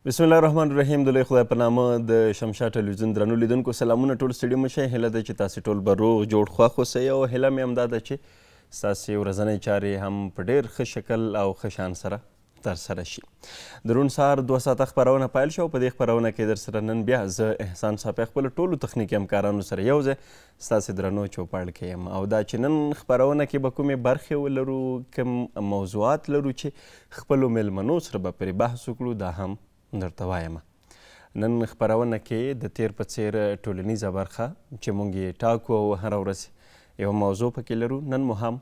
بسم الله الرحمن الرحیم. د لوی خدای په نامه د شمشاد ټلویزیون درنو لیدونکو سلامونه. ټول ستړي مه شئ. هیله ده چې تاسې ټول به روغ جوړ خوښ اوسئ او هیله مې همدا ده چې ستاسې ورځنۍ چارې هم په ډېر ښه شکل او ښه شان سره ترسره شي. د روڼ سهار 2 ساعته خپرونه پیل شوه. په دې خپرونه کې در سره نن بیا زه احسان صافی خپلو ټولو تخنیکي همکارانو سره یو ځای ستاسې درنو چوپړ کې یم. او دا چې نن خپرونه کې به کومې برخې ولرو، کوم موضوعات لرو چې خپلو میلمنو سره به پرې بحث وکړو، دا هم درته وایم. نن خپرونه کې د تیر په څیر ټولنیزه برخه چې موږ یې ټاکو او هره ورځ یوه موضوع پکې لرو. نن مو هم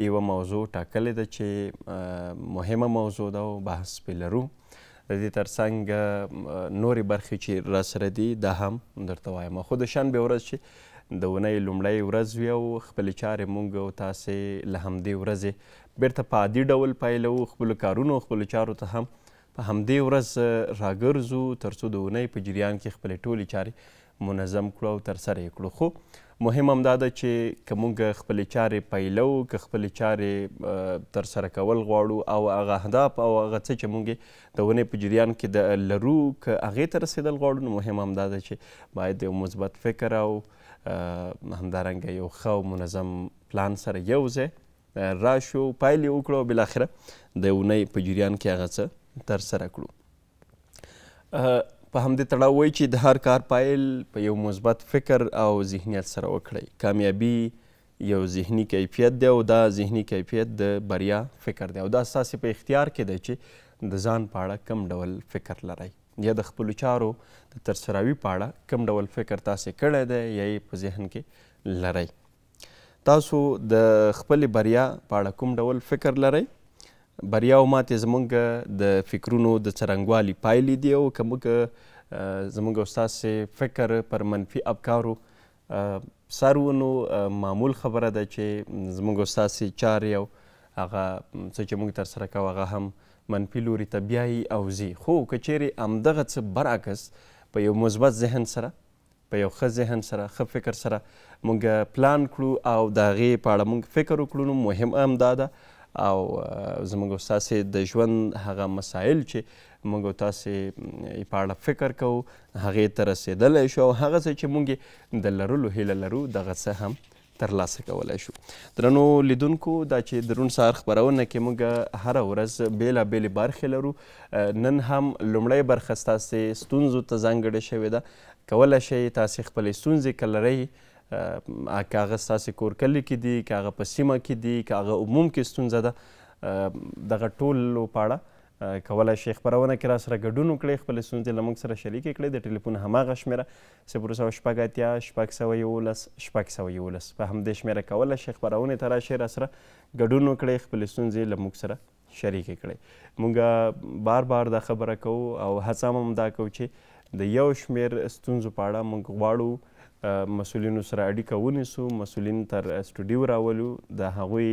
یوه موضوع ټاکلې ده چې مهمه موضوع ده او بحث پرې لرو. د دې ترڅنګ نورې برخې چې راسره دي دا هم درته وایم. خو د شنبې ورځ چې د اونۍ لومړۍ ورځ وي او خپلې چارې موږ او تاسې له همدې ورځې بیرته په عادي ډول پیلوو. خپلو کارونو خپلو چارو ته هم په همدې ورځ راګرځو تر څو د اونۍ په جریان کې خپلې ټولې چارې منظم کړو او ترسره یې کړو. خو مهم همدا ده چې که موږ خپلې چارې پیلوو، که خپلې چارې ترسره کول غواړو او هغه اهداف او هغه څه چې موږ د اونۍ په جریان کې لرو که هغې ته رسېدل غواړو، نو مهم همدا ده چې باید یو مثبت فکر او همدارنګه یو ښه او منظم پلان سره یو ځای راشو، پیل یې وکړو او بالاخره د اونۍ په جریان کې هغه څه ترسره کړو. په همدې تړاو وایي چې د هر کار پیل په یو مثبت فکر او ذهنیت سره وکړئ. کامیابي یو ذهني کیفیت دی او دا ذهني کیفیت د بریا فکر دی او دا ستاسې په اختیار کې دی چې د ځان په اړه کوم ډول فکر لرئ یا د خپلو چارو د ترسروي په اړه کوم ډول فکر تاسې کړی دی یا یې په ذهن کې لرئ. تاسو د خپلې بریا په اړه کوم ډول فکر لرئ؟ بریا او ماتې زموږ د فکرونو د څرنګوالي پایلې دي او که موږ زموږ او ستاسې فکر پر منفي افکارو سر ونو، معمول خبره ده چې زموږ او ستاسې چارې او هغه څه چې موږ ترسره کوو هغه هم منفي لوري ته بیایي او ځي. خو که چیرې همدغه څه برعکس په یو مثبت ذهن سره، په یو ښه ذهن سره، ښه فکر سره موږ پلان کړو او د هغې په اړه موږ فکر وکړو، نو مهم همدا ده او زموږ او ستاسې د ژوند هغه مسایل چې موږ او تاسې په اړه فکر کوو هغې ته رسېدلی شو او هغه څه چې موږ د لرلو هیله لرو دغه څه هم ترلاسه کولی شو. درنو لیدونکو، دا چې د روڼ سهار خپرونه کې موږ هره ورځ بېلابېلې برخې لرو. نن هم لومړۍ برخه ستاسې ستونزو ته ځانګړې شوې ده. کولی شئ تاسې خپلې ستونزې که لرئ، که هغه ستاسې کور کلي کې دي، که هغه په سیمه کې دي، که هغه عموم کې ستونزه ده، دغه ټولو په اړه کولی شئ خپرونه کې راسره ګډون وکړئ، خپلې ستونزې له موږ سره شریکې کړئ. د ټلیفون هماغه شمېره 080 611 په همدې شمېره کولی شئ خپرونې ته راشئ، راسره ګډون وکړئ، خپلې ستونزې له موږ سره شریکې کړئ. موږ بار بار دا خبره کوو او هڅه هم دا کوو چې د یو شمېر ستونزو په اړه موږ غواړو مسؤلینو سره اړیکه ونیسو، مسؤلین تر سټوډیو راولو، د هغوی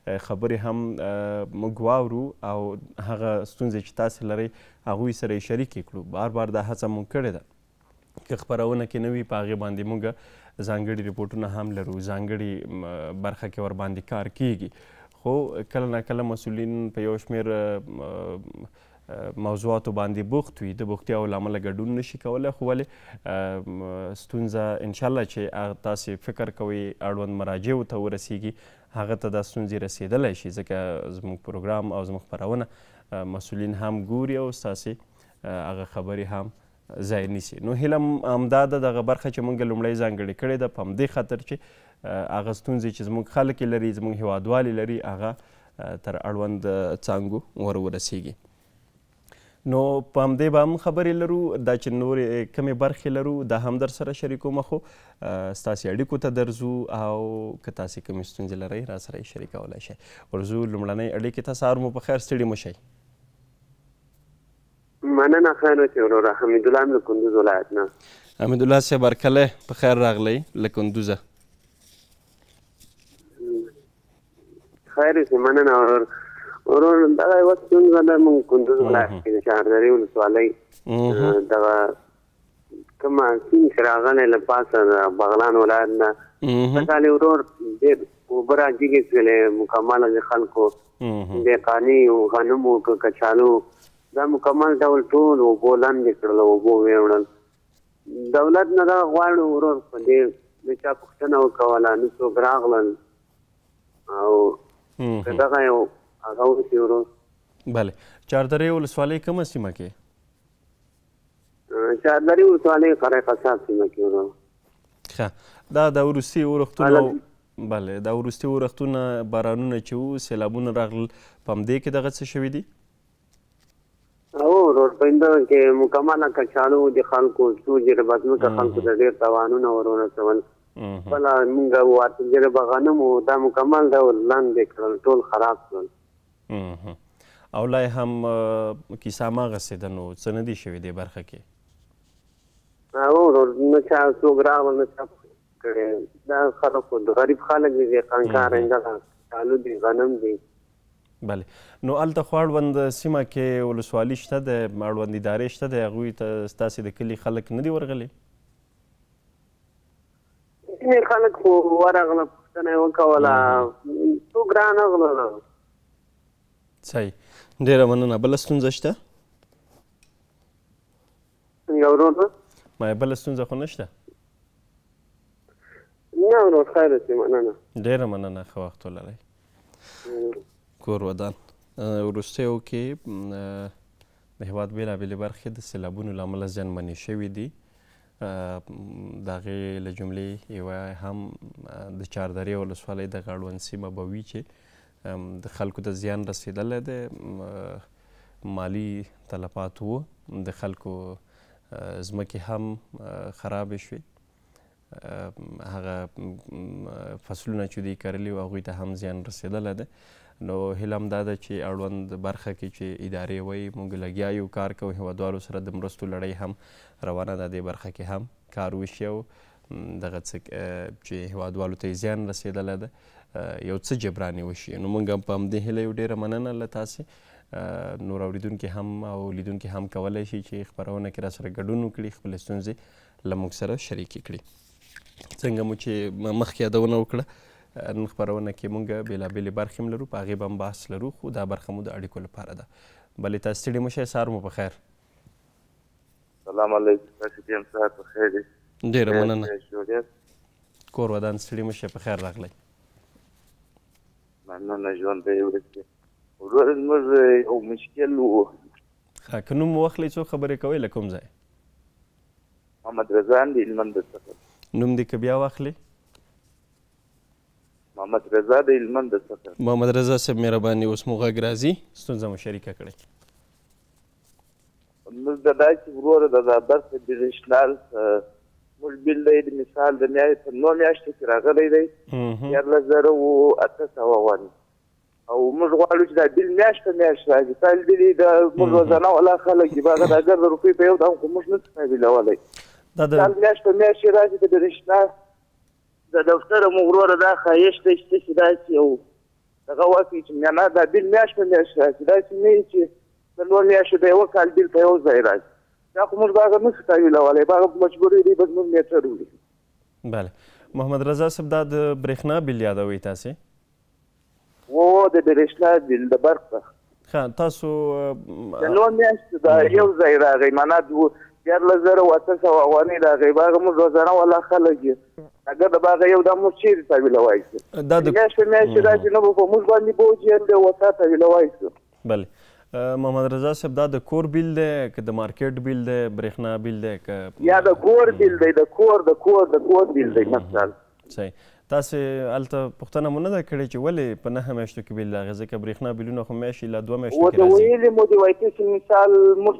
خبرې هم موږ واورو او هغه ستونزې چې تاسې لرئ هغوی سره یې شریکې کړو. بار بار دا هڅه موږ کړې ده. که خپرونه کې نه وي په هغې باندې موږ ځانګړي ریپورټونه هم لرو، ځانګړي برخه کې ورباندې کار کیږي. خو کله ناکله مسؤلین په یو شمېر موضوعاتو باندې بوخت وي، د بوختیاو له امله ګډون نشي کولی. خو ولې ستونزه انشاءالله چې تاسې فکر کوئ اړوند مراجعو ته ورسیږي، هغه ته دا ستونزې رسېدلی شي، ځکه زموږ پروګرام او زموږ خپرونه مسؤلین هم ګوري او ستاسې هغه خبرې هم ځای نیسي. نو هیله همدا ده دغه برخه چې موږ لومړی ځانګړې کړې ده په همدې خاطر چې هغه ستونزې چې زموږ خلک یې لري، زموږ هیوادوال یې لري، هغه تر اړوند څانګو ورسیږي. نو په همدې به هم خبرې لرو. دا چې نورې کمې برخې لرو دا هم در سره شریکوم، خو ستاسې اړیکو ته درځو او که تاسې کومې ستونزې لرئ را سره یې شریکولی شئ. ورځو لومړنۍ اړیکې ته. سهار مو په خیر، ستړي مه شئ. مننه. خیر اوسې وروره. حمیدالله یم له کندوز ولایت نه. حمیدالله صاحب هرکلی په خیر راغلی له کندوزه. خیر اوسې. مننه ورور. ورور دغه یوه ستونزه ده مونږ کندوز ولایت کې د چهاردرې ولسوالۍ دغه کومه سیند چې راغلی له پاسه د بغلان ولایت نه سږکال ورور ډېر اوبه راجګې شولې مکمله د خلکو دهقاني و غنمو کچالو دا مکمل ډول ټول اوبو لاندې کړل، اوبو ویوړل. دولت نه دا غواړو ورور په دې د چا پوښتنه وکوله، نه څوک راغلل او که دغه یو هغه وشي ورور. بله. چاردرې ولسوالۍ کومه سیمه کې؟ چاردرې ولسوالۍ قره قصاب سیمه کې ورور. ښه. دا د وروستي اورښتونو بله دا وروستي اورښتونه بارانونه چې وو سیلابونه راغلل په همدې کې دغه څه شوي دي؟ او ورور په همدغه کې مکمله کچالو د خلکو څو جربه ځمکه خلکو ته ډېر تاوانونه ور ورسول. خپله مونږ واته جربه غنم وو دا مکمل ډول لاندې کړل، ټول خراب کړل. او لا یې هم کیسه هماغسې ده، نو څه نه دي شوي دې برخه کې؟ او ورور نه چا څوک راغلل نه چا کړی. دا خلکو د غریب خلک دي، قنکار همدغه کچالو دي، غنم دي. بله. نو هلته خو اړوند سیمه کې ولسوالي شته ده، اړوند ادارې شته ده، هغوی ته ستاسې د کلي خلک نه دي ورغلي؟ ځینې خلک خو ورغله، پوښتنه یې وکوله، څوک رانغلل. صحیح. ډېره مننه. بله ستونزه شته؟ څنګه ورور؟ ما بله ستونزه خو نشته؟ نه ورور خیر اوسې، مننه. ډېره مننه. ښه وخت ولرئ. کور ودان وروستیو کې د هېواد بېلابېلې برخې د سیلابونو له امله زیانمنې شوي دي. د هغې له جملې یوه هم د چاردرې ولسوالۍ دغه اړوند سیمه به وي چې د خلکو ته زیان رسېدلی دی، مالي تلفات وو، د خلکو ځمکې هم خرابې شوې، هغه فصلونه چې دوی کرلي وو هغوی ته هم زیان رسېدلی دی. نو هیله هم دا ده چې اړوند برخه کې چې ادارې وایي موږ لګیا یو کار کوو، هیوادوالو سره د مرستو لړۍ هم روانه ده، دې برخه کې هم کار وشي او دغه څه چې هیوادوالو ته یې زیان رسېدلی ده یو څه جبرانې وشي. نو موږ هم په همدې هیله یو ډېره مننه له تاسې. نور اورېدونکي هم او لیدونکي هم کولی شي چې خپرونه کې راسره ګډون وکړي، خپلې ستونزې له موږ سره شریکې کړي. څنګه مو چې مخکې یادونه وکړه، نن خپرونه کې موږ بېلابېلې برخې هم لرو، په هغې به هم بحث لرو، خو دا برخه مو د اړیکو لپاره ده. بلې تاسو ستړي مه شئ، سهار مو په خیر. سلام علیکم. تاسو ټیم سهار په خیر دی. ډېره مننه. کور ودان ستړي مه شئ، په خیر راغلی. مننه. ژوند دی ورسې ورور زموږ یو مشکل و. ښه. که نوم مو واخلئ څو خبرې کوئ له کوم ځای؟ محمد رضا د هلمند څخه. نوم دې که بیا واخلئ؟ محمد رضا د هلمند څخه. محمد رضا صاحب مهرباني، اوس مو غږ راځي، ستونزه مو شریکه کړئ. موږ د دا چې وروره د دا برخه بریښنال موږ بیل دی د مثال د میاشتې په 9 میاشتو کې راغلی دی 14,800 او موږ غواړو چې دا بیل میاشت په میاشت راځي. تحویلوي د موږ روزانه والا خلک دي، هغه د 1000 روپۍ په یو دم خو موږ نشو تحویلولی. دا میاشت په میاشت چې راځي د بریښنا د دفتر مو وروره دا ښایست دی چې داسې یو دغه وکړي چې معنا دا بیل میاشت په میاشت راځي، داسې نه وي چې د 9 میاشتو د یوه کال بیل په یو ځای راځي. دا خو موږ به هغه نشو تحویلولی، به هغه په مجبوري دی به زموږ میټر وړي. بله. محمد رضا صاحب دا د برېښنا بیل یادوئ تاسې؟ د برېښنا بیل د برق څخه. ښه. تاسو د 9 میاشتو دا یو ځای راغی، معنا 14,800 افغانۍ راغی، به هغه موږ روزانه والا خلک یو اگر د باغ یو د موږ چیرې تحویلوای شو. دا د میاشت په میاشت راځي، نو په موږ باندې بوج یې د وسه تحویلوای شو. بله. محمد رضا صاحب دا د کور بیل دی که د مارکیټ بیل دی، برېښنا بیل دی که یا د کور بیل دی؟ د کور بیل دی مثال. صحیح. تاسې هلته پوښتنه مو نه ده کړې چې ولې په 9 میاشتو کې بیل راغی؟ ځکه برېښنا بیلونه خو میاشتې لا 2 میاشتو کې راځي. ویلې مو دې وایي چې مثال موږ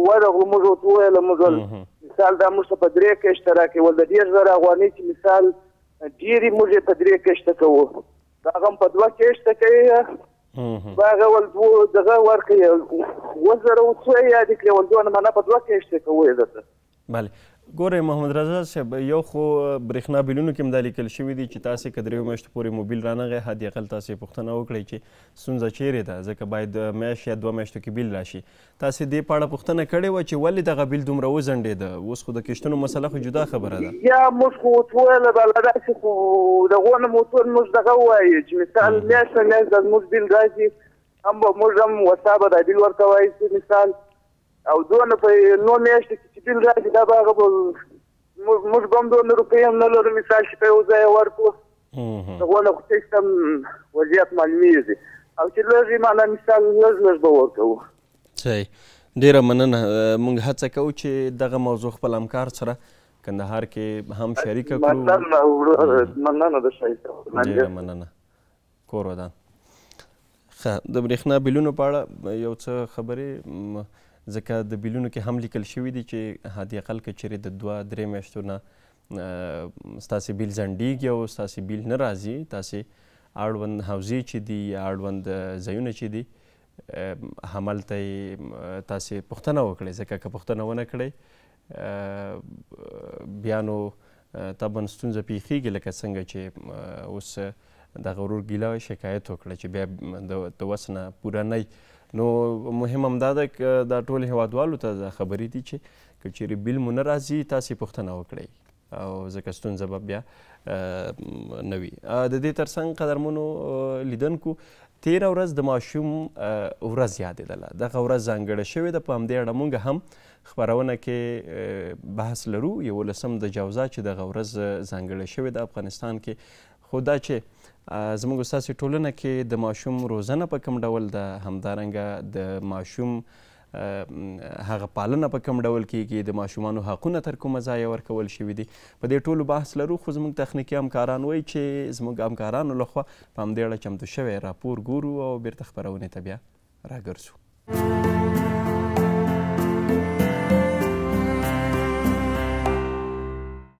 ورغلو، موږ ورته وویله موږ مثال دا موږ ته په 3 کښته راکړي ول د 10,000 افغانۍ چې مثال ډېرې موږ یې په 3 کښته کوو، هغه هم په 2 کښته کوي، به هغه ول دغه ورکوي 2,000 څو یې یادې کړې ول دونه معنا په 2 کښته کوو یې درته. بله. ګورئ محمد رضا صاحب، یو خو برېښنا بیلونو کې هم دا لیکل شوي دي چې تاسې که 3 میاشتو پورې مو بیل رانغی، حد اقل تاسې پوښتنه وکړئ چې ستونزه چیرې ده، ځکه باید میاشت یا 2 میاشتو کې بیل راشي. تاسې دې په اړه پوښتنه کړې وه چې ولې دغه بیل دومره وځنډېده؟ اوس خو د کښتونو مسله خو جدا خبره ده. یا موږ خو ورته وویله بله داسې خو دغو نه مو ټول موږ دغه ووایو چې مثال میاشت په میاشت د زموږ بیل راځي، هم به موږ هم وسا به دا بیل ورته وایستو مثال او دونه په 9 میاشتو کې چې بیل راشي دا به هغه به موږ به هم دونه روپۍ هم نه لرو مثال چې په یو ځای ورکړو دغونه خو سیستم وضعیت معلومیږي او چې لږ یې معنا مثال لږ به ورکوو صحیح ډیره مننه موږ هڅه کوو چې دغه موضوع خپل همکار سره کندهار کې هم شریکه کړو مننه د ښایسته ډیره مننه کور ودان ښه د برېښنا بیلونو په اړه یو څه خبرې ځکه د بیلونو کې هم لیکل شوي دي چې حد اقل که چیرې د 2-3 میاشتو نه ستاسې بیل ځنډیږي او ستاسې بیل نه راځي تاسې اړوند حوزې چې دي یا اړوند ځایونه چې دي هملته یې تاسې پوښتنه وکړئ ځکه که پوښتنه ونه کړئ بیا نو طبعا ستونزه پیښیږي لکه څنګه چې اوس دغه ورور ګیله شکایت وکړه چې بیا د وس نه پوره نه نو مهم همدا ده که دا ټول هیوادوالو ته دا خبرې دي چې که چیرې بیل مو نه راځي تاسې پوښتنه وکړئ او ځکه ستونزه به بیا نه وي د دې ترڅنګ قدرمنو لیدونکو تیره ورځ د ماشوم ورځ یادېدله دغه ورځ ځانګړې شوې ده په همدې اړه موږ هم خپرونه کې بحث لرو 11 د جوزا چې دغه ورځ ځانګړې شوې ده افغانستان کې خو دا چې زموږ ستاسې ټولنه کې د ماشوم روزنه په کوم ډول ده همدارنګه د ماشوم هغه پالنه په کوم ډول کیږي د ماشومانو حقونه تر کومه ځایه ورکول شوي دي په دې ټولو بحث لرو خو زموږ تخنیکي همکاران وایي چې زموږ همکارانو لخوا په همدې اړه چمتو شوی راپور ګورو او بیرته خپرونې ته بیا راګرځو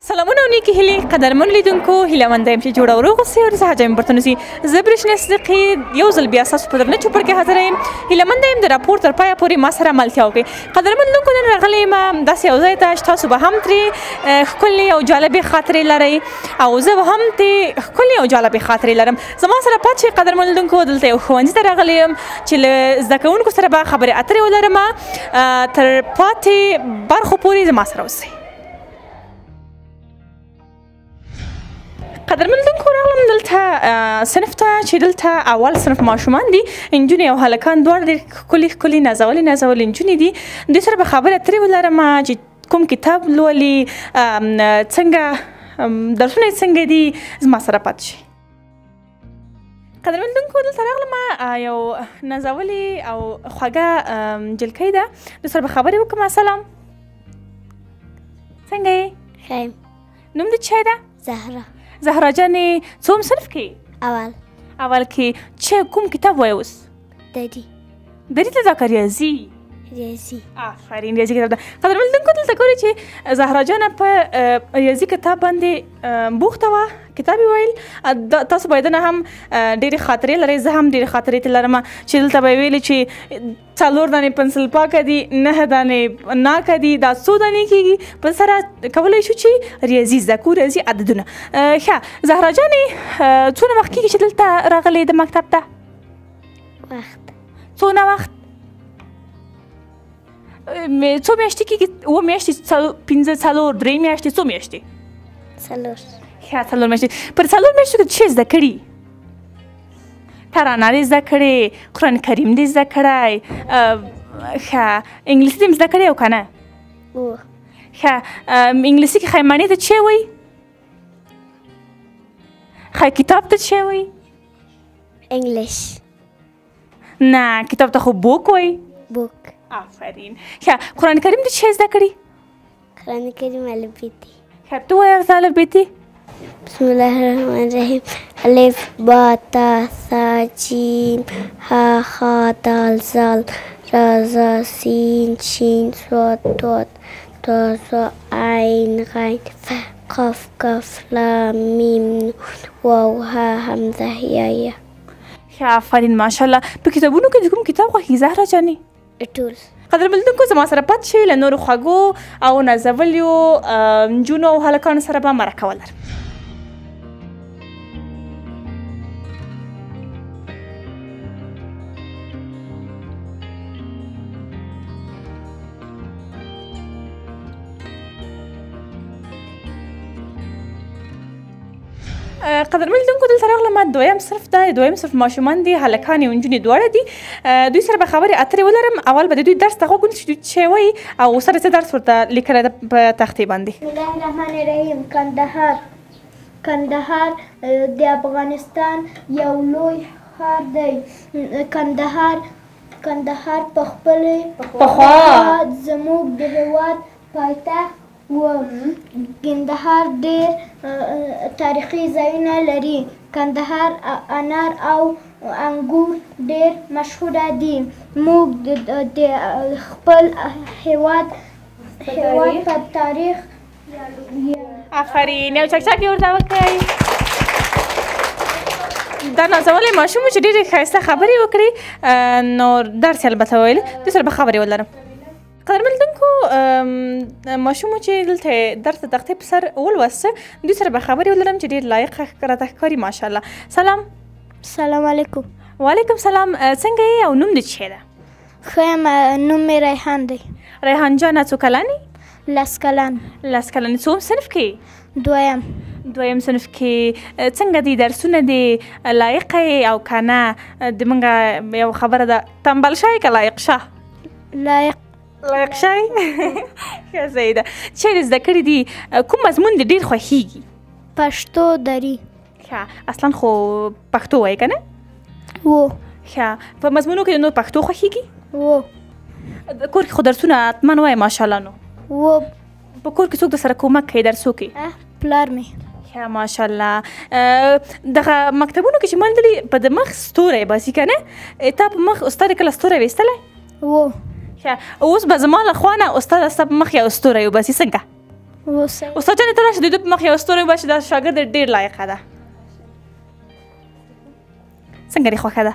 سلامونه او نیکې هیلې قدرمنو لیدونکو هیله منده یم چې جوړه او روغ اوسئ او د صحت جامې برتون اوسئ زه برېښنا صدیقي یو ځل بیا ستاسو په درنه چوپړ کې حاضره یم هیله منده یم د راپور تر پایه پورې ما سره ملتیا وکړئ قدرمنو لیدونکو نن راغلی یم داسې یو ځای ته چې تاسو به هم ترې ښکلې او جالبې خاطرې لرئ او زه به هم ترې ښکلې او جالبې خاطرې لرم زما سره پات شئ قدرمنو لیدونکو دلته یو ښوونځي ته راغلی یم چې له زده کوونکو سره به خبرې اترې ولرم تر پاتې برخو پورې زما سره اوسئ قدرمن لیدونکو راغلم دلته صنف ته چې دلته اول صنف ماشومان دي نجونې او هلکان دواړه ډېر ښکلي ښکلي نازولې نازولې نجونې دي دوی سره به خبرې اترې ولرم چې کوم کتاب لولي څنګه درسونه یې څنګه دي زما سره پاتې شي قدرمن لیدونکو دلته راغلم یو نازولې او خوږه جلکۍ ده دوی سره به خبرې وکړم سلام څنګه یې ښه یم نوم دې څه ده زهره زهرا جانې څوم صنف کې اول کې چې کوم کتاب وایې اوس دری ته ځکه ریاضي آفرین ریاضي کتاب ده قدرمن لیدونکو دلته ګورئ چې زهرا جانه په ریاضي کتاب باندې بوخته وه کتاب یې ویل تاسو باید نه هم ډېرې خاطرې لرئ زه هم ډېرې خاطرې ترې لرم چې دلته به یې ویلې چې 4 دانې پنسل پاکه دي 9 دانې ناکه دي دا 100 دانې کېږي په سره کولی شو چې ریاضي زده کړو ریاضي عددونه ښه زهرا جانې څونه وخت کېږي چې دلته راغلې د مکتب ته څونه وخت څو میاشتې کېږي 7 میاشتې 5 4 3 میاشتې څو میاشتې 4 ښه 4 میاشتې پر 4 میاشتو کې څه زده کړي ترانه دې زده کړې قرآن کریم دې زده کړی ښه انګلیسي دې زده کړی او که نه ښه انګلیسي کې خیمانې ته څه وایي ښه کتاب ته څه وایي انګلیش نه کتاب ته خو بوک وایي بوک آفرین ښه قرآن کریم دې څه زده کړي قرآن کریم الفبیتی ښه تو وایه ورته الفبیتي بسم الله الرحمن الرحیم الف با تا ثا جیم ها خا دال زال را زا سین شین صاد داد تا زا عین غین ف قاف کاف لام میم نون واو ها همزه یا ښه آفرین ماشاءالله په کتابونو کې د کوم کتاب خوښي زهرا جانې ټول قدرمن لیدونکو زما سره پات شئ له نورو خوږو او نازولیو نجونو او هلکانو سره به مرکه ولرم قدرمن لیدونکو دلته راغلم دویم صنف ده دویم صنف ماشومان دي هلکان او نجونې دواړه دي دوی سره به خبرې اترې ولرم اول به د دوی درس ته غوږ ونیسو چې دوی څه وایي او سره څه درس ورته لیکلی ده په تختې باندې. بسم الله الرحمن الرحیم. کندهار د افغانستان یو لوی ښار دی. کندهار په خپلې پخوا زموږ د هېواد پایتخت و. کندهار ډېر تاریخي ځایونه لري. کندهار انار او انګور ډېر مشهوره دي. موږ د خپل هېواد په تاریخ آفرین یو چکچکې ورته وکړئ. دا نازولی ماشوم و چې ډېرې ښایسته خبرې وکړي نو درس یې البته ویل دوی سره به خبرې ولرم. قدرمن لیدونکو ماشوم و چې دلته درس د تختې په سر ولوسته دوی سره به خبرې ولرم چې ډېر لایق راته ښکاري ماشاءالله. سلام. سلام علیکم. وعلیکم سلام. څنګه یې او نوم دې څه ده؟ ښه یم. نوم مې ریحان دی. ریحان جانه څو کلن یې؟ 10 کلن. 10 کلن. څوم صنف کې؟ دویم صنف کې. څنګه دي درسونه دي لایقه یې او که نه د موږ یو خبره ده تنبل شی که لایق شه؟ لایق شی. ښه صحیح ده. چیرې زده کړي دي کوم مضمون دې ډېر خوښیږي؟ پښتو دري. ښه اصلا خو پښتو وایي که نه؟ و. ښه په مضمونو کې نور پښتو خوښیږي؟ و. کور کې خو درسونه حتما وایي ماشاءالله نو؟ و. په کور کې څوک در سره کومک کوي درسو کې؟ پلار مې. ښه ماشاءالله. دغه مکتبونو کې چې ما لیدلي په د مخ ستوری باسي که نه؟ تا په مخ استاد کله ستوری ویستلی؟ و. ښه اوس به زما له خوا نه استاد ستا په مخ یو ستوری وباسي څنګه؟ استاد جانې ته راشه د دوی په مخ یو ستوری وباسي دا شاګرد ډېر لایقه ده. څنګه دې خوښه ده؟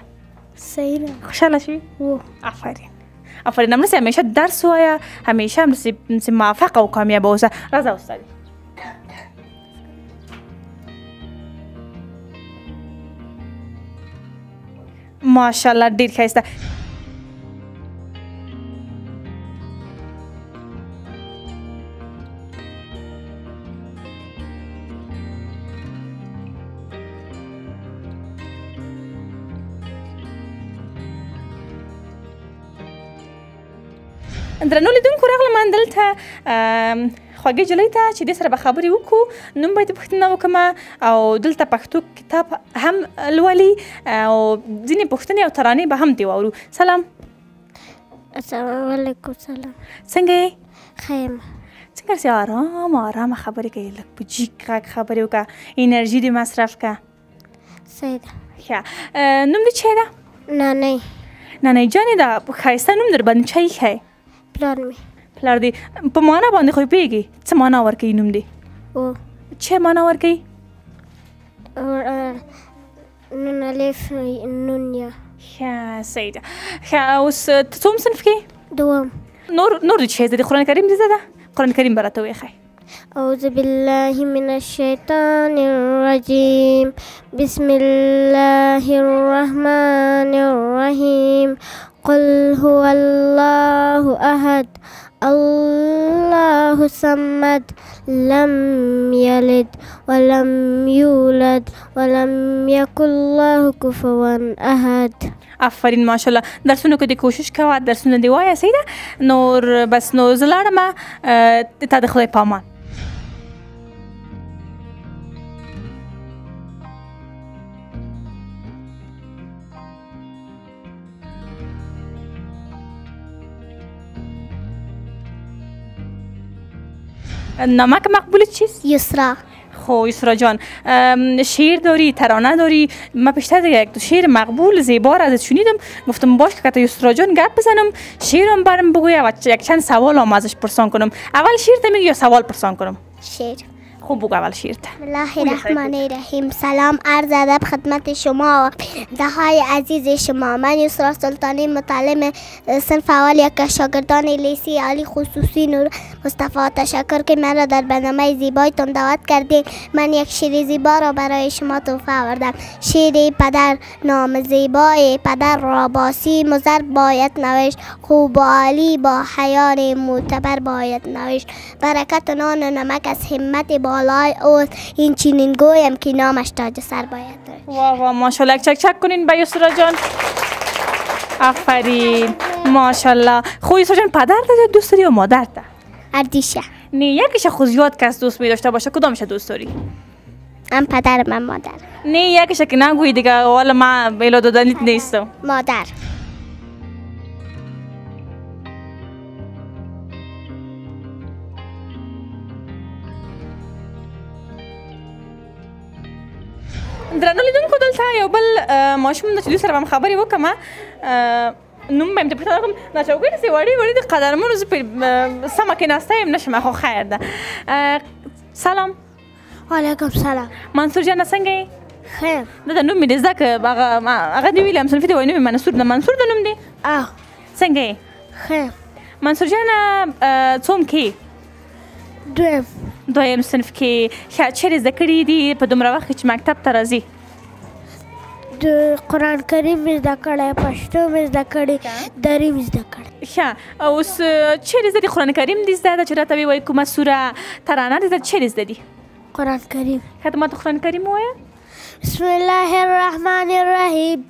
صحیح ده. خوشحاله شوي؟ و. آفرین همداسې همیشه درس ووایه همیشه همداسې موفقه او کامیابه اوسه. راځه استادې. ماشاءالله ډېر ښایسته. درنو لیدونکو راغلم دلته خوږې نجلۍ ته چې دې سره به خبرې وکړو نوم به یې پوښتنه وکړم او دلته پښتو کتاب هم لولي او ځینې پوښتنې او ترانې به هم دې واورو. سلام. السلام علیکم. سلام. څنګه یې؟ ښه یم. څنګه داسې ارامه خبرې کوي لږ په جیګ غږ خبرې وکړه انرژي دې مصرف کړه. صحیح ده. ښه نوم دې څه ده؟ نانۍ. نانۍ جانې دا ښایسته نوم در باندې چا ایښی؟ پلار مې. پلار دې په معنا باندې خو پوهېږي څه معنا ورکوي نوم دې؟ څه معنا ورکوي؟ نون الف نون یا. ښه صحیح ده. ښه اوس ته څوم صنف کې؟ دوم. نور دې څه زده دي؟ قرآن کریم دې زده؟ قرآن کریم به راته وښایي. أعوذ بالله من الشيطان الرجيم بسم الله الرحمن الرحيم قل هو الله أحد الله الصمد لم يلد ولم يولد ولم يكن له كفوا أحد. آفرین ماشاءالله. درسونو کې دې کوشش کوه درسونه دې وایه صحیح ده. نور بس نو زه لاړم تا د خدای په امان. نامک مقبول چیست؟ یسرا. خب یسرا جان شعر داری ترانه داری من پیشتر دیگه یک دو شعر مقبول زیبا را ازت شنیدم گفتم باش که یسرا جان گپ بزنم شعرم برم بگویه و یک چند سوال هم ازش پرسان کنم. اول شعر تا میگی یا سوال پرسان کنم؟ شعر. خوب بگو اول شعر تا. بسم الله الرحمن الرحیم. سلام عرض ادب خدمت شما دهای عزیز شما. من یسرا سلطانی متعلم صنف اول یک شاگردان لیسه عالی خصوصی مصطفی تشکر که مرا در برنامه زیبایتان دعوت کردین. من یک شعر زیبا را برای شما تحفه آوردم. شعر پدر نام زیبای پدر را با سیم و زر باید نوشت، خوب و عالی با حیار معتبر باید نوشت. برکت نان و نمک از همت بالای اوست، این چنین گویم که نامش تاج سر باید نوشت. واه واه ماشاءالله. چک چک کنین به یسرا جان. آفرین ماشاءالله. خب یسرا جان پدر ده دوست داری یا مادر ده؟ اردیشه. نه یکیش خود زیاد کس دوست می داشته باشه، کدامش دوست داری؟ من پدر من مادر. نه یکیش که نگویی دیگه والا من بیلا دادنیت نیستم. مادر. درنو لیدونکو دلته یو بل ماشوم ده چې دوی سره به هم خبرې وکړم. نوم به یم ترې پوښتنه وکړم دا چوکۍ داسې وړې وړې د قدرمنو زه پرې سمه کېناسته یم نشم، خو خیر ده. سلام. وعلیکم سلام. منصور جانه څنګه یې؟ ښه یم. دا د نوم مې د زده که هغه دې ویلیم صنفي ته وایي نوم یې منصور ده. منصور د نوم دی؟ څنګه یې؟ ښه یم. منصور جانه څوم کې؟ دویم. دویم صنف کې. ښه چیرې زده کړي دي په دومره وخت کې چې مکتب ته راځي؟ د قرآن کریم مې زده کړی، پښتو مې زده کړې، دري مې زده کړی. ښه اوس چیرې زده دي؟ قرآن کریم دې زده ده چې راته ویې وایي کومه سوره ترانه دې زده چیرې زده دي؟ قرآن کریم. ښه ته ماته قرآن کریم ووایه. بسم الله الرحمن الرحیم.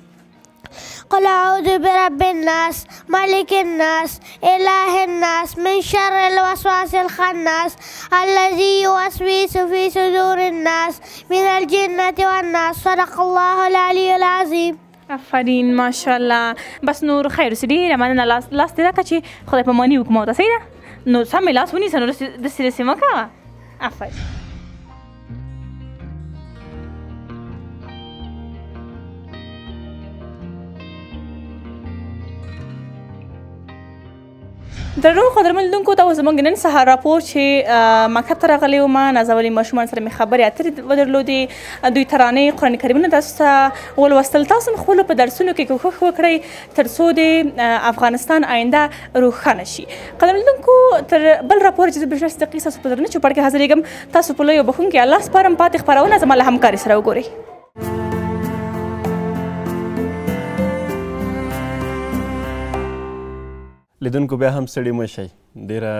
قل اعوذ برب الناس ملك الناس اله الناس من شر الوسواس الخناس الذي يوسوس في صدور الناس من الجنة والناس. صدق الله العلي العظيم. آفرین ماشاءالله. بس نور خیر اوسې ډېره مننه. لاس دې راکړه چې خدای پاماني وکړم او ته صحیح ده نو سم مې لاس ونیسه نو داسې داسې مه کوه. آفرین. درنو قدرمن لیدونکو دا زموږ نن سهار راپور چې مکتب ته راغلی وم. نازولي ماشومان سره مې خبرې اترې ودرلودې. دوی ترانې قرآن کریمونه تاسو ته ولوستل. تاسو هم خپلو په درسونو کې کوښښ وکړئ تر څو د افغانستان آینده روښانه شي. قدرمن لیدونکو تر بل راپور چې زه برېښنا صدیقي ستاسو په درنه چوپړ کې حاضرېږم. تاسو په لویو بخښونکي الله سپارم. پاتې خپرونه زما له همکاري سره وګورئ. لیدونکو بیا هم ستړي مه شئ. ډېره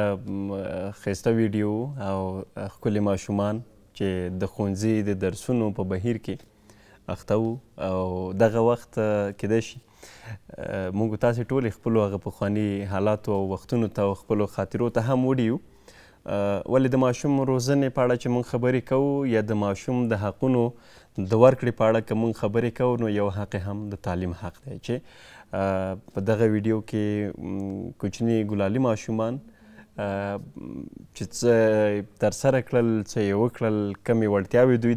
ښایسته ویډیو او ښکلي ماشومان چې د ښوونځي د درسونو په بهیر کې اخته وو او دغه وخت کیدای شي موږ تاسې ټولې خپلو هغه پخواني حالاتو او وختونو ته او خپلو خاطرو ته هم وړي یو. ولې د ماشوم روزنې په اړه چې موږ خبرې کوو یا د ماشوم د حقونو د ورکړې په اړه که موږ خبرې کوو نو یو حق هم د تعلیم حق دی چې په دغه ویډیو کې کوچني ګلالي ماشومان چې څه ترسره کړل څه یې وکړل کمې وړتیاوې دوی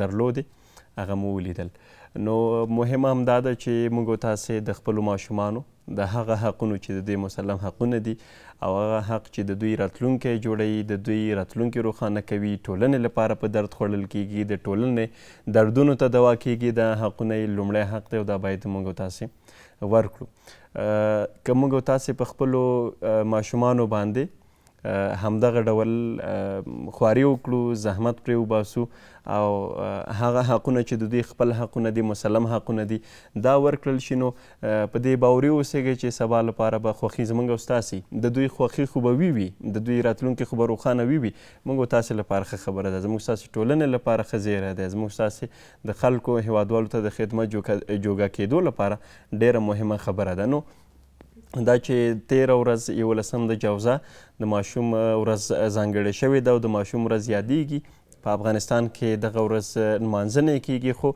درلودې هغه مو ولیدل. نو مهم هم دا ده چې موږ تاسې د خپلو ماشومانو د هغه حقونو چې د دوی مسلم حقونه دي او هغه حق چې د دوی راتلونکی جوړوي د دوی راتلونکی روښانه کوي ټولنې لپاره په درد خوړل کیږي د ټولنې دردونو ته دوا کیږي دا حقونه یې لومړی حق دی او دا باید موږ تاسې ورکړو. که موږ تاسې په خپلو ماشومانو باندې همدغه ډول خواري وکړو زحمت پرې وباسو او هغه حقونه چې د دوی خپل حقونه دي مسلم حقونه دي دا ورکړل شي نو په دې باوري اوسئ چې سبا لپاره به خوښي زموږ او ستاسې د دوی خوښي خو به وي د دوی راتلونکي خو به روښانه وي موږ تاسې لپاره ښه خبره ده زموږ ستاسې ټولنې لپاره ښه زیری دی زموږ ستاسې د خلکو هیوادوالو ته د خدمت جوګه کېدو لپاره ډیره مهمه خبره ده. نو دا چې 13 ورځ 11 د جوزا د ماشوم ورځ ځانګړې شوې ده او د ماشوم ورځ یادیږي په افغانستان کې دغه ورځ نمانځنه کیږي خو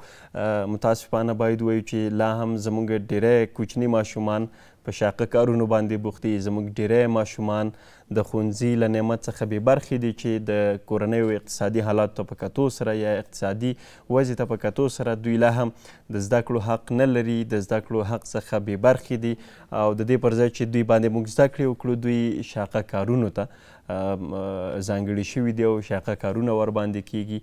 متاسفانه باید ووایو چې لا هم زموږ ډیری کوچني ماشومان په شاقه کارونو باندې بوخت دي زموږ ډیری ماشومان د ښوونځي له نعمت څخه بې برخې دي چې د کورنیو اقتصادي حالاتو ته په کتو سره یا اقتصادي وضع ته په کتو سره دوی لا هم د زده کړو حق نه لري د زده کړو حق څخه بې برخې دي او د دې پر ځای چې دوی باندې موږ زده کړې وکړو دوی شاقه کارونو ته ځانګړي شوي دي او شاقه کارونه ورباندې کیږي.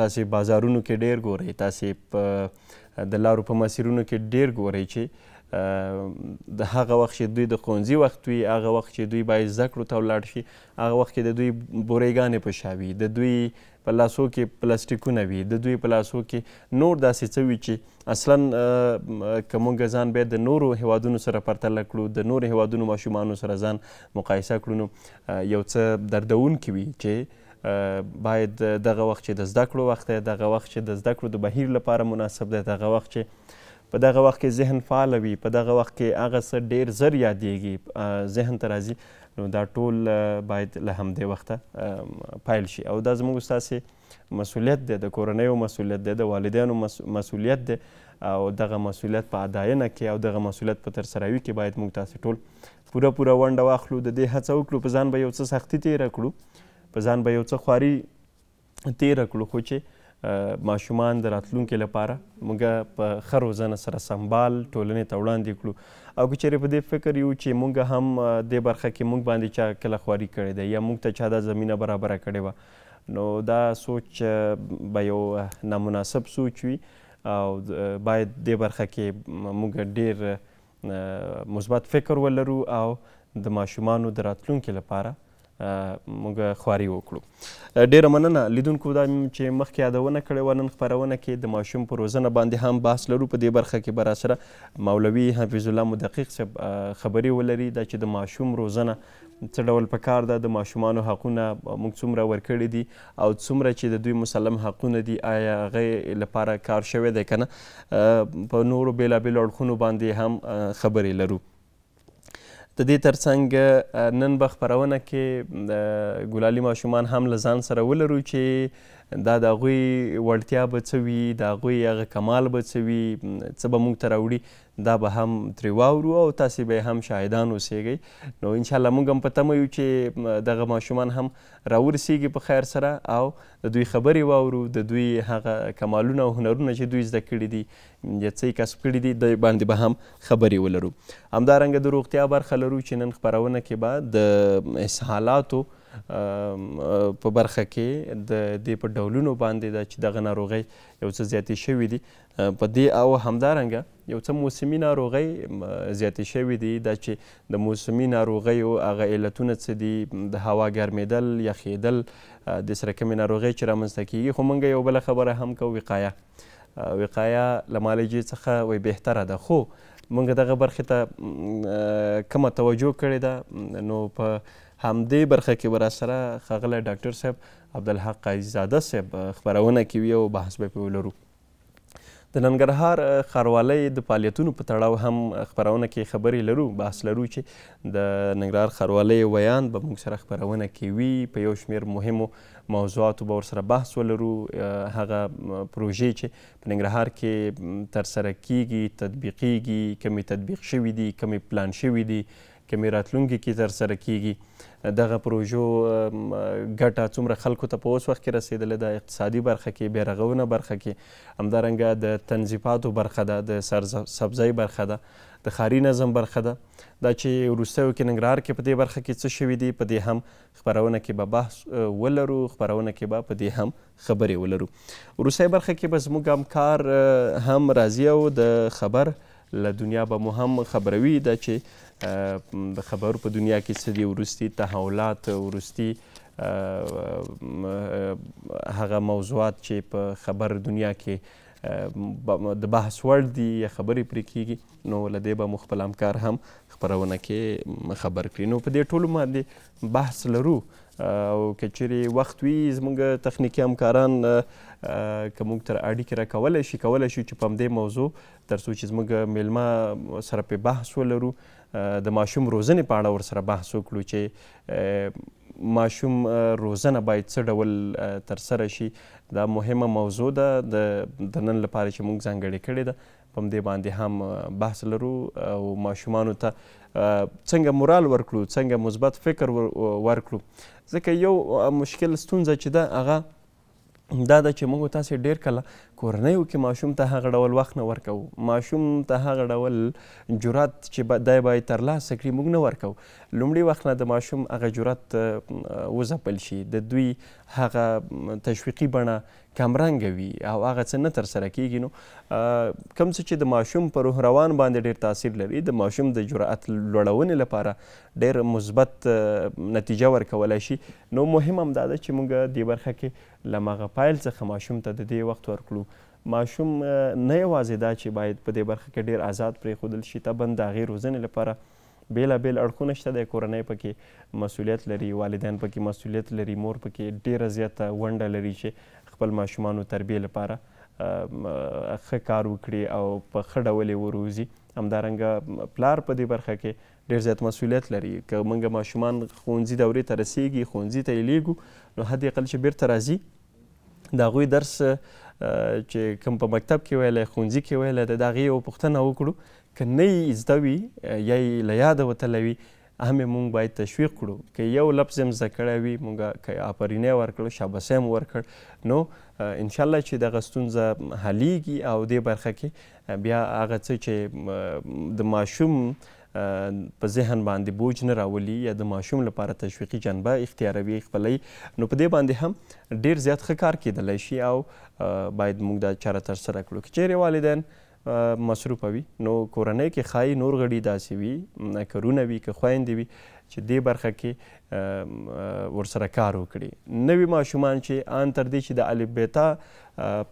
تاسې بازارونو کې ډیر ګورئ تاسې په د لارو په مسیرونو کې ډیر ګورئ چې د هغه وخت چې دوی د ښوونځي وخت وي، هغه وخت چې دوی باید زده کړو ته ولاړ شي، هغه وخت کې د دوی بورېګانې په شا وي، د دوی په لاسو کې پلاستیکونه وي، د دوی په لاسو کې نور داسې څه وي چې اصلا که موږ ځان باید د نورو هیوادونو سره پرتله کړو، د نورو هیوادونو ماشومانو سره ځان مقایسه کړو، نو یو څه دردونکي وي چې باید دغه وخت چې د زده کړو وخت دی، دغه وخت چې د زده کړو د بهیر لپاره مناسب دی، دغه وخت چې په دغه وخت کې ذهن فعاله وي، په دغه وخت کې هغه څه ډېر زر یادېږي، ذهن ته راځي، نو دا ټول باید له همدې وخته پیل شي. او دا زموږ ستاسې مسؤلیت دی، د کورنیو مسؤلیت دی، د والدینو مسؤلیت دی، او دغه مسؤلیت په اداینه کې او دغه مسؤلیت په ترسروي کې باید موږ تاسې ټول پوره ونډه واخلو. د دې هڅه وکړو په ځان به یو څه سختي تېره کړو، په ځان به یو څه خواري تېره کړو، خو چې ماشومان د راتلونکي لپاره موږ په ښه روزنه سره سمبال ټولنې ته وړاندې کړو. او که چېرې په دې فکر یو چې موږ هم دې برخه کې موږ باندې چا کله خواري کړې ده یا موږ ته چا دا زمینه برابره کړې وه، نو دا سوچ به یو نامناسب سوچ وي، او باید دې برخه کې موږ ډېر مثبت فکر ولرو او د ماشومانو د راتلونکي لپاره موږ خواري وکړو. ډېره مننه لیدونکو، دا چې مخکې یادونه کړې وه، نن خپرونه کې د ماشوم په روزنه باندې هم بحث لرو. په دې برخه کې به راسره مولوي حفیظ الله مدقق صاحب خبرې ولري، دا چې د ماشوم روزنه څه ډول پکار ده، د ماشومانو حقونه موږ څومره ورکړي دي او څومره چې د دوی مسلم حقونه دي، آیا هغې لپاره کار شوی دی که نه. په نورو بېلابېلو اړخونو باندې هم خبرې لرو. د دې ترڅنګ نن به خپرونه کې ګلالي ماشومان هم له ځان سره ولرو چې دا د هغوی وړتیا به څه وي، د هغوی هغه کمال به څه وي، څه به موږ ته راوړي، دا به هم ترې واورو او تاسې به هم شاهدان اوسیږئ. نو انشاءالله موږ هم په تمه یو چې دغه ماشومان هم راورسیږي په خیر سره او د دوی خبرې واورو، د دوی هغه کمالونه او هنرونه چې دوی زده کړي دي یا څه یې کسب کړي دي، د باندې به هم خبرې ولرو. همدارنګه د روغتیا برخه لرو چې نن خپرونه کې به د اسهالاتو په برخه کې د دې په ډولونو باندې ده چې دغه ناروغۍ یو څه زیاتې شوي دي په دې، او همدارنګه یو څه موسمي ناروغۍ زیاتې شوي دي، دا چې د موسمي ناروغیو هغه علتونه څه دي، د هوا ګرمېدل، یخېدل، د سره کمې ناروغۍ چې رامنځته کېږي. خو موږ یو بله خبره هم کوو، وقایه له معالجې څخه بهتره ده. خو موږ دغه برخې ته کمه توجه کړې ده، نو په همدې برخه کې به راسره ښاغلی ډاکټر صاحب عبدالحق قاضي زاده صاحب خپرونه کوي او بحث به پرې ولرو. د ننګرهار ښاروالۍ د فعالیتونو په تړاو هم خپرونه کې خبرې لرو، بحث لرو چې د ننګرهار ښاروالۍ ویان به موږ سره خپرونه کې وي، په یو شمېر مهمو موضوعاتو به ورسره بحث ولرو. هغه پروژې چې په ننګرهار کې ترسره کیږي، تطبیقیږي، کمې تطبیق شوي دي، کمې پلان شوي دي، کمې راتلونکي کې ترسره کیږي، دغه پروژو ګټه څومره خلکو ته په اوس وخت کې رسېدلې ده، اقتصادي برخه کې، بیارغونه برخه کې، همدارنګه د تنظیفاتو برخه ده، د سرسبزۍ برخه ده، د ښاري نظم برخه ده. دا چې وروستیو کې ننګرهار کې په دې برخه کې څه شوي دي، په دې هم خپرونه کې به بحث ولرو، خپرونه کې به په دې هم خبرې ولرو. وروستی برخه کې به زموږ همکار هم راځي او د خبر له دنیا به مو هم خبروي، دا چې د خبرو په دنیا کې څه دي، وروستي تحولات، وروستي هغه موضوعات چې په خبر دنیا کې د بحث وړ دي یا خبرې پرې کیږي، نو له دې به مو خپل همکار هم خپرونه کې خبر کړي. نو په دې ټولو باندې بحث لرو، او که چیرې وخت وي زموږ تخنیکي همکاران که موږ تر اړیکې راکولی شي چې په همدې موضوع تر څو چې زموږ میلمه سره پرې بحث ولرو، د ماشوم روزنې په اړه ورسره بحث وکړو چې ماشوم روزنه باید څه ډول ترسره شي. دا مهمه موضوع ده د نن لپاره چې موږ ځانګړې کړې ده، په همدې باندې هم بحث لرو او ماشومانو ته څنګه مورال ورکړو، څنګه مثبت فکر ورکړو. ځکه یو مشکل ستونزه چې ده هغه دا ده چې موږ تاسې ډېر کله کورنیو کې ماشوم ته هغه ډول وخت نه ورکوو، ماشوم ته هغه ډول جرات چې دی باید ترلاسه کړي موږ نه ورکوو. لومړي وخت نه د ماشوم هغه جرات وځپل شي، د دوی هغه تشویقي بڼه کمرنګه وي او هغه څه نه ترسره کیږي. نو کوم څه چې د ماشوم په روح روان باندې ډېر تاثیر لري، د ماشوم د جرأت لوړونې لپاره ډېر مثبت نتیجه ورکولی شي. نو مهم هم دا ده چې موږ دې برخه کې له هغه پیل څخه ماشوم ته د دې وخت ورکړو. ماشوم نه یوازې دا چې باید په دې برخه کې ډېر آزاد پرېښودل شي، طبعا د هغې روزنې لپاره بېلابېل اړخونه شته دی. کورنۍ پکې مسؤلیت لري، والدین پکې مسؤلیت لري، مور پکې ډېره زیاته ونډه لري چې خپل ماشومانو تربیې لپاره ښه کار وکړي او په ښه ډول یې وروزي. همدارنګه پلار په دې برخه کې ډېر زیات مسؤلیت لري. که موږ ماشومان ښوونځي دورې ته رسیږي، ښوونځي ته یې لیږو، نو حد اقل چې بیرته راځي د هغوی درس چې کوم په مکتب کې ویلی، ښوونځي کې ویلی د هغې یوه پوښتنه وکړو، که نه یې زده وي یا یې له یاده وتلی وي، هم یې موږ باید تشویق کړو. که یو لفظ یې زده کړی وي، موږ که آفرینی ورکړو، شاباسي هم ورکړ، نو انشاءالله چې دغه ستونزه حلیږي او دې برخه کې بیا هغه څه چې د ماشوم په ذهن باندې بوج نه راولي یا د ماشوم لپاره تشویقي جنبه اختیاروي، خپلوي، نو په دې باندې هم ډېر زیات ښه کار کیدلی شي او باید موږ دا چاره ترسره کړو. که چیرې والدین مصروفه وي نو کورنۍ کې ښایي نور غړي داسې وي، که رونه وي، که خویندې وي، چې دې برخه کې ورسره کار وکړي. نوي ماشومان چې ان تر دې چې د الف بیتا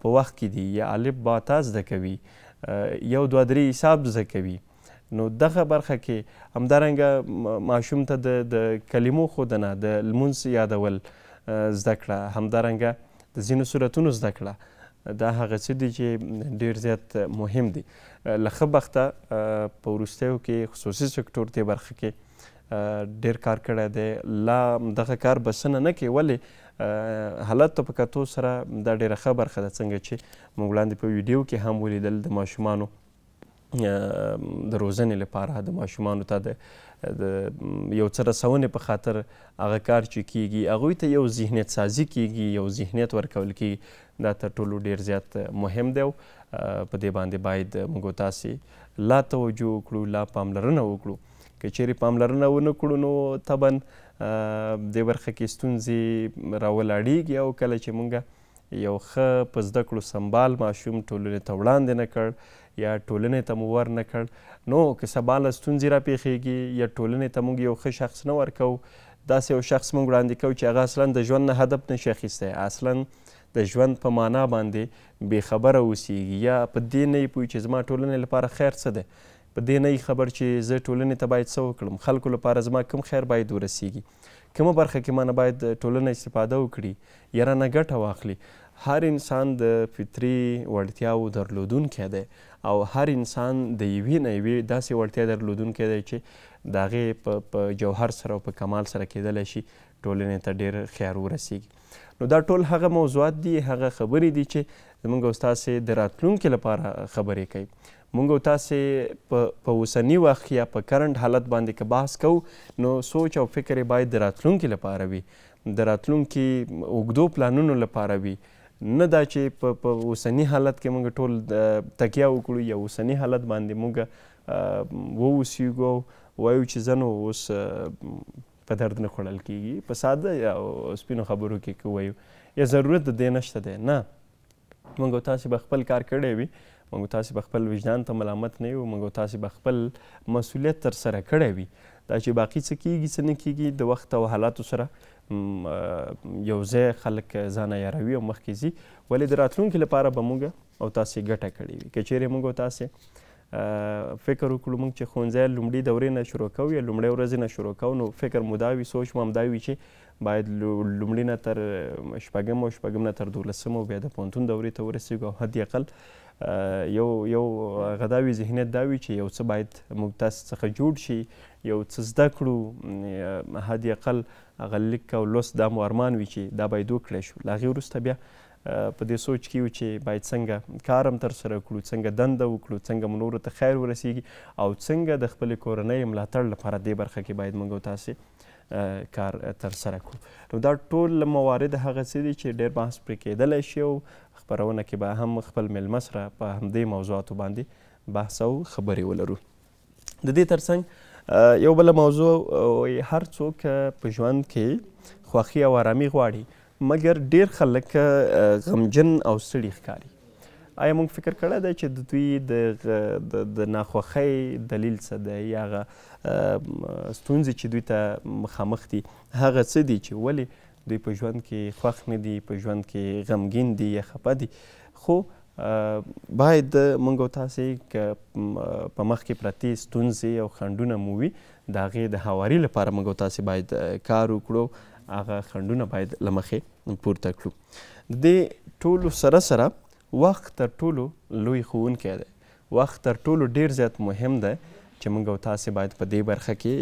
په وخت کې دي یا الف با تا زده کوي، یو دوه درې حساب زده کوي، نو دغه برخه کې همدارنګه ماشوم ته د کلمو ښودنه، د لمونځ یادول زده کړه، همدارنګه د ځینو صورتونو زده کړه، دا هغه څه دي چې ډېر زیات مهم دي. له ښه بخته په وروستیو کې خصوصي سکتور دې برخه کې ډېر کار کړی دی. لا دغه کار بسنه نه کوي، ولې حالت ته په کتو سره دا ډېره ښه برخه ده. څنګه چې موږ وړاندې په ویډیو کې هم ولیدل د ماشومانو د روزنې لپاره، د ماشومانو ته د یو څه رسونې په خاطر هغه کار چې کیږي، هغوی ته یو ذهنیت سازي کیږي، یو ذهنیت ورکول کیږي. دا تر ټولو ډېر زیات مهم دی او په دې باندې باید موږ تاسې لا توجه وکړو، لا پاملرنه وکړو. که چیرې پاملرنه ونه کړو نو طبعا دې برخه کې ستونزې راولاړېږي او کله چې موږ یو ښه په زده کړو سمبال ماشوم ټولنې ته وړاندې نه کړ یا ټولنې ته مو ور نه کړ، نو که سبا له ستونزې راپېښېږي یا ټولنې ته موږ یو ښه شخص نه ورکوو، داسې یو شخص موږ وړاندې کوو چې هغه اصلا د ژوند نه هدف نشي اخیستی، اصلا د ژوند په معنا باندې بېخبره اوسیږي، یا په دې نه یې پوهي چې زما ټولنې لپاره خیر څه دی، په دې نه یې خبر چې زه ټولنې ته باید څه وکړم، خلکو لپاره زما کوم خیر باید ورسیږي، کومه برخه کې مانه باید ټولنه استفاده وکړي یا رانه ګټه واخلي. هر انسان د فطري وړتیاو درلودونکی دی او هر انسان د یوې نه یوې داسې وړتیا درلودونکی دی چې د هغې په جوهر سره او په کمال سره کیدلی شي ټولنې ته ډېر خیر ورسیږي. نو دا ټول هغه موضوعات دي، هغه خبرې دي چې زموږ او ستاسې د راتلونکي لپاره خبرې کوي. موږ او تاسې په اوسني وخت یا په کرنټ حالت باندې که بحث کوو نو سوچ او فکر یې باید د راتلونکي لپاره وي، د راتلونکي اوږدو پلانونو لپاره وي، نه دا چې په اوسني حالت کې موږ ټول تکیه وکړو یا اوسني حالت باندې موږ واوسیږو وایو چې زه نو اوس په درد نه خوړل کیږي، په ساده یا سپینو خبرو کې که وایو یا ضرورت د دې نشته دی. نه، موږ او تاسې به خپل کار کړی وي، موږ او تاسې به خپل وجدان ته ملامت نه یو، موږ او تاسې به خپل مسؤلیت ترسره کړی وي. دا چې باقي څه کیږي څه نه کیږي د وخت او حالاتو سره یو ځای خلک ځان عیاروي او مخکې ځي، ولې د راتلونکي لپاره به موږ او تاسې ګټه کړې وي. که چیرې موږ او تاسې فکر وکړو موږ چې ښوونځی لومړي دورې نه شروع کوو یا لومړۍ ورځې نه شروع کوو، نو فکر مو دا وي، سوچ مو هم دا وي چې باید لومړي نه تر شپږم او شپږم نه تر 12 او بیا د پوهنتون دورې ته ورسېږو، او حد اقل یو هغه دا وي، ذهنیت دا وي چې یو څه باید موږ تاسې څخه جوړ شي، یو څه زده کړو، حد اقل هغه لیک او لوست دا مو ارمان وي چې دا باید وکړی شو. له هغې وروسته بیا په دې سوچ کې یو چې باید څنګه کار هم ترسره کړو، څنګه دنده وکړو، څنګه مو نورو ته خیر ورسیږي، او څنګه د خپلې کورنۍ ملاتړ لپاره دې برخه کې باید موږ او تاسې کار ترسره کړو. نو دا ټول موارد هغه څه دي چې ډېر بحث پرې کېدلی شي او خپرونه کې به هم خپل میلمه سره په همدې موضوعاتو باندې بحث او خبرې ولرو. د دې ترڅنګ یو بله موضوع هر څوک په ژوند کې خوښي او آرامي غواړي مګر ډېر خلک غمجن او ستړي ښکاري. آیا موږ فکر کړی دی چې د دوی د ناخوښۍ دلیل څه دی یا هغه ستونزې چې دوی ته مخامخ دي هغه څه دي چې ولې دوی په ژوند کې خوښ نه دي، په ژوند کې غمګین دي یا خفه دي؟ خو باید موږ او تاسې که په مخ کې پرتې ستونزې او خنډونه مو وي د هغې د هواري لپاره موږ او تاسې باید کار وکړو، هغه خنډونه باید له مخې پورته کړو. د دې ټولو سره سره وخت تر ټولو لوی ښوونکی دی. وخت تر ټولو ډېر زیات مهم دی چې موږ او تاسې باید په دې برخه کې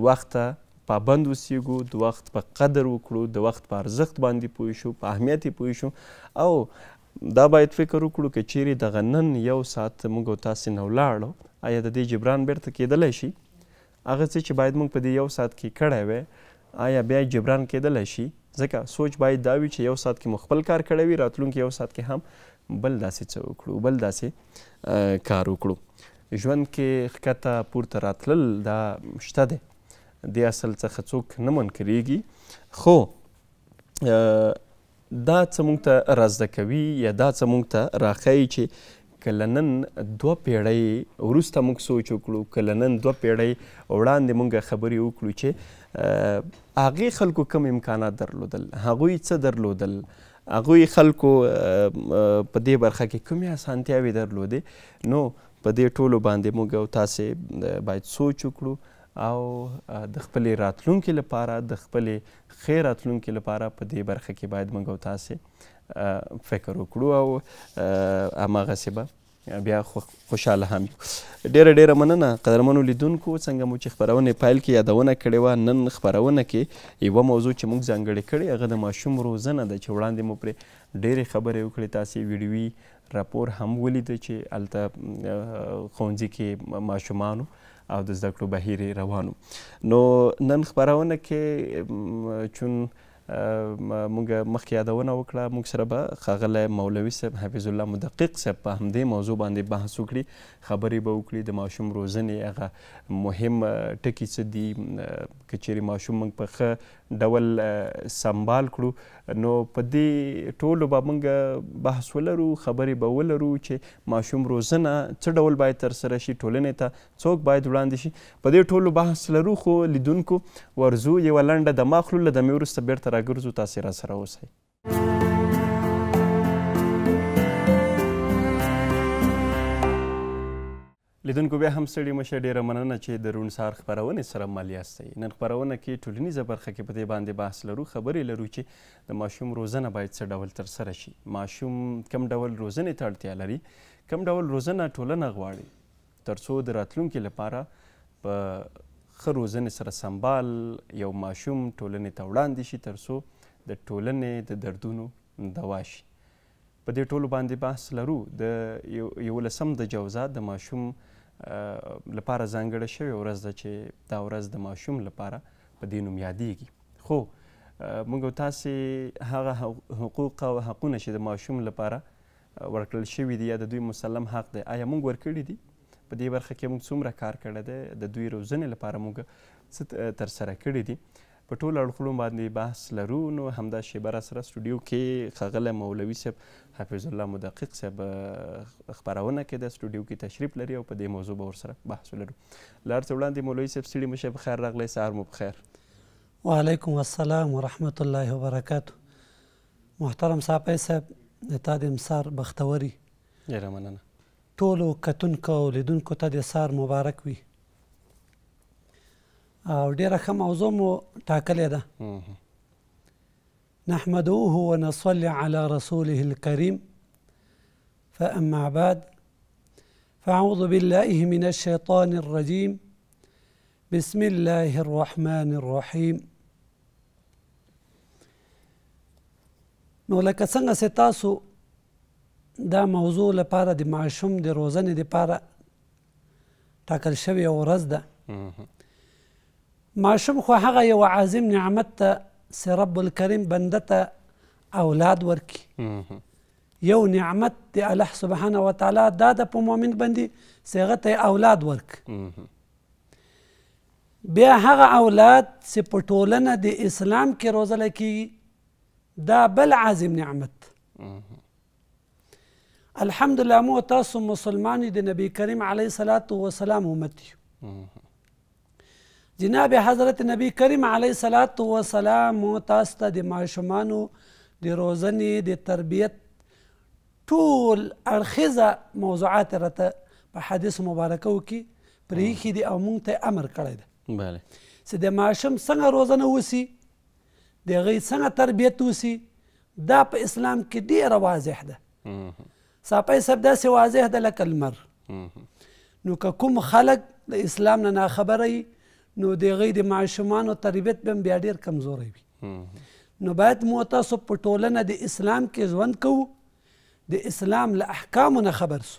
وخت ته پابند اوسیږو، د وخت په قدر وکړو، د وخت په ارزښت باندې پوه شو، په اهمیت یې پوه شو او دا باید فکر وکړو که چیرې دغه نن یو ساعت موږ او تاسې نه ولاړو آیا د دې جبران بیرته کیدلی شي؟ هغه څه چې باید موږ په دې یو ساعت کې کړی وی آیا بیا جبران کیدلی شي؟ ځکه سوچ باید دا وي چې یو ساعت کې مو خپل کار کړی وي، راتلونکي یو ساعت کې هم بل داسې څه وکړو، بل داسې کار وکړو. ژوند کې ښکته پورته راتلل دا شته دی، دې اصل څخه څوک نه منکریږي، خو دا څه موږ ته رازده کوي یا دا څه موږ ته راښیي چې که له نن 2 پیړۍ وروسته موږ سوچ وکړو، که له نن 2 پیړۍ وړاندې موږ خبرې وکړو چې هغې خلکو کم امکانات درلودل، هغوی څه درلودل، هغوی خلکو په دې برخه کې کومې اسانتیاوې درلودې، نو په دې ټولو باندې موږ او تاسې باید سوچ وکړو او د خپلې راتلونکي لپاره، د خپلې ښې راتلونکي لپاره په دې برخه کې باید موږ او تاسې فکر وکړو او هماغسې به بیا خوشحاله هم یو. ډېره مننه قدرمنو لیدونکو، څنګه مو چې خپرونې پیل کې یادونه کړې وه، نن خپرونه کې یوه موضوع چې موږ ځانګړې کړې هغه د ماشوم روزنه ده چې وړاندې مو پرې ډېرې خبرې وکړې، تاسې ویډیوي راپور هم ولیده چې هلته ښوونځي کې ماشومانو او د زده کړو بهیر روانو. نو نن خپرونه کې چون موږ مخکې یادونه وکړه موږ سره به ښاغلی مولوي صاحب حفظ الله مدقق صاحب په همدې موضوع باندې بحث وکړي، خبرې به وکړي د ماشوم روزنې هغه مهم ټکي څه دي. که چیرې ماشوم موږ په ښه ډول سنبال کړو نو په دې ټولو به موږ بحث ولرو، خبرې به ولرو چې ماشوم روزنه څه ډول باید ترسره شي، ټولنې ته څوک باید وړاندې شي، په دې ټولو بحث لرو. خو لیدونکو ورځو یوه لنډه دمه اخلو، له دمې وروسته بیرته راګرځو، تاسې راسره اوسئ. لیدونکو بیا هم ستړي مشه، ډېره مننه چې د روڼ سهار خپرونې سره مل یاستئ. نن خپرونه کې ټولنیزه برخه کې په دې باندې بحث لرو، خبرې لرو چې د ماشوم روزنه باید څه ډول ترسره شي، ماشوم کم ډول روزنې ته اړتیا لري، کم ډول روزنه ټولنه غواړي تر څو د راتلونکي لپاره په ښه روزنې سره سنبال یو ماشوم ټولنې ته وړاندې شي، تر څو د ټولنې د دردونو دوا شي. په دې ټولو باندې بحث لرو. د 11 د جوزا د ماشوم لپاره ځانګړې شوې ورځ ده چې دا ورځ د ماشوم لپاره په دې نوم یادیږي. خو موږ او تاسې هغه حقوق او حقونه چې د ماشوم لپاره ورکړل شوي دي یا د دوی مسلم حق دی، آیا موږ ورکړي دي؟ په دې برخه کې موږ څومره کار کړی دی؟ د دوی روزنې لپاره موږ څه ترسره کړي دي؟ په ټولو اړخونو باندې بحث لرو. نو همدا شیبه راسره سټوډیو کې ښاغلی مولوي صاحب حفظ الله مدقق صاحب خپرونه کې د سټوډیو کې تشریف لري او په دې موضوع به ورسره بحث ولرو. له هر څه وړاندې مولوي صاحب ستړي مه شئ، په خیر راغلی، سهار مو په خیر. وعلیکم السلام ورحمت الله وبرکاتو. محترم صاحب صاحب د تا د امسار بختوري. ډېره مننه. ټولو کتونکو او لیدونکو ته د سهار مبارک وي او ډېره ښه موضوع مو ټاکلې ده. نحمده ونصلي على رسوله الكريم فأما بعد فأعوذ بالله من الشيطان الرجيم بسم الله الرحمن الرحيم. نو لکه څنګه چې تاسو دا موضوع لپاره د ماشوم د روزنې لپاره ټاکل شوې ورځ ده، ماشوم خو هغه یو عظیم نعمت ته چې رب الکریم بنده ته اولاد ورکي یو نعمت د الله سبحانه وتعالی دا د په مؤمن باندې چې هغه ته اولاد ورک بیا هغه اولاد چې په ټولنه د اسلام کې روزله کېږي دا بل عظیم نعمت الحمدلله مو تاسو مسلمان د نبی کریم علیه الصلاة والسلام امت یو جناب حضرت نبی کریم علیه الصلاة والسلام مو تاسو ته د ماشومانو د روزنې د تربیت ټول اړخیزه موضوعات راته په حدیث مبارکو کې پرېښي دي او موږ ته امر کړی دی چې د ماشوم څنګه روزنه وسي د هغې څنګه تربیت وسي دا په اسلام کې ډېره واضح ده صافی صاحب داسې واضح ده لکه لمر نو که کوم خلک د اسلام نه ناخبره وي نو د هغې د ماشومانو تربیت به هم بیا ډېر کمزوری وي نو باید مو تاسو په ټولنه د اسلام کې ژوند کوو د اسلام له احکامو نه خبر سو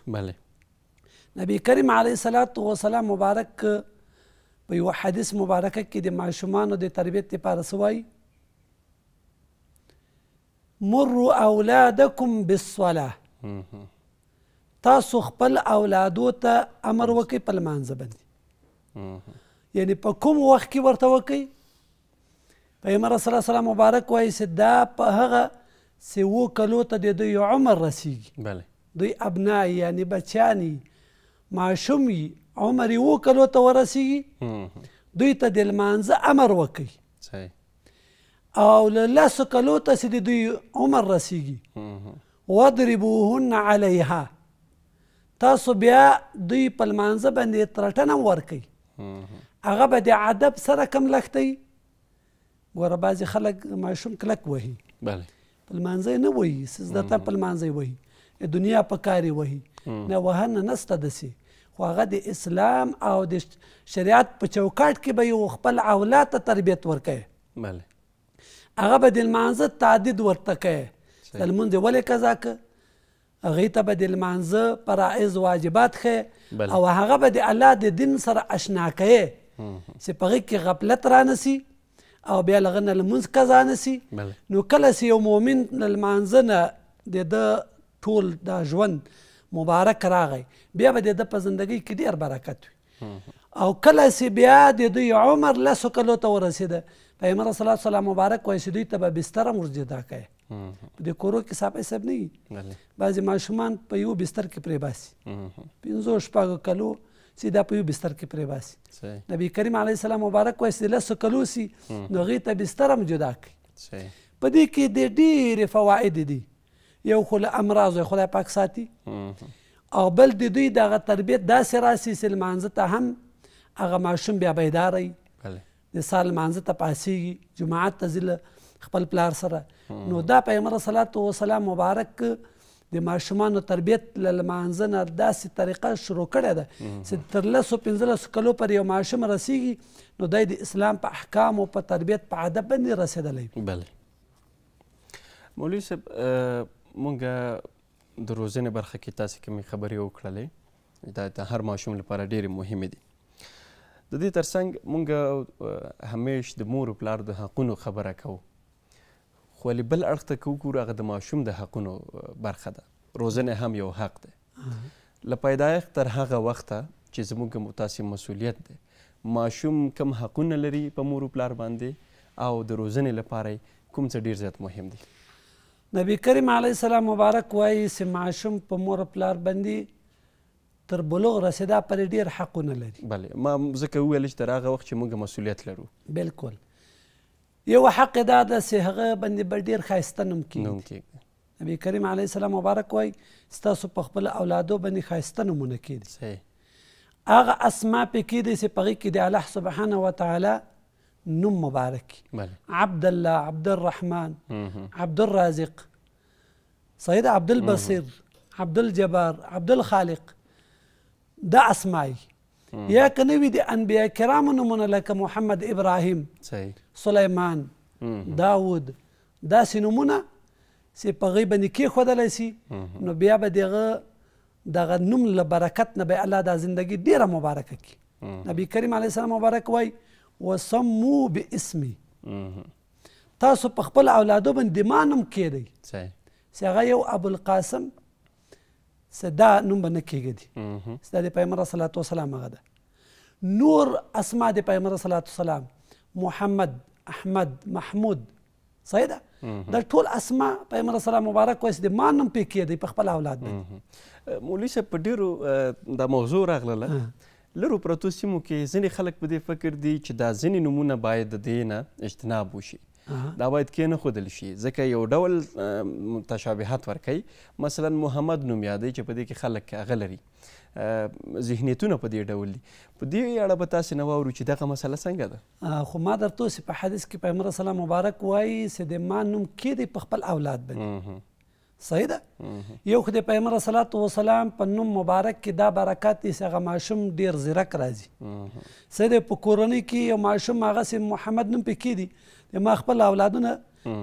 نبی کریم علیه الصلاة والسلام مبارک په یو حدیث مبارکه کې د ماشومانو د تربیت لپاره څه وایي مروا اولادکم بالصلاة تاسو خپل اولادو ته امر وکئ په لمانځه باندې یعنی په کوم وخت کې ورته وکئ پیغمبر صلی الله علیه وسلم مبارک وایي چې دا په هغه چې 7 کلو ته د دوی عمر رسیږي دوی ابنا یعنی بچیانی ماشوم وي عمر 7 کلو ته ورسیږي دوی ته د لمانځه امر وکئ او له 10 کلو ته چې د دوی عمر رسیږي واضربوهن علیها تاسو بیا دوی په لمانځه باندې ترټنه ورکئ هغه به د ادب سره کم لښتئ ګوره بعضې خلک ماشوم کلک وهي په لمانځه یې نه وهي سجدته په لمانځه یې وهي دنیا په کار یې وهي نه وهنه نسته داسې خو هغه د اسلام او د شریعت په چوکاټ کې به یو خپل اولاد ته تربیت ورکوي هغه به د لمانځه تعدید ورته کوي د لمونځ یې ولې قضا که هغې ته به د لمانځه فرایض واجبات ښیي او هغه به د الله د دین سره اشنا کوي چې په هغې کې غفلت رانسي او بیا له هغه نه لمونځ قضا نسي نو کله چې یو مؤمن له لمانځه نه د ده ټول دا ژوند مبارک راغی بیا به د ده په زندګۍ کې ډېر برکت وي او کله چې بیا د دوی عمر 10 کلو ته ورسېده پیغمبر صلی الله علیه وسلم مبارک وایي چې دوی ته به بستر هم ورجدا کوي په دې کورو کې صافی صاحب نه وي بعضې ماشومان په یو بستر کې پرېباسي 5-6 کلو چې دا په یو بستر کې پرېباسي نبی کریم علیه السلام مبارک وایي چې 10 کلو سي نو هغې ته بستر هم جدا کوي په دې کې د ډېرې فواید دي یو خو له امراضو خدای پاک ساتي او بل د دوی دغه تربیت داسې راسي چې لمانځه ته هم هغه ماشوم بیا بیداره وي د سهار لمانځه ته پاڅېږي جماعت ته ځي له خپل پلار سره نو دا پیغمبر صلوات وسلام مبارک د ماشومانو تربیت له لمانځه نه داسې طریقه شروع کړې ده چې تر 10-15 کلو پر یو ماشوم رسیږي نو دی د اسلام په احکامو په تربیت په ادب باندې رسېدلی بله مولوي صاحب مونږ د روزنې برخه کې تاسې کومې خبرې وکړلې دا د هر ماشوم لپاره ډېرې مهمې دي د دې ترڅنګ مونږ همیش د مور و پلار د حقونو خبره کوو خو ولې بل اړخ ته که وګورو هغه د ماشوم د حقونو برخه ده روزنه هم یو حق ده له پیدایښت تر هغه وخته چې زموږ تاسې مسؤلیت دی ماشوم کم حقونه لري په مور و پلار باندې او د روزنې لپاره کوم څه ډېر زیات مهم دي نبی کریم علیه السلام مبارک وایي چې ماشوم په مور و پلار باندې تر بلوغ رسېدا پورې ډېر حقونه لري بله ما ځکه وویل چې تر هغه وخت چې موږ مسؤلیت لرو بلکل یو حق دا ده چې هغه باندې به ډېر ښایسته نوم کېږي نبی کریم علیه السلام مبارک وایي ستاسو په خپلو اولادو باندې ښایسته نومونه کېږي هغه اسما پې کېدی چې په هغې کې د الله سبحانه وتعالی نوم مبارک عبدالله عبدالرحمن عبدالرازق سید عبدالبصیر عبدالجبار عبدالخالق دا اسمائی یا که نه وي د انبیا کرامو نومونه لکه محمد ابراهیم سلیمان داود داسې نومونه چې په هغې باندې کېښودلی سي نو بیا به دغه نوم له برکت نه به الله دا زندګي ډېره مبارکه کړي نبی کریم علیه السلام مبارک وایي وسمو باسمي تاسو په خپل اولادو باندې ما نوم کېږدئ چې هغه یو ابوالقاسم چې دا نوم به نه کېږدي چې دا د پیغمبر صلات وسلام هغه ده نور اسما د پیغمبر صلات وسلام محمد احمد محمود صحیح ده دا ټول اسما پیغمبر سلام مبارک وایي چې د ما نوم پې کېږدئ په خپل اولاد باندې مولوي صاحب په ډېرو دا موضوع راغلله لرو پرتو سیمو کې ځینې خلک په دې فکر دي چې دا ځینې نومونه باید د دې نه اجتناب وشي دا باید کېنښودل شي ځکه یو ډول تشابهات ورکوي مثلا محمد نوم یادوي چې په دې کې خلک هغه لري ذهنیتونه په دې ډول دي په دې اړه به تاسې نه واورو چې دغه مسله څنګه ده خو ما درته اوس په حدیث کې پیغمبر سلام مبارک وایي چې د ما نوم کېږدئ په خپل اولاد باندې صحیح ده یو خو د پیغمبر صلات وسلام په نوم مبارک کې دا برکات دي چې هغه ماشوم ډېر زیرک راځي څه دی په کورنۍ کې یو ماشوم هغسې محمد نوم پې کېږدي د ما خپل اولادونه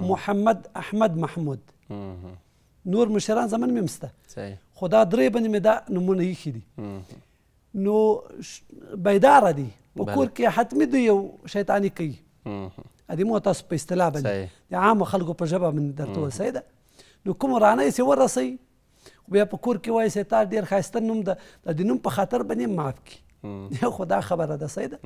محمد احمد محمود نور مشران زمن مې مسته خو دا درې باندې مې دا نومونه ایښي دي نو بیداره دي په کور کې حتمي دوی یو شیطاني کوي ادې مو تاسو په اصطلاح باندې د عامو خلکو په ژبه باندې درته وویل صحیح ده نو کوم رانه یې ورسوي خو بیا په کور کې وایي چې تا ډېر ښایسته نوم ده د نوم په خاطر باندې معاف کړي خو دا خبره ده صحیح ده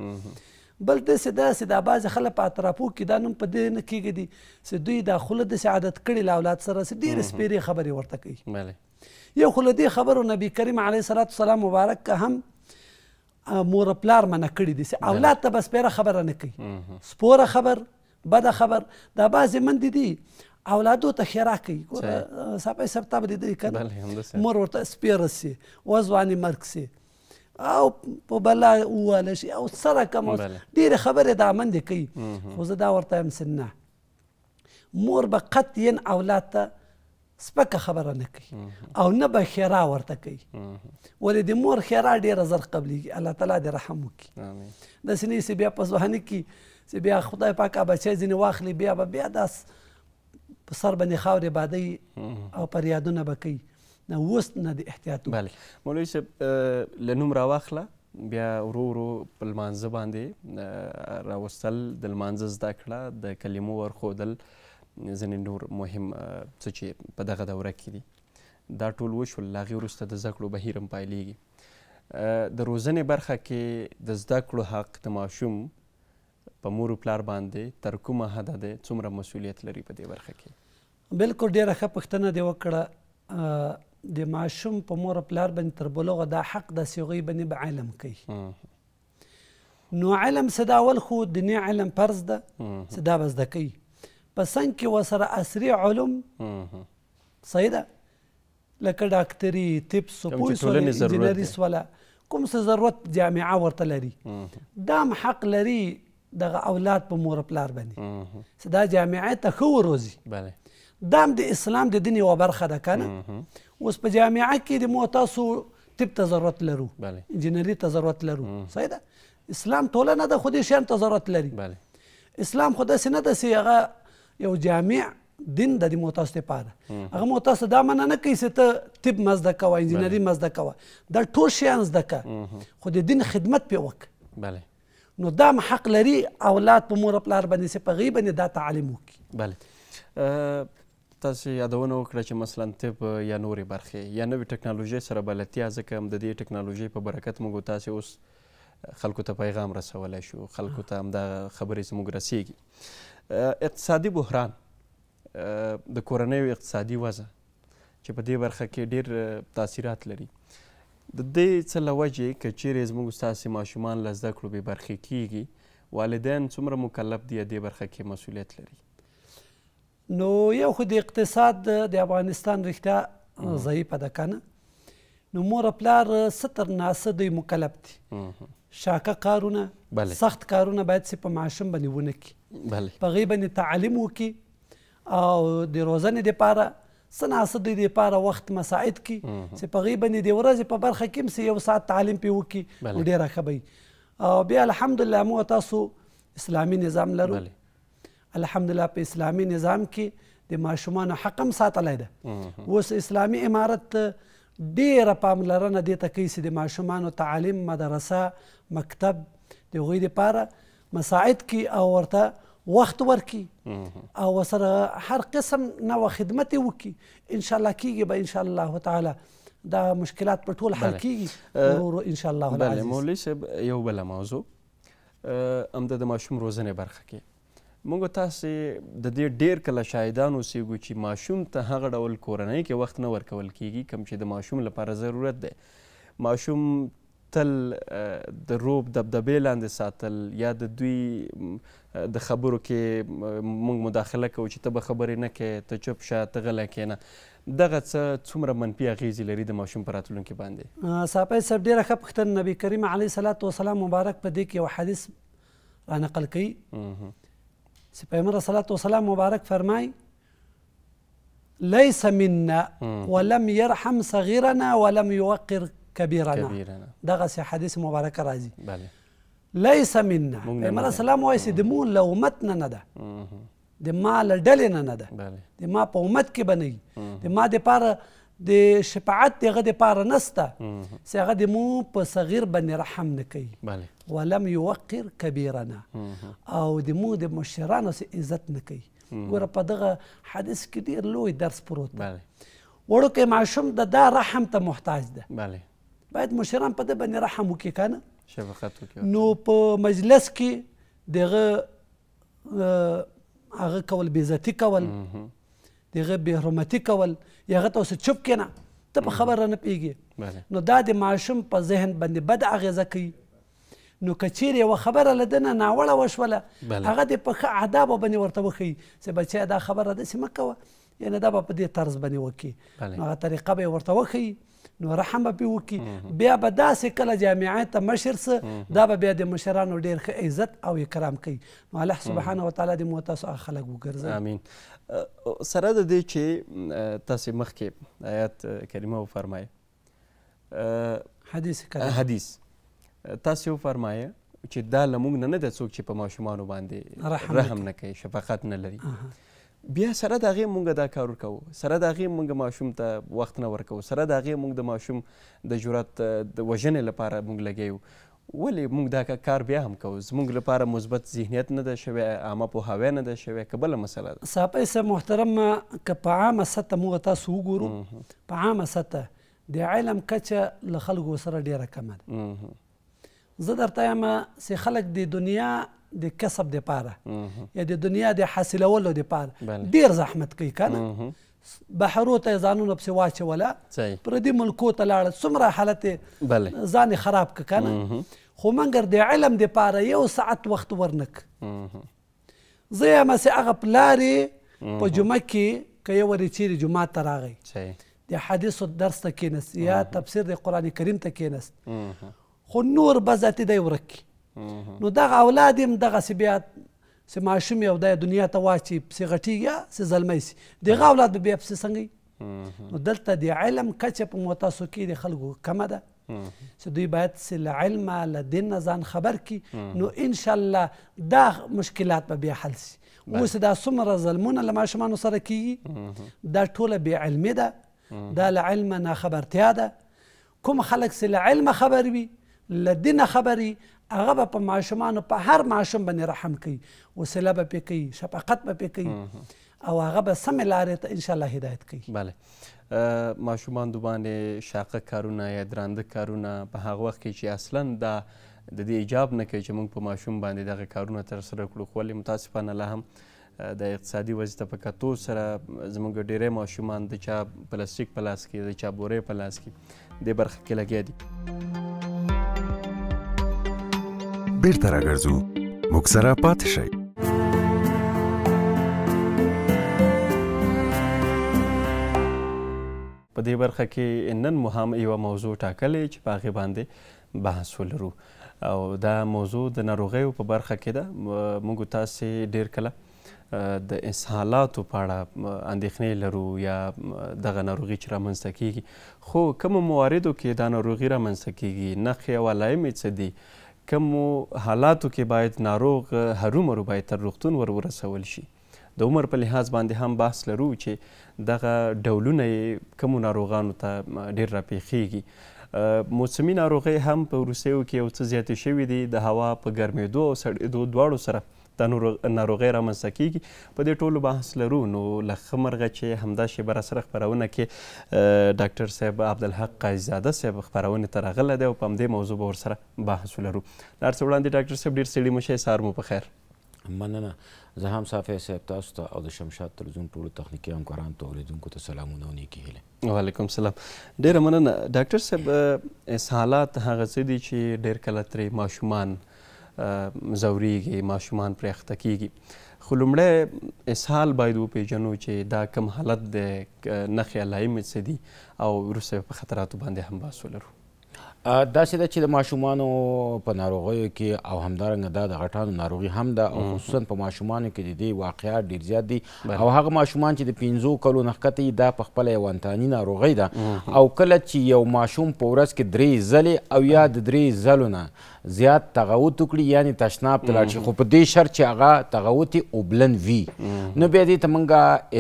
بل داسې دا بعضې خلک په اطرافو کې دا نوم په دې نه کېږدي چې دوی دا خوله داسې عادت کړي له اولاد سره چې ډېرې سپېرې خبرې ورته کوي یو خو له دې خبرو نبي کریم علیه صلات وسلام مبارک که هم مور پلار منع کړي دي چې اولاد ته به سپېره خبره نه کوي سپوره خبر بده خبر دا بعضې مندې دي اولادو ته ښېرا کوي ګوره صاحب صاحب تا به لیدلي که نه مور ورته سپېره سي وځوانې مرګ سي او په بلا وواله شي او څه رقم ډېرې خبرې دا مندې کوي خو زه دا ورته یم چې نه مور به قطعا اولاد ته سپکه خبره نه کوي او نه به ښېرا ورته کوي ولې د مور ښېرا ډېره زر قبلیږي الله تعالی دې رحم وکړي داسې نه چې بیا په ځواني کې چې بیا خدای پاک بچی ځینې واخلي بیا به بیا داس په سر باندې خاورې بادوي او پریادونه به کوي نه اوس نه د احتیاط بله مولوي صاحب له نوم راواخله بیا ورو ورو په لمانځه باندې راوستل د لمانځه زده کړه د کلمو ورښودل ځینې نور مهم څه چې په دغه دوره کې دي دا ټول وشول له هغې وروسته د زده کړو بهیر هم پیلېږي د روزنې برخه کې د زده کړو حق د ماشوم په مور و پلار باندې تر کومه حده دی څومره مسؤلیت لري په دې برخه کې بلکل ډېره ښه پوښتنه دې وکړه د ماشوم په مور پلار باندې تر بلوغه دا حق د هغوی باندې به علم کوي نو علم څه دا اول خو دیني علم فرض ده چې دا به زده کوي په څنګ کې ورسره عصري علوم صحیح ده لکه ډاکټري طب پولیس ولا انجینري ولا کوم څه ضرورت جامعه ورته لري دا هم حق لري دغه اولاد په مور پلار باندې چې دا جامعې ته ښه وروځي دا هم د اسلام د دین یوه برخه ده که نه اوس په جامعه کې د مو تاسو طب ته ضرورت لرو انجینري ته ضرورت لرو صحیح ده اسلام ټوله نه ده خو دې شیانو ته ضرورت لري اسلام خو داسې نه ده چې هغه یو جامع دین د مو تاسو دپاره هغه مو تاسو دا منع نه کوي چې ته طب مه زده کوه انجینري مه زده کوه دا ټول شیان زده کوه خو د دین خدمت پرې وکړه نو دا هم حق لري اولاد په مور پلار باندې چې په هغوی باندې دا تعلیم وکړي بله تاسو یادونه وکړه چې مثلا طب یا نورې برخې یا نوې ټکنالوژۍ سره بلدتیا ځکه هم د دې ټکنالوژۍ په برکت موږ تاسې اوس خلکو ته پیغام رسولی شو خلکو ته همدغه خبرې زموږ رسیږي اقتصادي بحران د کورنیو اقتصادي وضع چې په دې برخه کې ډېر تاثیرات لري د دې څه له وجې که چیرې زموږ ستاسې ماشومان له زده کړو بې برخې کیږي والدین څومره مکلف دي دې برخه کې مسؤلیت لري نو یو خو د اقتصاد د افغانستان رښتیا ضعیفه ده که نه نو مور پلار څه تر ناسه دوی مکلف دي شاکه کارونه سخت کارونه باید چې په ماشوم باندې ونه کړي په هغوی باندې تعلیم وکړي او د روزنې دپاره څه ناسه دوی دپاره وخت مساعد کړي چې په هغوی باندې د ورځې په برخه کې هم چې یو ساعت تعلیم پرې وکړي نو ډېره ښه به او بیا الحمدلله موږ تاسو اسلامي نظام لرو الحمدلله په اسلامي نظام کې د ماشومانو حق هم ساتلی ده اوس اسلامي امارت ډېره پاملرنه دې ته کوي چې د ماشومانو تعلیم مدرسه مکتب د هغوی دپاره مساعد کړي او ورته وخت ورکړي او ورسره هر قسم نوع خدمت یې وکړي انشاءالله کېږي به انشاءالله تعالی دا مشکلات په ټول حل کېږي ورو انشاءالله العزیز. بله مولوي صاحب یو بله موضوع همدا د ماشوم روزنې برخه کې موږ تاسې د دې ډېر کله شاهدان اوسېږو چې ماشوم ته هغه ډول کورنۍ کې وخت نه ورکول کېږي کوم چې د ماشوم لپاره ضرورت دی. ماشوم تل د روب دبدبې لاندې ساتل یا د دوی د خبرو کې موږ مداخله کوو چې ته به خبرې نه کوې ته چوپ شه ته غلی کښېنه دغه څه څومره منفي اغېزې لري د ماشوم په راتلونکي باندې؟ صافی صاحب ډېره ښه پوښتنه. نبي کریم علیه صلات وسلام مبارک په دې کې یو حدیث رانقل کوي چې پیغمبر صلات وسلام مبارک فرمای لیس منا ولم يرحم صغیرنا ولم یوقر کبیرنا. دغسې حدیث مبارکه راځي لیس منا پیغمبر سلام وایي چې د مو له امت نه ده د ما له ډلې نه ده د ما په امت کې به نه وي د ما دپاره د شفاعت د هغه دپاره نسته چې هغه د مو په صغیر باندې رحم نه کوي ولم یوقر کبیرنا او د مو د مشرانو سې عزت نه کوي. ګوره په دغه حدیث کې ډېر لوی درس پروت دی. وړوکی ماشوم د دا رحم ته محتاج ده باید مشران په ده باندې رحم وکړي که نه شفقت وکړي. نو په مجلس کې دغه هغه کول بېعزتي کول دغه بېحرمتي کول یا هغه ته اوسه چوپ کښېنه ته په خبره نه پوهېږې نو دا د ماشوم په ذهن باندې بد اغېزه کوي. نو که چیرې یوه خبره له ده نه ناوړه وشوله هغه دې په ښه آدابو باندې ورته وښیي چې بچیه دا خبره داسې مه کوه یعنې دا به په دې طرز باندې وکړي نو هغه طریقه به یې ورته وښیي نو رحم به پرې وکړي. بیا به داسې کله جامعې ته مشر څه دا به بیا د مشرانو ډېر ښه عزت او اکرام کوي. نو الله سبحانه وتعالی دې مو تاسو هغه خلک وګرځوي. امین. سره د دې چې تاسې مخکې آیات کریمه وفرمایه حدیث تاسې وفرمایه چې دا له موږ نه ده څوک چې په ماشومانو باندې رحم نه کوي شفقت نه لري. بیا سره د هغې موږ دا کار ورکوو سره د هغې موږ ماشوم ته وخت نه ورکوو سره د هغې موږ د ماشوم د جرات د وژنې لپاره موږ لګیو ولې موږ دا کار بیا هم کوو زموږ لپاره مثبت ذهنیت نه ده شوی عامه پوهاوی نه ده شوی که بله مسله ده؟ صاحبی صاحب محترم که په عامه سطح موږ تاسو وګورو په عامه سطح د علم کچه له خلکو سره ډېره کمه ده. زه درته یم چې خلک د دنیا د کسب دپاره یا د دنیا د حاصلولو دپاره ډېر زحمت کوي که نه بحرو ته یې ځانونه پسې واچوله پردي ملکو ته لاړه څومره حالت یې ځان یې خراب که که نه خو مګر د علم دپاره یو ساعت وخت ورنک. زه یم چې هغه پلار یې په جمعه کې که یو ورې چیرې جومات ته راغی د حدیثو درس ته کېنست یا تفسیر د قرآن کریم ته کېنست خو نور به ذاتي دی ورک نو دغه اولاد هم دغسې بیا چې ماشوم یو دی دنیا ته واچي پسې غټېږي یا چې زلمی سي دغه اولاد به بیا پسې څنګه نو دلته د علم کچه په متاسو کې د خلکو کمه ده چې دوی باید چې له علمه له دین نه ځان خبر کړي نو انشاءالله دا مشکلات به بیا حل سي. اوس دا څومره ظلمونه له ماشومانو سره کېږي دا ټوله بې علمي ده دا له علمه ناخبرتیا ده. کوم خلک چې له علمه خبر وي له دینه خبري هغه به په ماشومانو په هر ماشوم باندې رحم کوي وسیله به پرې کوي شفقت به پرې کوي او هغه به سمې لارې ته انشاءالله هدایت کوي. بله ماشومان د باندې شاقه کارونه یا درانده کارونه په هغه وخت کې چې اصلا دا د دې ایجاب نه کوي چې موږ په ماشوم باندې دغه کارونه ترسره کړو خو ولې متاسفانه لا هم د اقتصادي وضعیت په کتو سره زموږ ډېری ماشومان د چا پلاستیک په لاس کې د چا بورې په لاس کې دې برخه کې لګیا دي. بیرته راګرځو موږ سره پاتې شئ. په دې برخه کې نن مو هم یوه موضوع ټاکلې چې په هغې باندې بحث ولرو او دا موضوع د ناروغیو په برخه کې ده. موږ تاسې ډېر کله د اسهالاتو په اړه اندېښنې لرو یا دغه ناروغي چې رامنځته کیږي خو کومو مواردو کې دا ناروغي رامنځته کیږي نښې او علایمې څه دي کومو حالاتو کې باید ناروغ هرومرو باید تر روغتون ورسول شي. د عمر په لحاظ باندې هم بحث لرو چې دغه ډولونه یې کومو ناروغانو ته ډېر راپېښېږي موسمي ناروغۍ هم په وروستیو کې یو څه زیاتې شوي دي د هوا په ګرمېدو او سړېدو دواړو سره دا ناروغۍ رامنځته کیږي. په دې ټولو بحث لرو. نو له ښه مرغه چې همدا شیبه راسره خپرونه کې ډاکټر صاحب عبدالحق قاضیزاده صاحب خپرونې ته راغلی دی او په همدې موضوع به ورسره بحث ولرو. له هر څه وړاندې ډاکټر صاحب ډېر ستړي مه شئ، سهار مو په خیر. مننه. زه هم صافی صاحب تاسو ته او د شمشاد تلویزیون ټولو تخنیکي همکارانو ته اوریدونکو ته سلامونه او نیکې هیلې. وعلیکم سلام. ډېره مننه. ډاکټر صاحب اسهالات هغه څه دي چې ډېر کله ترې ماشومان ځورېږي، ماشومان پرې اخته کېږي. خو لومړی اسهال باید وپېژنو چې دا کم حالت دی، نښې علایمې څه دي او وروسته په خطراتو باندې هم بحث ولرو. داسې ده چې د ماشومانو په ناروغیو کې او همدارنګه دا د غټانو ناروغي هم ده او خصوصا په ماشومانو کې د دې واقعات ډېر زیات دي او هغه ماشومان چې د 5 کلو نه ښکته وي دا په خپله یو انتاني ناروغۍ ده او کله چې یو ماشوم په ورځ کې 3 ځلې او یا د 3 ځلو نه زیات تغوط وکړي یعنې تشناب ته لاړ شي، خو په دې شرط چې هغه تغوط یې اوبلن وي، نو بیا دې ته موږ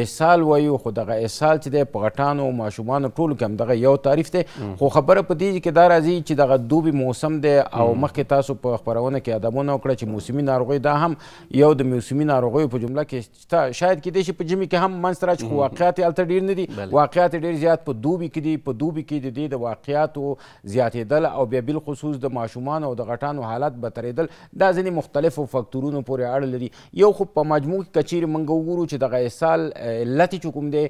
اسهال وایو. خو دغه اسهال چې دی په غټانو ماشومانو ټولو کې همدغه یو تعریف دی. خو خبره په دې کې دا راځي چې دغه دوبي موسم دی او مخکې تاسو په خپرونه کې یادونه وکړه چې موسمي ناروغۍ دا هم یو د موسمي ناروغیو په جمله کې شته. شاید کیدای شي په ژمي کې هم منځته راشي خو واقعات یې هلته ډېر نه دي، واقعات ډېر زیات په دوبي کې دي. په دوبي کې د دې د واقعاتو زیاتېدل او بیا بالخصوص د ماشومانو او د غټانو حالت بدترېدل دا ځینې مختلفو فکتورونو پورې اړه لري. یو خو په مجموع کې که چیرې موږ وګورو چې دغه اسهال علت یې چې کوم دی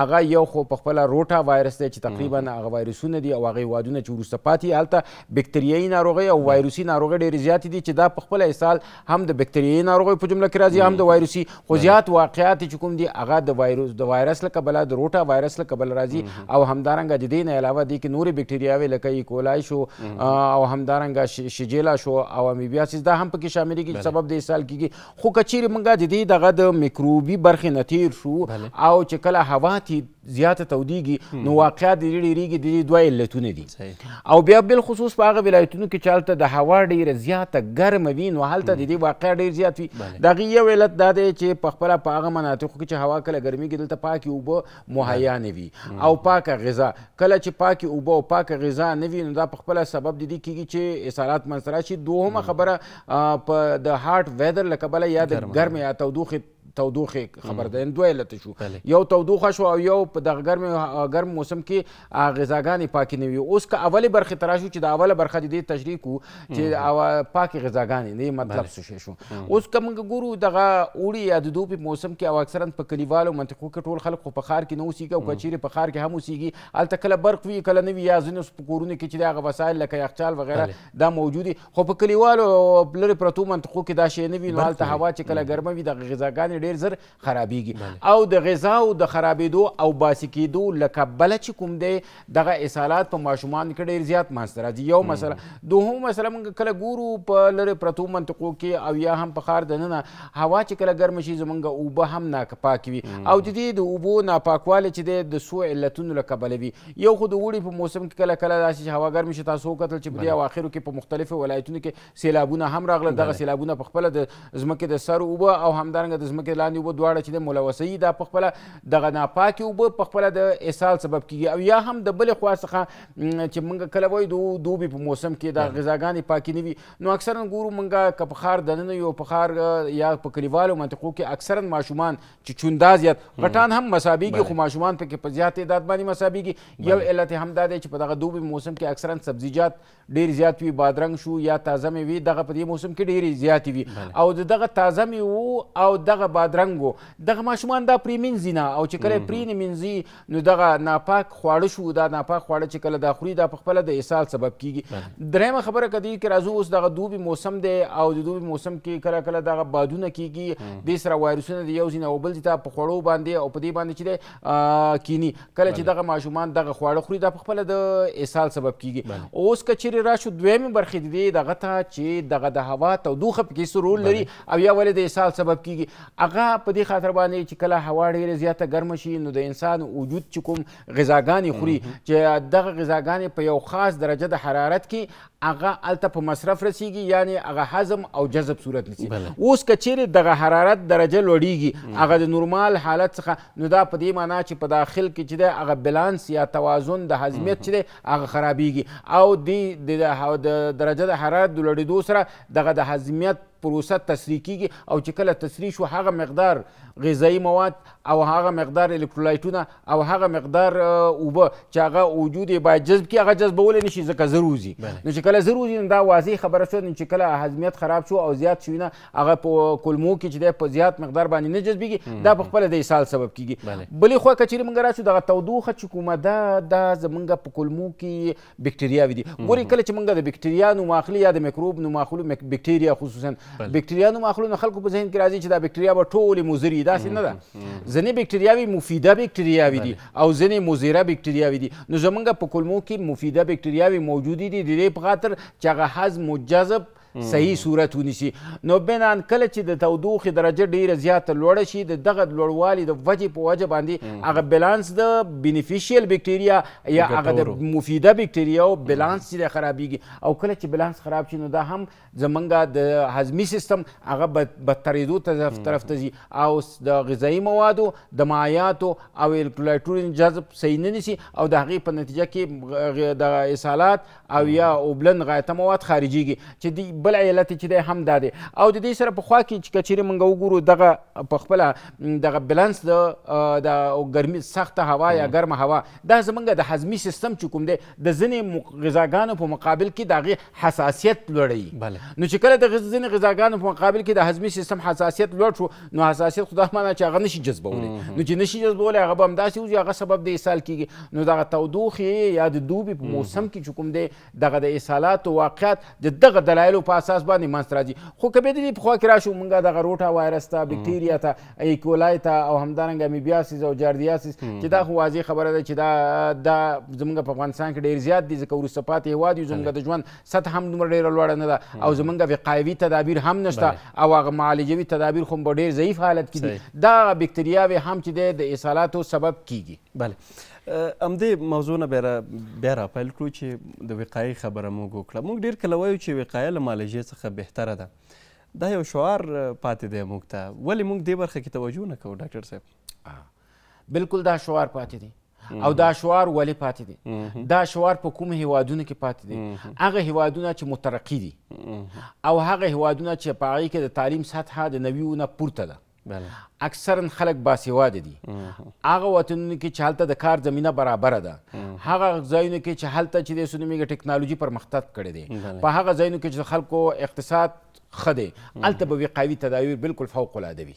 هغه یو خو په خپله روټا وایرس دی چې تقریبا هغه وایرسونه دي او هغه هېوادونه چې وروسته پاتې هلته بکتریایي ناروغۍ او وایروسي ناروغۍ ډېرې زیاتې دي چې دا په خپله اسهال هم د بکتریایي ناروغۍ په جمله کې راځي هم د وایروسي. خو زیات واقعات چې کوم دي هغه د وایرس له کبله د روټا وایرس له کبله راځي او همدارنګه د دې نه علاوه دي کې نورې بکتریاوې لکه ایکولای شو او همدارنګه شجیلا شو او امیبیاسیس دا هم پکې شاملېږي چې سبب د اسهال کېږي. خو که چیرې موږ د دې دغه د میکروبي برخې نه تېر شو او چې کله هوا زیاته تودېږي نو واقعات ډېرې ډېرېږي. د دې 2 علتونه دي او بیا بالخصوص په هغه ولایتونو کې چې هلته د هوا ډېره زیاته ګرمه وي نو هلته د دې واقع ډېر زیات وي. د هغې یو علت دا دی چې په خپله په هغه مناطقو کې چې هوا کله ګرمېږي دلته پاکې اوبه مهیا نه وي او پاکه غذا. کله چې پاکې اوبه او پاکه غذا نه وي نو دا په خپله سبب د دې کېږي چې اسهالات منځته راشي. دوهمه خبره په د هاټ ویدر له کبله یا د ګرمې یا تودوخې خبر ده. 2 علت شو، یو تودوخه شو او یو په دغه ګرم موسم کې غذاګانې پاکې نه وي. اوس که اولې برخې ته راشو چې د اوله برخه د دې تشریح کړو چې پاکې غذاګانې نه مطلب څه شی شو. اوس که موږ ګورو دغه اوړي یا د دوبي موسم کې او اکثرا په کلیوالو منطقو کې ټول خلک خو په ښار کې نه اوسېږي او که چیرې په ښار کې هم اوسېږي هلته کله برق وي کله نه وي یا ځینو په کورونو کې چې د هغه وسایل لکه یخچال وغیره دا موجود دي. خو په کلیوالو لرې پرتو منطقو کې دا شی نه وي نو هلته هوا چې کله ګرمه وي دغه غذاګانې ډېر زر خرابېږي او د غذاو د خرابېدو او باسي کېدو له کبله چې کوم دی دغه اسهالات په ماشومانو کې ډېر زیات منځته راځي. یو مسله. دوهم مسله موږ کله ګورو په لرې پرتو منطقو کې او یا هم په ښار دننه هوا چې کله ګرمه شي زموږ اوبه هم ناپاکې وي او د دې د اوبو ناپاکوالی چې دی د څو علتونو له کبله وي. یو خو د اوړي په موسم کې کله کله داسې چې هوا ګرمه شي تاسو وکتل چې په دې اواخرو کې په مختلفو ولایتونو کې سیلابونه هم راغله. دغه سیلابونه په خپله د ځمکې د سر اوبه او همدارنګه د ځمکې لاندې اوبه دواړه چې د ملوثه وي دا په خپله دغه ناپاکې اوبه په خپله د اسهال سبب کېږي. او یا هم د بلې خوا څخه چې موږ کله وایو د دوبي په موسم کې د غذاګانې پاکې نه وي نو اکثرا ګورو موږ که په ښار دننه یو په ښار یا په کلیوالو منطقو کې اکثرا ماشومان چې چوندا زیات غټان هم مسابېږي خو ماشومان پکې په زیات تعداد باندې مسابېږي. یو علت هم دا دی چې په دغه دوبي موسم کې اکثرا سبزیجات ډېر زیات وي، بادرنګ شو یا تازه مېوې دغه په دې موسم کې ډېرې زیاتې وي او د دغه تازه مېوو او دغه بادرنګو دغه ماشومان دا پرې مینځي نه او چې کله یې پرې نه مینځي نو دغه ناپاک خواړه شو. دا ناپاک خواړه چې کله دا خوري دا په خپله د اسهال سبب کېږي. درېیمه خبره که دې کې راځو اوس دغه دوبي موسم دی او د دوبي موسم کې کله کله دغه بادونه کېږي دې سره وایرسونه د یو ځای نه او بل ځای ته په خوړو باندې او په دې باندې چې دی کیني کله چې دغه ماشومان دغه خواړه خوري دا په خپله د اسهال سبب کېږي. اوس که چیرې راشو دویمې برخې د دې دغه ته چې دغه د هوا تودوخه پکې څه رول لري او یا ولې د اسهال سبب کېږي. هغه په دې خاطر باندې چې کله هوا ډېره زیاته ګرمه شي نو د انسان وجود چې کوم غذاګانې خوري چې دغه غذاګانې په یو خاص درجه د حرارت کې هغه هلته په مصرف رسیږي یعنی هغه هضم او جذب صورت نیسي. اوس که چیرې دغه حرارت درجه لوړیږي هغه د نورمال حالت څخه نو دا په دې معنا چې په داخل کې چې دی هغه بلانس یا توازن د هضمیت چې دی هغه خرابیږي او د درجه د حرارت د لوړېدو سره دغه د هضمیت پروسه تسریع کیږي او چې کله تسریع شو هغه مقدار غذایي مواد او هغه مقدار الکترولایټونه او هغه مقدار اوبه چې هغه وجود یې باید جذب کړي هغه جذبولی نه شي ځکه زر وځي. نو چې کله زر وځي نو دا واضح خبره شوه چې کله هضمیت خراب شو او زیات شوي نه هغه په کولمو کې چې دی په زیات مقدار باندې نه جذبېږي دا په خپله د اسهال سبب کیږي. بلې خوا که چیرې موږ راشو دغه تودوخه چې کومه ده دا زموږ په کولمو کې بکټریاوې دي. ګورئ کله چې موږ د بکټریا نوم اخلي یا د میکروب نوم اخلو بکټریا خصوصا بکټریا نوم اخلو نو خلکو په ذهن کې راځي چې دا بکټریا به ټولې مضرې داسې نه ده. ځینې بکټریاوې مفیده بکټریاوې دي او ځینې مضره بکټریاوې دي. نو زموږ په کولمو کې مفیده بکټریاوې موجودې دي د دې په خاطر چې هغه هضم و جذب صحیح صورت ونیسي. نو بنان کله چې د تودوخې درجه ډیره زیاته لوړه شي د دغه لوړوالي د وجې په وجه باندې هغه بلانس د بینیفیشیل بکټریا یا هغه د مفیده بکټریاو بلانس چې دی خرابیږي او کله چې بلانس خراب شي نو دا هم زمونږ د هضمي سیستم هغه بدترېدو طرف ته ځي او د غذایي موادو د مایعاتو او الکترولایټونو جذب صحیح نه نیسي او د هغې په نتیجه کې د اسهالات او یا اوبلن غایطه مواد خارجیږي چې بل علت چې دی هم دا دی. او د دې سره په خوا کې چې که چیرې موږ وګورو دغه په خپله دغه بلانس د ګرمي سخته هوا یا ګرمه هوا دا زموږ د هضمي سیستم چې کوم دی د ځینې غذاګانو په مقابل کې د هغې حساسیت لوړوي. نو چې کله د ځینې غذاګانو په مقابل کې د هضمي سیستم حساسیت لوړ شو نو حساسیت خو دا معنا چې هغه نشي جذبولی. نو چې نشي جذبولی هغه به همداسې وځي هغه سبب د اسهال کیږي. نو دغه تودوخې یا د دوبي په موسم کې چې کوم دی دغه د اسهالاتو واقعیت د دغه دلایلو په اساس باندې منځته راځي. خو که بیا د دې په خوا کې راشو موږ دغه روټا وایرس ته بکټیریا ته ایکولای ته او همدارنګه امیبیاسیس او جاردیاسیس چې دا خو واضح خبره ده چې دا زموږ په افغانستان کې ډېر زیات دي ځکه وروسته پاتې هېواد یو زموږ د ژوند سطح هم دومره ډېره لوړه نه ده او زموږ وقایوي تدابیر هم نشته او هغه معالجوي تدابیر خو په ډېر ضعیف حالت کې دي. دا بکټریاوې هم چې دی د اسهالاتو سبب کیږي. بله همدې موضوع نه بیا راپیل کړو چې د وقایې خبره موږ وکړه. موږ ډېر کله وایو چې وقایه له معالجې څخه بهتره ده. دا یو شعار پاتې دی موږ ته. ولې موږ دې برخه کې توجه نه کوو ډاکټر صاحب؟ بلکل دا شعار پاتې دی او دا شعار ولې پاتې دی؟ دا شعار په کوم هیوادونو کې پاتې دی؟ هغه هیوادونه چې مترقي دي او هغه هیوادونه چې په هغې کې د تعلیم سطحه د 90 نه پورته ده اکثرا خلک باسواده دي. هغه وطنونو کې چې هلته د کار زمینه برابره ده هغه ځایونو کې چې هلته چې د سنومیږي ټکنالوژي پرمختګ کړی دی په هغه ځایونو کې چې د خلکو اقتصاد ښه دی هلته به وقایوي تدابیر بلکل فوق العاده وي.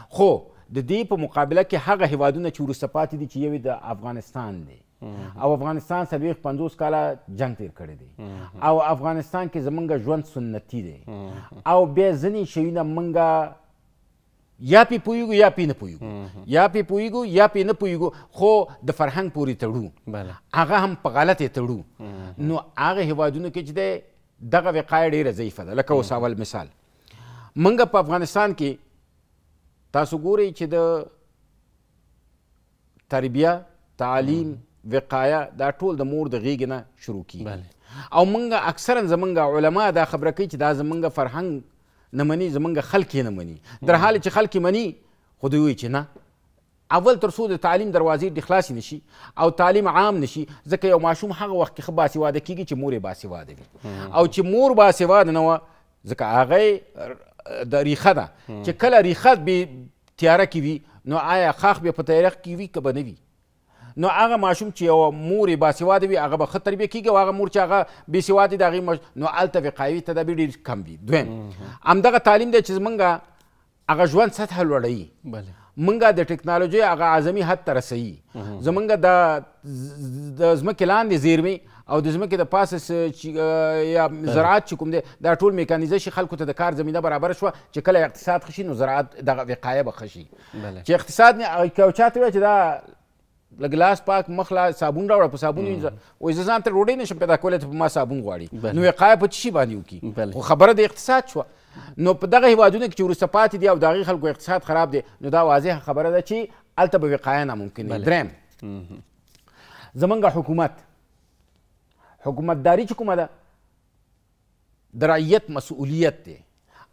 خو د دې په مقابله کې هغه هیوادونه چې وروسته پاتې دي چې یو د افغانستان دی او افغانستان 40-50 کاله جنگ تیر کړی دی او افغانستان کې زمونږ ژوند سنتي دی او بیا ځینې شیونه موږ یا پې پوهېږو یا پې نه پوهېږو یا پې پوهېږو یا پې نه پوهېږو خو د فرهنګ پورې تړو هغه هم په غلط یې تړو. نو هغه هیوادونو کې چې دی دغه وقایه ډېره ضعیفه ده. لکه اوس اول مثال موږ په افغانستان کې تاسو ګورئ چې د تربیه تعلیم وقایه دا ټول د مور د غېږې نه شروع کیږي او موږ اکثرا زموږ علما دا خبره کوي چې دا زموږ فرهنګ نه مني زمونږ خلک یې نه مني در حال چې خلک یې مني خو دوی وایي چې نه اول تر څو د تعلیم دروازې دې خلاصې نشي او تعلیم عام نشي ځکه یو ماشوم هغه وخت کې ښه باسواده کیږي چې مور یې باسواده وي او چې مور باسواده نه وه ځکه هغه د ریښه ده چې کله ریښه بې تیاره کې وي نو آیا خاښ بیا په تیاره کې وي که به نه وي نو هغه ماشوم چې یو مور یې باسواده وي هغه به ښه تربیه کېږي او هغه مور چې هغه بېسواده د هغې نو هلته وقایوي تدابیر ډېر کم وي. دویم همدغه تعلیم دی چې زمونږ هغه ژوند سطحه لوړوي موږ د ټکنالوژۍ هغه اعظمي حد ته رسوي زمونږ د ځمکې لاندې زیرمې او د ځمکې د پاسه یا زراعت چې کوم دی دا ټول میکانیزه شي خلکو ته د کار زمینه برابره شوه چې کله اقتصاد ښه شي نو زراعت دغه وقایه به ښه شي چې اقتصاد که چاته وایي چې دا لږ لاس پاک مخ لا صابون راوړه په صابون وایي زه ځان ته ډوډۍ نشم پیدا کولی ته په ما صابون غواړي نو وقایه په څه شي باندې وکړي خو خبره د اقتصاد شوه. نو په دغه هیوادونو کې چې وروسته پاتې دي او د هغې خلکو اقتصاد خراب دی نو دا واضحه خبره ده چې هلته به وقایه ناممکن وي. دریم زمونږ حکومتداري چې کومه ده د رعیت مسؤلیت دی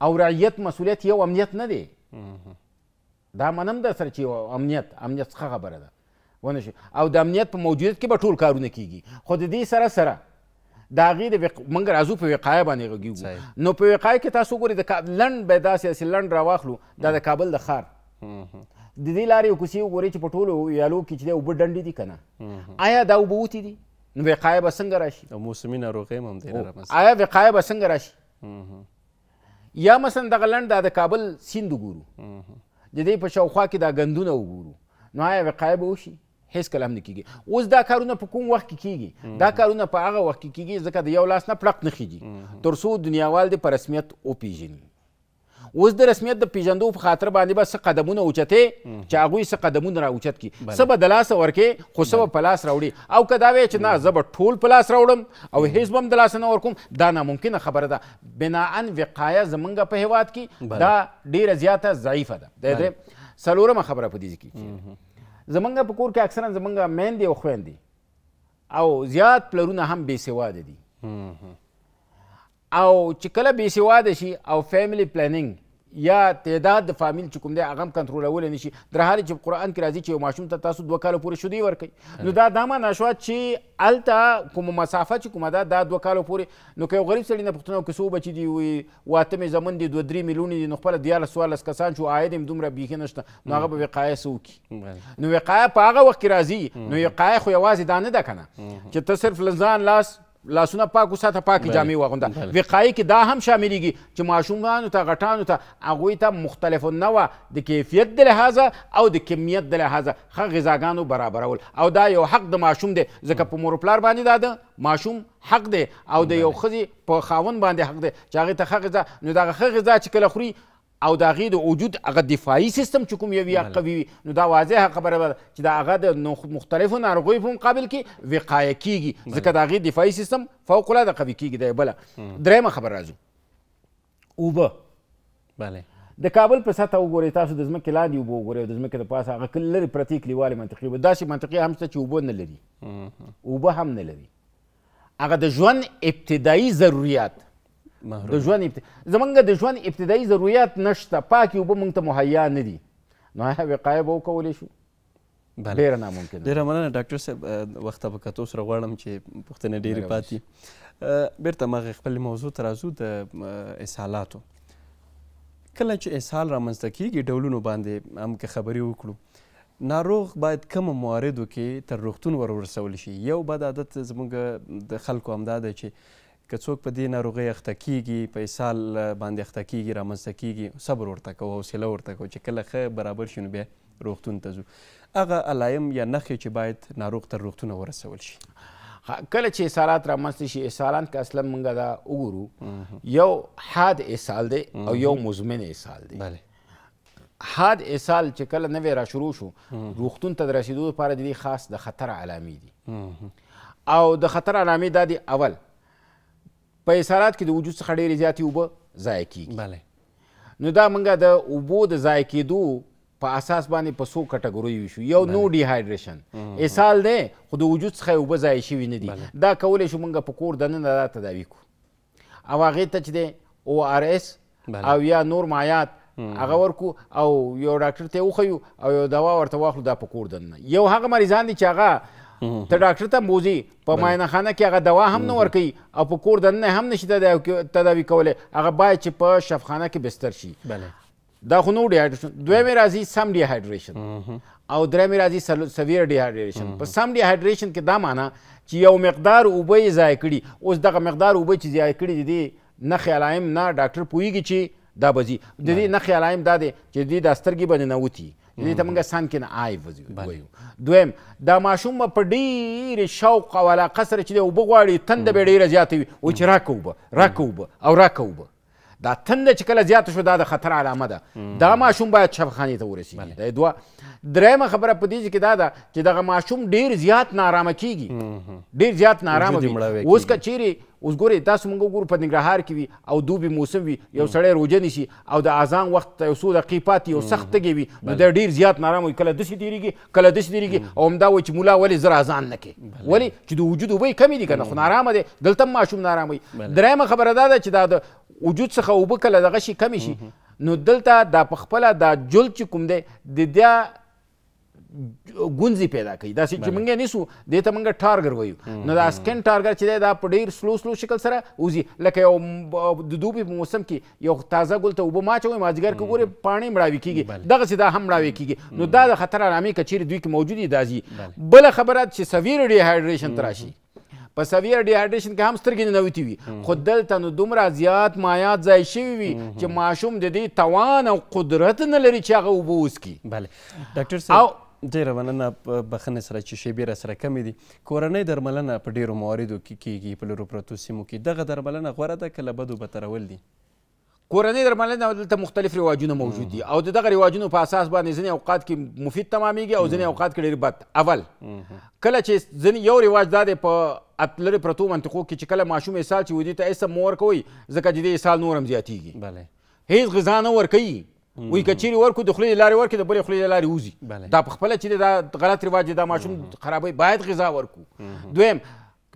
او رعیت مسؤلیت یو امنیت نه دی دا منم در سره چې امنیت څه خبره ده ونه شي او د امنیت په موجودیت کې به ټول کارونه کیږي خو د دې سره سره د هغې موږ راځو په وقایه باندې غږیږو نو په وقایه کې تاسو ګورئ د لنډ به داسې لنډ راواخلو دا د کابل د ښار د دې لارې یو کوڅې وګورئ چې په ټولو ویالو کې چې دی اوبه ډنډې دي که نه آیا دا اوبه وتې دي نو وقایه به څنګه راشي او موسمي ناروغۍ هم همدې آیا وقایه به څنګه راشي یا مثلا دغه لنډ دا د کابل سیند وګورو د دې په شاوخوا کې دا ګندونه وګورو نو آیا وقایه به وشي هیڅ کله هم نه کېږي اوس دا کارونه په کوم وخت کې کېږي دا کارونه په هغه وخت کې کېږي ځکه د یو لاس نه پړق نه خیږي تر څو دنیاوال دې په رسمیت وپېژني اوس د رسمیت د پېژندو په خاطر باندې به څه قدمونه اوچتې چې هغوی څه قدمونه را اوچت کړي څه به د لاسه ورکې خو څه به په لاس راوړي او که دا وایې چې نه زه به ټول په لاس راوړم او هیڅ به هم د لاسه نه ورکوم دا ناممکنه خبره ده بناءً وقایه زمونږ په هېواد کې دا ډېره زیاته ضعیفه ده د څلورمه خبره په دې کې زمونږ په کور کې اکثرا زمونږ میندې او خویندې او زیات پلرونه هم بې سواده دي او چې کله بې سواده شي او فیملی پلانینګ یا تعداد د فامیل چې کوم دی هغه هم کنټرولولی نه شي در حال چې په قرآن کې راځي چې یو ماشوم ته تاسو 2 کاله پورې شیدې ورکوئ نو دا معنا شوه چې هلته کومه مسافه چې کومه ده دا 2 کالو پورې نو که یو غریب سړي نه پوښتنه وکړي څو بچي دي وایي 8 مې زمن دي 2-3 میلیونه دي نو خپله 14 کسان چې عاید یې دومره بیخي نشته نو هغه به وقایه څه وکړي نو وقایه په هغه وخت کې راځي نو وقایه خو یوازې دا نه ده که نه چې ته صرف له ځان لاسونه پاک وساته پاکې جامې واغونده وقایې کې دا هم شاملیږي چې ماشومانو ته غټانو ته هغوی ته مختلف النوع د کیفیت د لحاظه او د کمیت د لحاظه ښه غذاګانو برابرول او دا یو حق د ماشوم دی ځکه په مور پلار باندې دا د ماشوم حق دی او د یو ښځې په خاوند باندې حق دی چې هغې ته ښه غذا نو دغه ښه غذا چې کله خوري او د هغې د وجود هغه دفاعي سیستم چې کوم یو وي قوي وي نو دا واضحه خبره ده چې د هغه د مختلفو ناروغیو په مقابل کې وقایه کیږي ځکه د هغې دفاعي سیستم فوق العاده قوي کیږي دا بله درېیمه خبره راځو اوبه د کابل په سطحه وګورئ تاسو د ځمکې لاندې اوبه وګورئ او د ځمکې د پاسه هغه لرې پرتې کلیوالې منطقې به داسې منطقې هم شته چې اوبه نه لري اوبه هم نه لري هغه د ژوند ابتدایي ضروریات د ژوند زمونږ د ژوند ابتدایي ضروریات نشته پاکې اوبه موږ ته مهیا نه دي نو آیا وقایه به وکولی شو ډېره ناممکنه ډېره مننه ډاکټر صاحب وخت ته په کتو سره غواړم چې پوښتنې ډېرې پاتې بېرته مغې خپلې موضوع ته راځو د اسهالاتو کله چې اسهال رامنځته کېږي ډولونو باندې هم که خبرې وکړو ناروغ باید کومو مواردو کې تر روغتون ورسول شي یو بد عادت زموږ د خلکو همدا ده چې که څوک په دې ناروغۍ اخته کېږي په اسهال باندې اخته کېږي رامنځته کېږي صبر ورته کوو حوصله ورته کوو چې کله ښه برابر شي نو بیا روغتون ته ځو هغه علایم یا نښې چې باید ناروغ تر روغتونه ورسول شي کله چې اسهالات رامنځته شي اسهالات که اصلا موږ دا وګورو یو حاد اسهال دی او یو مزمن اسهال دی حاد اسهال چې کله نوی را شروع شو روغتون ته د رسېدو لپاره د دې خاص د خطر علامې دي او د خطر علامې دا دي اول په اسهالات کې د وجود څخه ډېرې زیاتې اوبه ضایع کېږي نو دا موږ د اوبو د ضایع کېدو په اساس باندې په څو کټګوریو ویشو یو نو ډیهایډریشن اسهال دی خو د وجود څخه اوبه ضایع شوي نه دي دا کولی شو موږ په کور دننه دا تداوي کړو او هغې ته چې دی او آر اس او یا نور مایات هغه ورکو او یو ډاکټر ته یې وښیو او یو دوا ورته واخلو دا په کور دننه یو هغه مریضان دي چې هغه ته ډاکټر ته بوځي په معاینه خانه کې هغه دوا هم نه ورکوي او په کور دننه هم نشي تداوي کولی هغه باید چې په شفخانه کې بستر شي دا خو نو ډیهایډریشن دویمې راځي سم ډیهایډریشن او درېیمې راځي سویر ډیهایډریشن په سم ډیهایډریشن کې دا معنا چې یو مقدار اوبه یې ضایع کړي اوس دغه مقدار اوبه چې ضایع کړي د دې نښې علایم نه ډاکټر پوهېږي چې دا به ځي د دې نښې علایم دا دی چې د دې دا سترګې به ننوتي دې ته موږ سانکن آی وایو دویم دا ماشوم به په ډېرې شوق او علاقه سره چې دی اوبه غواړي تنده به یې ډېره زیاته وي وایي چې راکه اوبه راکه اوبه او راکه اوبه دا تنده چې کله زیاته شو دا د خطر علامه ده دا ماشوم باید شفاخانې ته ورسېږي دا دوه درېیمه خبره په دې کې دا ده چې دغه ماشوم ډېر زیات نارامه کېږي ډېر زیات نارامه وي اوس که چیرې اوس ګورئ تاسو موږ وګورو په ننګرهار کې وي او دوبي موسم وي یو سړی روژه نیسي او د اذان وخت یو څو دقیقې پاتې یو سخت تږی وي نو دی ډېر زیات نارامه وي کله داسې تېرېږي کله داسې تېرېږي او همدا وایي چې ملا ولې زر اذان نه کوې ولې چې د وجود اوبه یې کمې دي که نه خو نارامه دی دلته هم ماشوم نارامه وي درېیمه خبره دا ده چې دا د وجود څخه اوبه کله دغه شي کمې شي نو دلته دا په خپله دا جلد چې کوم دی د دا ګونځې پیدا کوي داسې چې موږ یې نیسو دې ته موږ ټارګر وایو نو دا سکن ټارګر چې دی دا په ډېر سلو شکل سره وځي لکه یو د دوبي په موسم کې یو تازه ګل ته اوبه ماچوئ مازدیګر کې ګورې پاڼې مړاوي کېږي دغسې دا هم مړاوي کېږي نو دا د خطر علامې که چیرې دوی کې موجود وي دا ځي بله خبره چې سویر ډیهایډریشن ته راشي په سویر ډیهایډریشن کې هم سترګې ننوتې وي خو دلته نو دومره زیات مایات ځای شوي وي چې ماشوم د دې توان او قدرت نه لري چې هغه اوبه وڅکي بله ډاکټر صاحب ډېره مننه بخښنې سره چې شیبې را سره کمې دي کورنۍ درملنه په ډېرو مواردو کې کېږي په لرو پرتو سیمو کې دغه درملنه غوره ده که له بدو بترول دي کورنۍ درملنه دلته مختلف رواجونه موجود دي او د دغه رواجونو په اساس باندې ځینې اوقات کې مفید تمامیږي او ځینې اوقات کې ډېر بد اول کله چې ځینې یو رواج دا دی په لرې پرتو منطقو کې چې کله ماشوم اسهال چې ودې ته اسم مو ورکوئ ځکه چې د اسهال نور هم زیاتېږي هېڅ غذا نه ورکوي وایي که چیرې ورکړو د خولې له لارې ورکړي د بلې خولې له لارې وځي دا په خپله چې دی دا غلط رواج دی دا ماشوم خرابوي باید غذا ورکړو دویم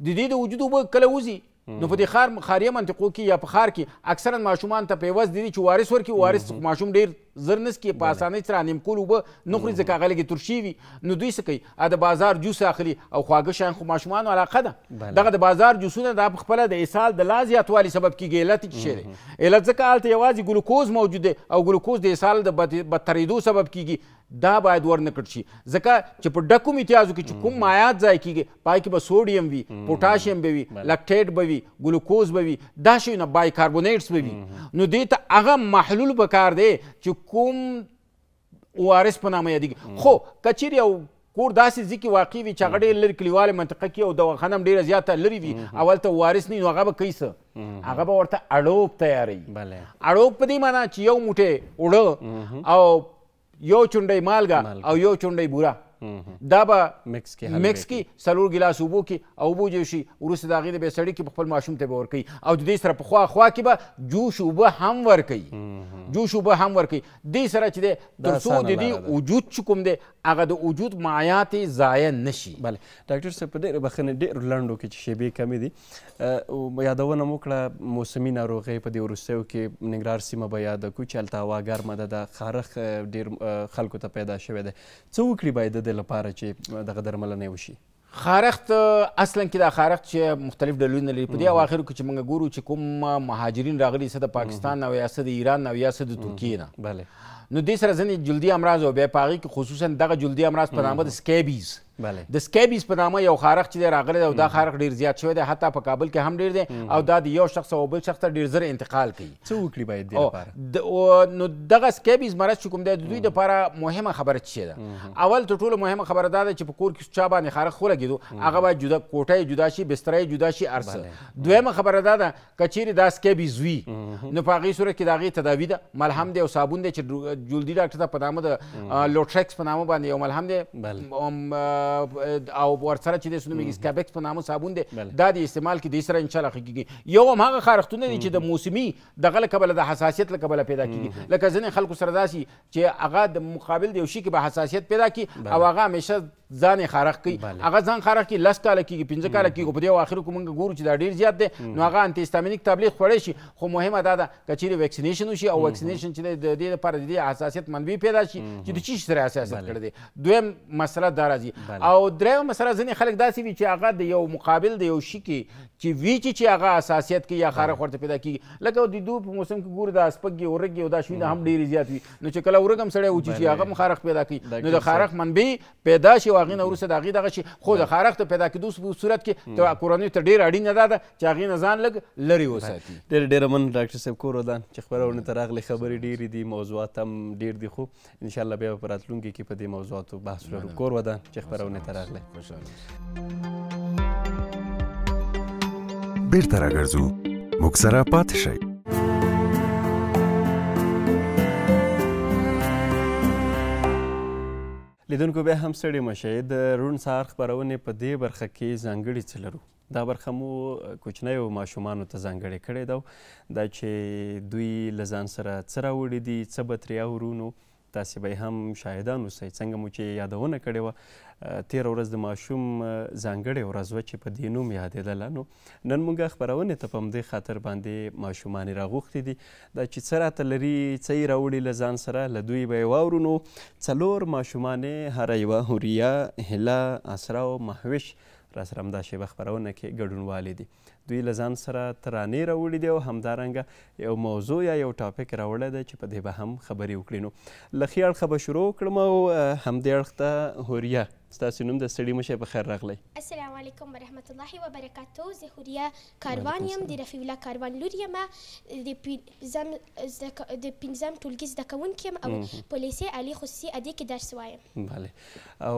د دې د وجود اوبه کله وځي نو په دې ښاري منطقو کې یا په ښار کې اکثرا ماشومان ته په عوض دي چې وارث ورکړي وارث ماشوم ډېر زر نسکي په اسانۍ سره نیمکول اوبه نه خوري ځکه هغه لږې ترشي وي نو دوی څه کوي د بازار جوس اخلي او خواږه شیان خو ماشومانو علاقه ده دغه د بازار جوسونه دا په خپله د اسهال د لا زیاتوالي سبب کېږي علت یې څه شی دی علت ځکه هلته یوازې ګلوکوز موجود دی او ګلوکوز د اسهال د بدترېدو سبب کېږي دا باید ورنه کړل شي ځکه چې په ډکو میتیازو کې چې کوم مایات ځای کېږي پای کې به سوډیم وي پوټاشیم به وي لکټیټ به وي ګلوکوز به وي دا شیونه بایکاربونیټس به وي نو دې ته هغه محلول پکار دی چې کوم وارث په نامه یادېږي خو که چیرې یو کور داسې ځای کې واقع وي چې هغه ډېر لرې کلیواله منطقه کې او دواخانه هم ډېره زیاته لرې وي اول ته وارث نه وي نو هغه به کوي څه هغه به ورته اړوب تیاروي اړوب په دې معنا چې یو موټی اوړه او یو چونډی مالګه او یو چونډی بوره دا به مکس کې څلور ګیلاس اوبو کې او اوبو جو شي وروسته د هغې د بیا سړي کې په خپل ماشوم ته به ورکوي او د دې سره په خوا کې به جوش اوبه هم ورکوي دې سره چې دی تر څو د دې وجود چې کوم دی هغه د وجود مایات یې ضایع نه شي بله ډاکټر صاحب په ډېرې بخښنې ډېرو لنډو کې چې شیبې کمې دي یادونه مو کړه موسمي ناروغۍ په دې وروستیو کې ننګرهار سیمه به یاده کړو چې هلته هوا ګرمه ده د خارښ ډېر خلکو ته پیدا شوی دی څه وکړي باید د دې لپاره چې دغه درملنه وشي خارښت اصلا کې دا خارښت چې مختلف ډولونه لري په دې اواخرو کې چې موږ ګورو چې کوم مهاجرین راغلي څه د پاکستان نه او یا څه د ایران نه او یا څه د ترکیې نه بله نو دې سره ځینې جلدي امراض او بیا په هغې کې خصوصا دغه جلدي امراض په نامه د سکیبیز د سکیبیز په نامه یو خارښ چې دی راغلی دی او دا خارښ ډېر زیات شوی دی حتی په کابل کې هم ډېر دی او دا د یو شخص او بل شخص ته ډېر زر انتقال کوي څه وکړي باید دې لپاره نو دغه سکیبیز مرض چې کوم دی د دوی دپاره مهمه خبره څه ده اول تر ټولو مهمه خبره دا ده چې په کور کې چا باندې خارښ ولګېدو هغه باید جدا کوټه یې جدا شي بستره یې جدا شي هر څه دویمه خبره دا ده که چیرې دا سکیبیز وي نو په هغې صورت کې د هغې تداوي ده ملهم دی او صابون دی چې جلدي ډاکټر ته په نامه د لوټرکس په نامه باندې یو ملهم دی او ورسره چې دی سنومېږي سکابکس په نامه صابون دی دا د استعمال کې دې سره انشاءالله ښه کېږي یو هم هغه خارښتونه دي چې د موسمي دغه له کبله د حساسیت له کبله پیدا کېږي لکه ځینې خلکو سره داسې چې هغه د مقابل د یو شي کې به حساسیت پیدا کړي او هغه همیشه ځان یې خارښ کوي هغه ځان خارښ کوي 10 کاله کېږي 15 کاله کېږي په دې اواخرو کې موږ ګورو چې دا ډېر زیات دی نو هغه انټي هیسټامینیک تابلیت خوړی شي خو مهمه دا ده که چیرې ویکسینیشن وشي او ویکسینیشن چې دی د دې لپاره د دې حساسیت منبع پیدا شي چې د څه شي سره حساسیت کړی دی دویم مسله دا راځي او درېیمه مسله ځینې خلک داسې وي چې هغه د یو مقابل د یو شي کې چې وي چې هغه حساسیت کوي یا خارښ ورته پیدا کېږي لکه د دوی په موسم کې ګورو دا سپږې ورږې او دا شیونه هم ډېرې زیات وي نو چې کله ورږ هم سړی وچیچي هغه هم خارښ پیدا کوي نو د خارښ منبع پیدا شي او هغې نه وروسته د هغې دغه شي خو د خارښ د پیدا کېدو په صورت کې کورنیو ته ډېره اړینه دا ده چې هغې نه ځان لږ لرې وساتي ډېره مننه ډاکټر صاحب کور ودان چې خپرونې ته راغلې خبرې ډېرې دي موضوعات هم ډېر دي خو انشاءالله بیا به په راتلونکي کې په دې موضوعاتو بحث لرو کور ودان چې خپرونې ته راغلې بیرته راګرځو موږ سره پاتې شئ لیدونکو بیا هم ستړي مشئ د روڼ سهار خپرونې په دې برخه کې ځانګړي څه لرو. دا برخه مو کوچنیو ماشومانو ته ځانګړې کړې ده دا چې دوی له ځان سره څه راوړي دي څه به ترې اورو. نو تاسې به یې هم شاهدان اوسئ. څنګه مو چې یادونه کړې وه تېره ورځ د ماشوم ځانګړې ورځ وه چې په دې نوم یادېدله. نو نن موږ خپرونې ته په همدې خاطر باندې ماشومان یې راغوښتي دي دا چې څه راته لري څه یې راوړي له ځان سره له دوی به یې واورو. نو 4 ماشومان یې هره یوه حوریه، هیله، اسرا او مهوش را سره همدا شیبه خپرونه کې ګډونوالې دي. دوی له ځان سره ترانې راوړي دي او همدارنګه یو موضوع یا یو ټاپک راوړی دی چې په دې به هم خبرې وکړي. نو له ښې اړخه به شروع کړم او همدې اړخ ته حوریه ستاسو نوم د ستړي مشئ په خیر راغلی. السلام علیکم ورحمت الله وبرکاتو. زه حوریه کاروان یم، د رفیع الله کاروان لور یم، د 5م ټولګي زده کوونکې یم او په لیسې عالي خصوصي ادې کې درس وایم. بله او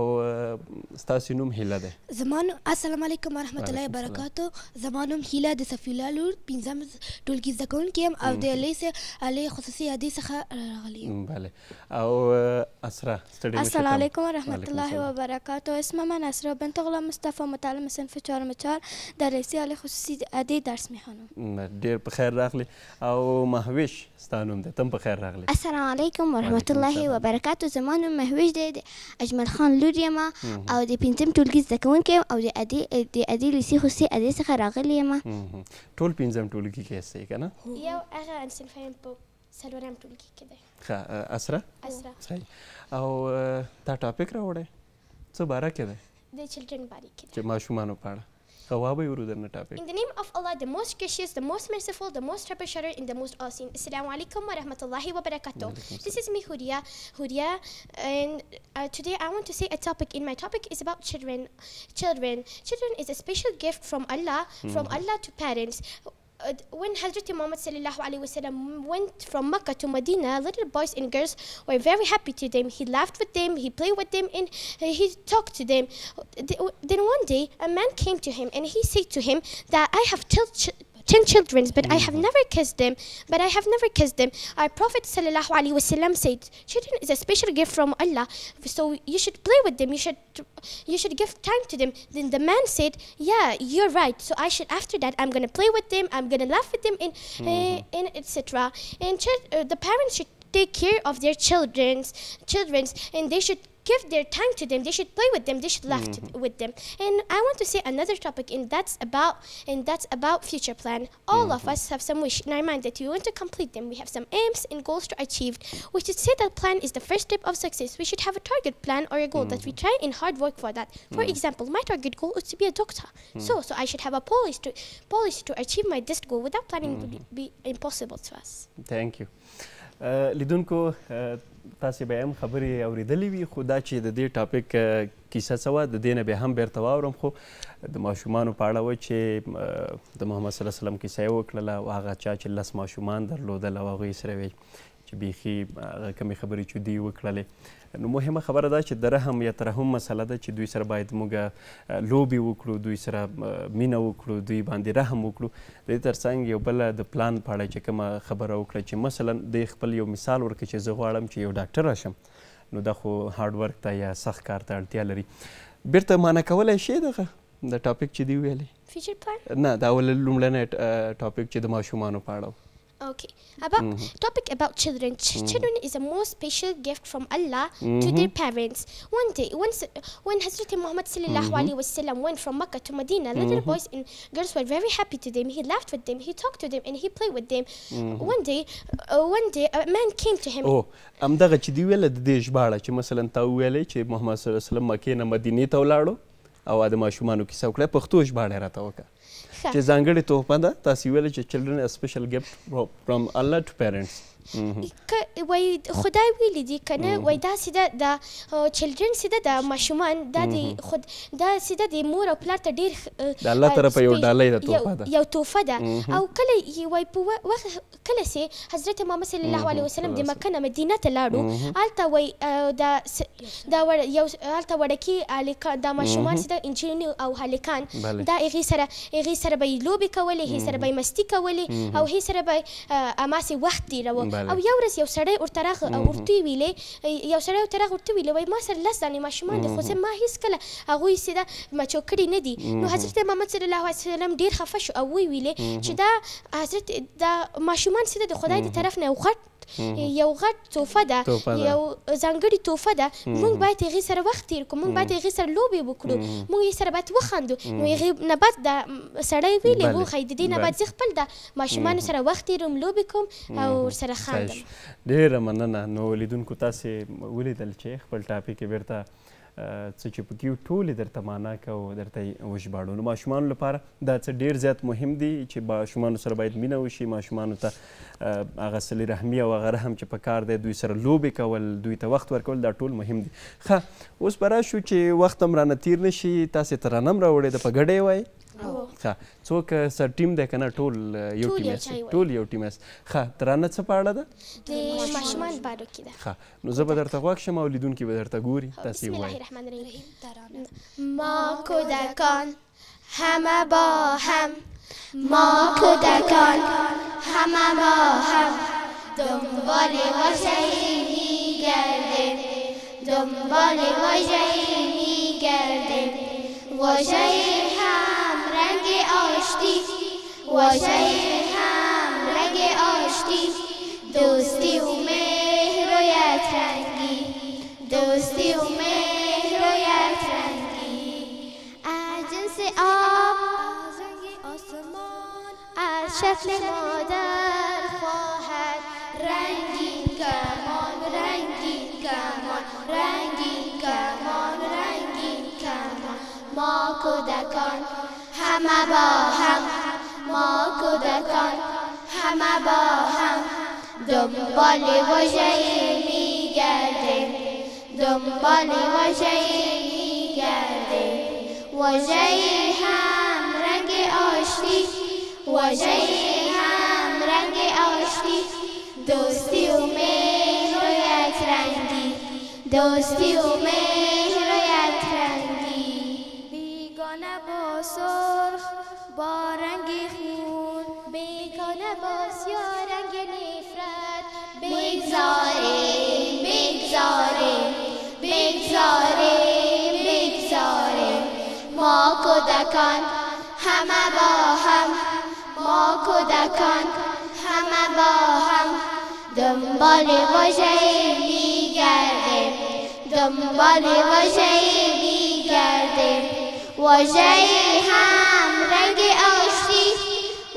ستاسو نوم هیله دی. زما نوم السلام علیکم ورحمت الله وبرکاتو. زما نوم هیله د صفي الله لور 5م ټولګي زده کوونکې یم او د لیسې عالي خصوصي ادې څخه راغلی یم. بله او اسرا ستړي مشئ. السلام علیکم ورحمت الله وبرکاتو. اسم من اسرا بنت غلام مصطفى متعلم صنف 4 در لیسه عالی خصوصی ادی درس میخوانم. ډیر په خیر راغلی. او مهوش ستا نوم دی، تم په خیر راغلی. السلام علیکم ورحمت الله وبرکاتو. زما نوم مهوش دی، د اجمل خان لور یم او د 5م ټولګي زده کوونکی یم او د ادي لیسې خصوصي ادې څخه راغلی یم. ټول 5م ټولګي کې یاستئ که نه؟ یو هغه صنف یم په 4م ټولګي کې دی. ښه اسرا؟ صحیح. او دا ټاپک راوړی څه باره کې دی؟ د چلډرن باره کې دی، چې ماشومانو په اړه. ښه وابه یې ورو درنه ټاپک. In the name of Allah, the most gracious, the most merciful, the most trouble-shooter, and the most awesome. Assalamu alaikum wa rahmatullahi wa barakatuh. This is me, Huria, and today I want to say a topic. In my topic is about children. Children is a special gift from Allah to parents. When Hazrat Muhammad sallallahu alaihi wasallam went from Mecca to Medina, little boys and girls were very happy to them. He laughed with them, he played with them, and he talked to them. Then one day, a man came to him and he said to him that I have 10 children, but I have never kissed them. Our Prophet sallallahu alaihi wasallam said, children is a special gift from Allah, so you should play with them. You should give time to them. Then the man said, yeah, you're right. So after that, I'm gonna play with them. I'm gonna laugh with them, and etc. And the parents should take care of their children, and they should give their time to them. They should play with them. They should laugh with them. And I want to say another topic, and that's about future plan. All of us have some wish in our mind that we want to complete them. We have some aims and goals to achieve. We should say that plan is the first step of success. We should have a target plan or a goal that we try and hard work for that. For example, my target goal is to be a doctor. So I should have a policy to achieve my this goal. Without planning, it would be impossible to us. Thank you. لیدونکو تاسې به هم خبرې اورېدلې وي، خو دا چې د دې ټاپک کیسه څه وه د دې نه بیا هم بیرته واورم. خو د ماشومانو په اړه وه چې د محمد صلی الله علیه وسلم کیسه یې وکړله او هغه چا چې 10 ماشومان درلودل او هغوی سره ویل چې بیخي هغه کمې خبرې چې دوی وکړلې. نو مهمه خبره دا چې د رحم یا ترحم مسله ده چې دوی سره باید موږ لوبې وکړو، دوی سره مینه وکړو، دوی باندې رحم وکړو. د دې ترڅنګ یو بله د پلان په اړه چې کومه خبره وکړه چې مثلا د خپل یو مثال ورکړي چې زه غواړم چې یو ډاکټر راشم، نو دا خو هارډ ورک ته یا سخت کار ته اړتیا لري. بیرته معنا کولی شي دغه د ټاپک چې دی ویلی؟ Future plan؟ نه، دا لومړنی ټاپک چې د ماشومانو په اړه. Okay, topic about children. Children is the most special gift from Allah to their parents. One day, when Hazrat Muhammad sallallahu alaihi wasallam went from Mecca to Medina, little boys and girls were very happy to them. He laughed with them, he talked to them, and he played with them. One day, a man came to him. همدغه چې دی ویله د دې ژباړه چې مثلا تا وویلی چې محمد صلی الله علیه وسلم مکې نه مدینې ته ولاړو او د ماشومانو کیسه وکړه، پښتو ژباړه یې راته وکړه چې ځانګړې تحفه ده. تاسې ویلې چې children a special gift from Allah to parents. وای خدای ویلی دی کنه وای دا سیده د چلډرن سیده د ماشومان دا د خود دا سیده د مور او پلار ته ډیر د الله طرفه یو ډالۍ د تحفه ده، یو تحفه ده. او کله وای په وخت کله سي حضرت محمد صلی الله علیه وسلم د مکه نه مدینه ته لاړو، الته وای دا یو الته وړکی الکان د ماشومان سیده انجینر او هلکان دا هغې سره هغې سره به یې لوبې کولې، هغې سره به یې مستي کولې او هغې سره به هماسې وخت تېروه. او یو ورځ یو سړی ورته راغی او ورته یې ویلې، یو سړی ورته راغی ورته ویلې وایي ما سره 10 دانې ماشومان دي خو ما هېڅکله هغوی سیده مچو کړي نه دي. نو حضرت محمد صلی الله علیه وسلم ډېر خفه شو او ویې ویلې چې دا حضرت دا ماشومان سیده د خدای د طرف نه یو غټ تحفه ده، یو ځانګړې تحفه ده. موږ باید هغې سره وخت تېر کړو، موږ باید هغې سره لوبې وکړو، موږ یې سره باید وخاندو. نو هغې نه بعد دا سړی ویلې و ښایي د دې نه بعد زه خپل د ماشومانو سره وخت تېروم، لوبې کوم او ورسره خاندم. ډېره مننه. نو لیدونکو تاسې ولیدل چې خپل ټاپک یې بېرته څه چې پکې وو ټولې درته معنا که او درته یې وژباړو. نو ماشومانو لپاره دا څه ډېر زیات مهم دي چې ماشومانو سره باید مینه وشي، ماشومانو ته هغه صلې رحمي او هغه رحم چې پکار دی، دوی سره لوبې کول، دوی ته وخت ورکول، دا ټول مهم دي. ښه اوس به راشو چې وخت هم رانه تېر نه شي. تاسې ترانه هم راوړې ده، په ګډه یې وایي؟ ښه څوک سر ټیم دی که نه ټول یو ټیم یاست؟ ټول یو ټیم یاست. ښه ترانه څه په اړه ده؟ د ماشومان باره کې ده. ښه نو زه به درته غوږ شم او لیدونکي به درته ګوري. تاسې بسم الله الرحمن الرحیم. ما کودکان همه با هم، ما کودکان همه با هم دنبال واژه‌ای می‌گردیم، دنبال واژه‌ای می‌گردیم، واژه‌ای هم رنگ آشتی، واژه‌ای هم رنگ آشتی، دوستی و مهر و یکرنگی، دوستی و مهر و یکرنگی، از جنس آب، از رنگ آسمان، از شکل مادر خواهد رنگین کمان، رنگین کمان، رنگین کمان، رنگین کمان. ما کودکان همه با هم، ما کودکان همه با هم دنبال واژه‌ای می‌گردیم، دنبال واژه‌ای می‌گردیم، واژه‌ای هم رنگ آشتی، واژه‌ای هم رنگ آشتی، دوستی و مهر و یکرنگی، دوستی و مهر و یکرنگی، بیگانه با سرخ با رنگ خون، بیگانه با سیاه رنگ نفرت، بگذاریم بگذاریم بگذاریم بگذاریم. ما کودکان همه با هم، ما کودکان همه با هم دنبال واژه‌ای می‌گردیم، دنبال واژه‌ای می‌گردیم، واژه‌ای هم رنگ آشتی،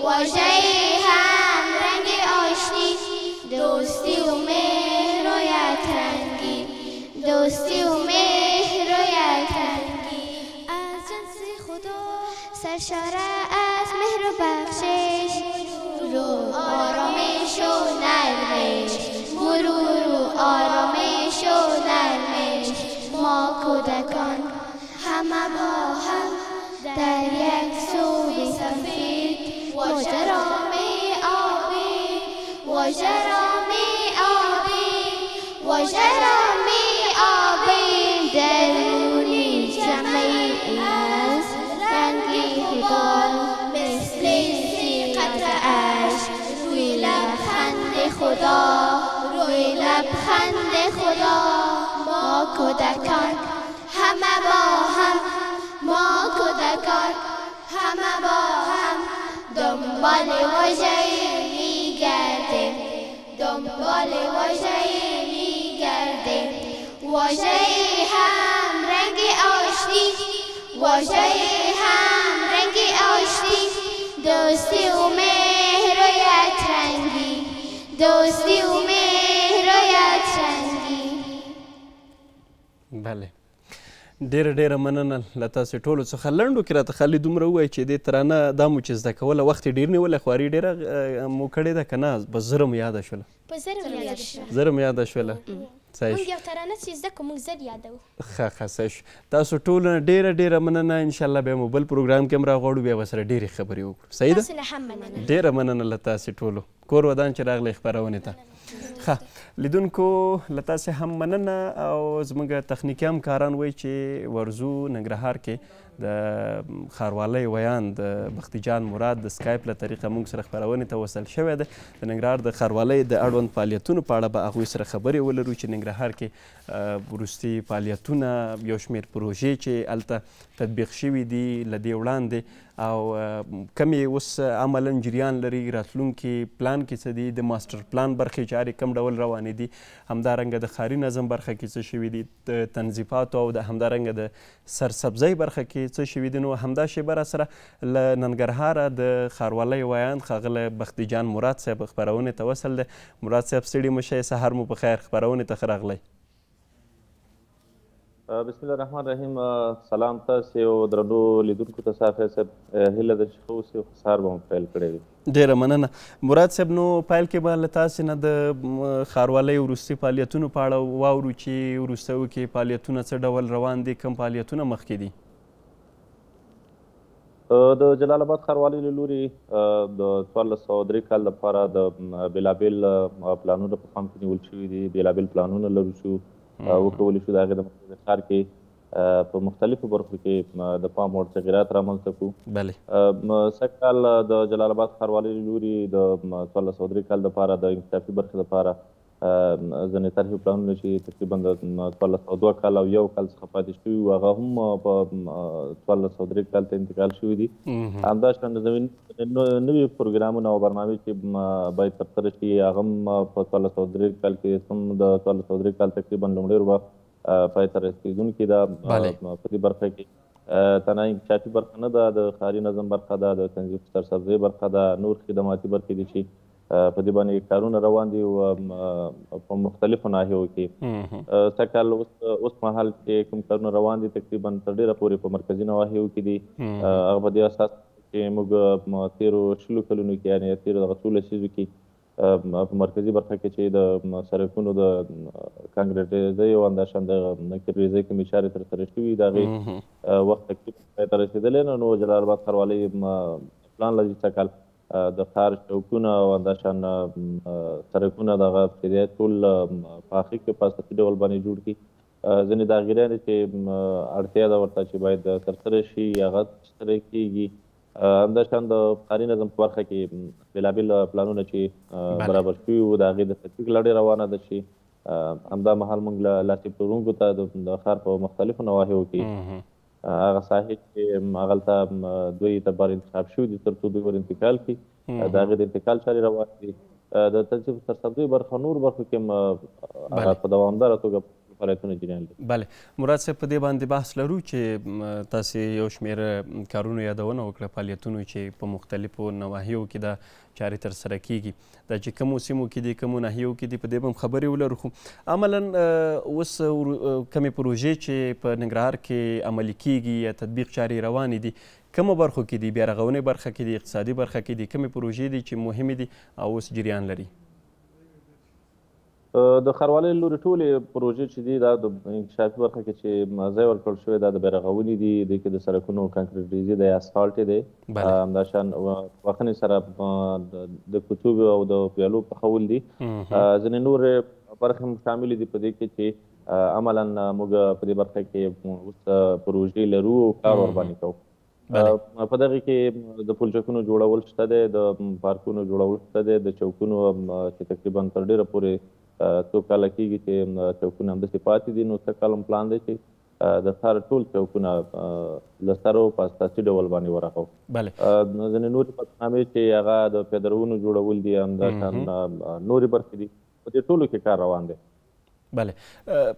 واژه‌ای هم رنگ آشتی، دوستی و مهر و یکرنگی، دوستی و مهر و یکرنگی. از جنس خدا سرشاره از مهر و بخشش، رو آرامش و نرمش، مرور و آرامش و نرمش. ما کودکان همه با هم در یک سوی سفید، واژه‌رام آبی، واژه‌رام آبی، واژه‌رام آبی، درونی جمعی از رنگی خدا، مثل قطره اش روی لبخند خدا، روی لبخند خدا. ما کودکان همه با هم، ما کودکان همه با هم دنبال واژه‌ای می‌گردیم، دنبال واژه‌ای می‌گردیم، واژه‌ای هم رنگ آشتی، واژه‌ای هم رنگ آشتی، دوستی و مهر و یکرنگی، دوستی و مهر و یکرنگی. بله ډیره ډیره مننه له تاسې ټولو څخه. لنډو کې راته خالي دومره ووایي چې دې ترانه دا مو چې زده کوله وخت یې ډېر نیولی، خواري ډېره مو کړې ده که نه؟ په زره مو یاده شوله؟ په زره مو یاده شوله. زره مو یاده شوله. موږ یو ترانه چې زده کوو موږ زر یادوو. ښه ښه صحیح شو. تاسو ټولو نه ډیره ډیره مننه. انشاءالله بیا مو بل پروګرام کې هم راغواړو، بیا به سره ډېرې خبرې وکړو. صحیح ده؟ تاسو نه هم مننه. ډیره مننه له تاسې ټولو. کور ودان چې راغلی خپرونې ته. ښه لیدونکو له تاسې هم مننه او زموږ تخنیکي همکاران وایي چې ورځو ننګرهار کې د ښاروالۍ ویاند بختي جان مراد د سکایپ له طریقه موږ سره خپرونې ته وصل شوی دی. د ننګرهار د ښاروالۍ د اړوند فعالیتونو په اړه به هغوی سره خبرې ولرو چې ننګرهار کې وروستي فعالیتونه، یو شمېر پروژې چې هلته تطبیق شوي دي له دې وړاندې او کمې اوس عملا جریان لري، راتلونکي پلان کې څه دي، د ماسټر پلان برخې چارې کوم ډول روانې دي، همدارنګه د ښاري نظم برخه کې څه شوي دي، د تنظیفاتو او د همدارنګه د سرسبزۍ برخه کې څه شوي دي. نو همدا شیبه را سره له ننګرهاره د ښاروالۍ ویاند ښاغلی بختي جان مراد صاحب خپرونې ته وصل دی. مراد صاحب ستړي مه شئ، سهار مو په خیر، خپرونې ته ښه راغلی. بسم الله الرحمن الرحیم. سلام تاسې او درنو لیدونکو ته صافی صاحب، هیله ده چې ښه اوسئ او سهار به مو پیل کړی وي. ډېره مننه. مراد صاحب، نو پیل کې به له تاسې نه د ښاروالۍ وروستي فعالیتونو په اړه واورو چې وروستیو کې فعالیتونه څه ډول روان دي، کوم فعالیتونه مخکې دي؟ د جلال آباد ښاروالۍ له لورې د 1403 کال لپاره د بېلابېل پلانونه په پام کې نیول شوي دي. بېلابېل پلانونه لرو چې وکولی شو د هغې د مرکز ښار کې په مختلفو برخو کې د پام وړ تغیرات رامنځته کړو. سږ کال د جلال آباد ښاروالۍ له لورې د 1403 کال دپاره د انکشافي برخې دپاره ځینې طرحې پلانونه چې تقریبا د 1402 کال او 1 کال څخه پاتې شوي وو، هغه هم په 1403 کال ته انتقال شوي دي. همداشان نوي پروګرامونه او برنامې چې باید ترسره شي هغه هم په 1403 کال کې هم د 1403 کال تقریبا لومړۍ روبه پای ته رسېدونکې ده. په دې برخه کې تنها انکشافي برخه نه ده، د ښاري نظم برخه ده، د تنظیف سرسبزۍ برخه ده، نور خدماتي برخې دي چې په دې باندې کارونه روان دي په مختلفو ناحیو کې. سږ کال اوس مهال چې کوم کارونه روان دي تقریبا تر ډېره پورې په مرکزي نواحیو کې دي. هغه په دې اساس چې موږ تېرو 20 کلونو کې یعنې تېرو دغه 13 لسیزو کې په مرکزي برخه کې چې د سړکونو د کانکریټایزۍ او همداشان د نکرریزۍ کومې چارې ترسره شوي د هغې وخت تقریبا پای ته رسېدلی. نو جلال آباد ښاروالۍ پلان لري سږ کال د ښار چوکونه او همداشان سړکونه دغه چې دی ټول په هغې کې په اساسي ډول باندې جوړ کړي. ځینې داغیریانې چې اړتیا ده ورته چې باید ترسره شي هغه ترسره کېږي. همداشان د ښاري نظم په برخه کې بېلابېل پلانونه چې برابر شوي وو د هغې د تطبیق لړۍ روانه ده چې همدا مهال موږ له لاسي پلورونکو ته د ښار په مختلفو نواحیو کې هغه ساحې چې هغلته دوی تر بار انتخاب شوي دي تر څو دوی ور انتقال کړي، د هغې د انتقال چارې روان دي. د تنظیف سرسبزۍ برخه نور برخو کې هم هغه په دوامداره توګه فعالیتونه جریان دي. بله مراد صاحب، په دې باندې بحث لرو چې تاسې یو شمېر کارونو یادونه وکړه، فعالیتونو چې په مختلفو نواحیو کې دا چارې ترسره کیږي، دا چې کومو سیمو کې دي کومو ناحیو کې دي په دې به هم خبرې ولرو. خو عملا اوس کومې پروژې چې په ننګرهار کې عملي کیږي یا تطبیق چارې روانې دي کومو برخو کې دي؟ بیا رغونې برخه کې دي، اقتصادي برخه کې دي، کومې پروژې دي چې مهمې دي او اوس جریان لري؟ د ښاروالۍ له لورې ټولې پروژې چې دي دا د انکشافي برخه کې چې ځای ورکړل شوی دا د بیا رغونې دي، دې کې د سړکونو کانکریټایزي دی، اسفالټ دی، همداشان وښنې سره د کوڅو او د ویالو پخول دي. ځینې نورې برخې هم شاملې دي په دې کې چې عملا موږ په دې برخه کې اوس پروژې لرو او کار ورباندې کوو. په دغه کې د پلچکونو جوړول شته دی، د پارکونو جوړول شته دی، د چوکونو چې تقریبا تر ډېره پورې څو کاله کېږي چې چوکونه همداسې پاتې دي. نو څه کال هم پلان دی چې د ښار ټول چوکونه له سرو په اساسي ډول باندې ورغوو. ځینې نورې برنامې چې هغه د پیادهروونو جوړول دي، همداشان نورې برخې دي، په دې ټولو کې کار روان دی. بله،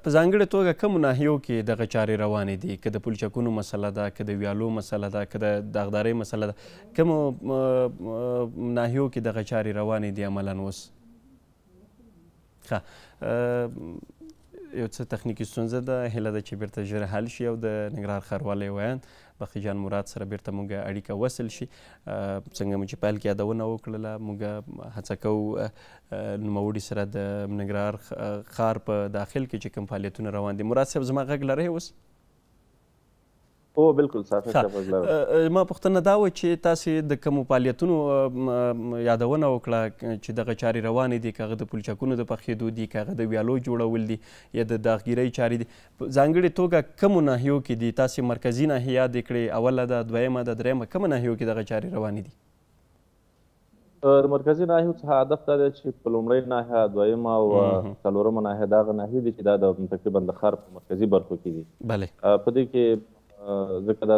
په ځانګړې توګه کومو ناحیو کې دغه چارې روانې دي؟ که د پلچکونو مسله ده، که د ویالو مسله ده، که د داغدارۍ مسله ده، کومو ناحیو کې دغه چارې روانې دي عملا اوس؟ یو څه تخنیکي ستونزه ده، هیله ده چې بیرته ژر حل شي او د ننګرهار ښاروالۍ ویاند بختي جان مراد سره بیرته موږ اړیکه وصل شي. څنګه مو چې پیل کې یادونه وکړله، موږ هڅه کوو نوموړي سره د ننګرهار ښار په داخل کې چې کوم فعالیتونه روان دي. مراد صاحب، زما غږ لرئ اوس؟ هو بالکل صافي فضل ما پوښتنه دا وه چې تاسې د کومو فعالیتونو یادونه وکړه چې دغه چارې روانې دي، که هغه د پلچکونو د پخېدو دي، که هغه د ویالو جوړول دي یا د داغګیرۍ چارې دي، په ځانګړې توګه کومو ناحیو کې دي؟ تاسې مرکزي ناحیه یادې کړې، اوله ده، دویمه ده، درېیمه، کومو ناحیو کې دغه چارې روانې دي؟ د مرکزي ناحیو څخه هدف دا دی چې په لومړۍ ناحیه، دویمه او څلورمه ناحیه دا هغه ناحیې دي چې دا د تقریبا د ښار په مرکزي برخو کې دي. په دې کې ځکه دا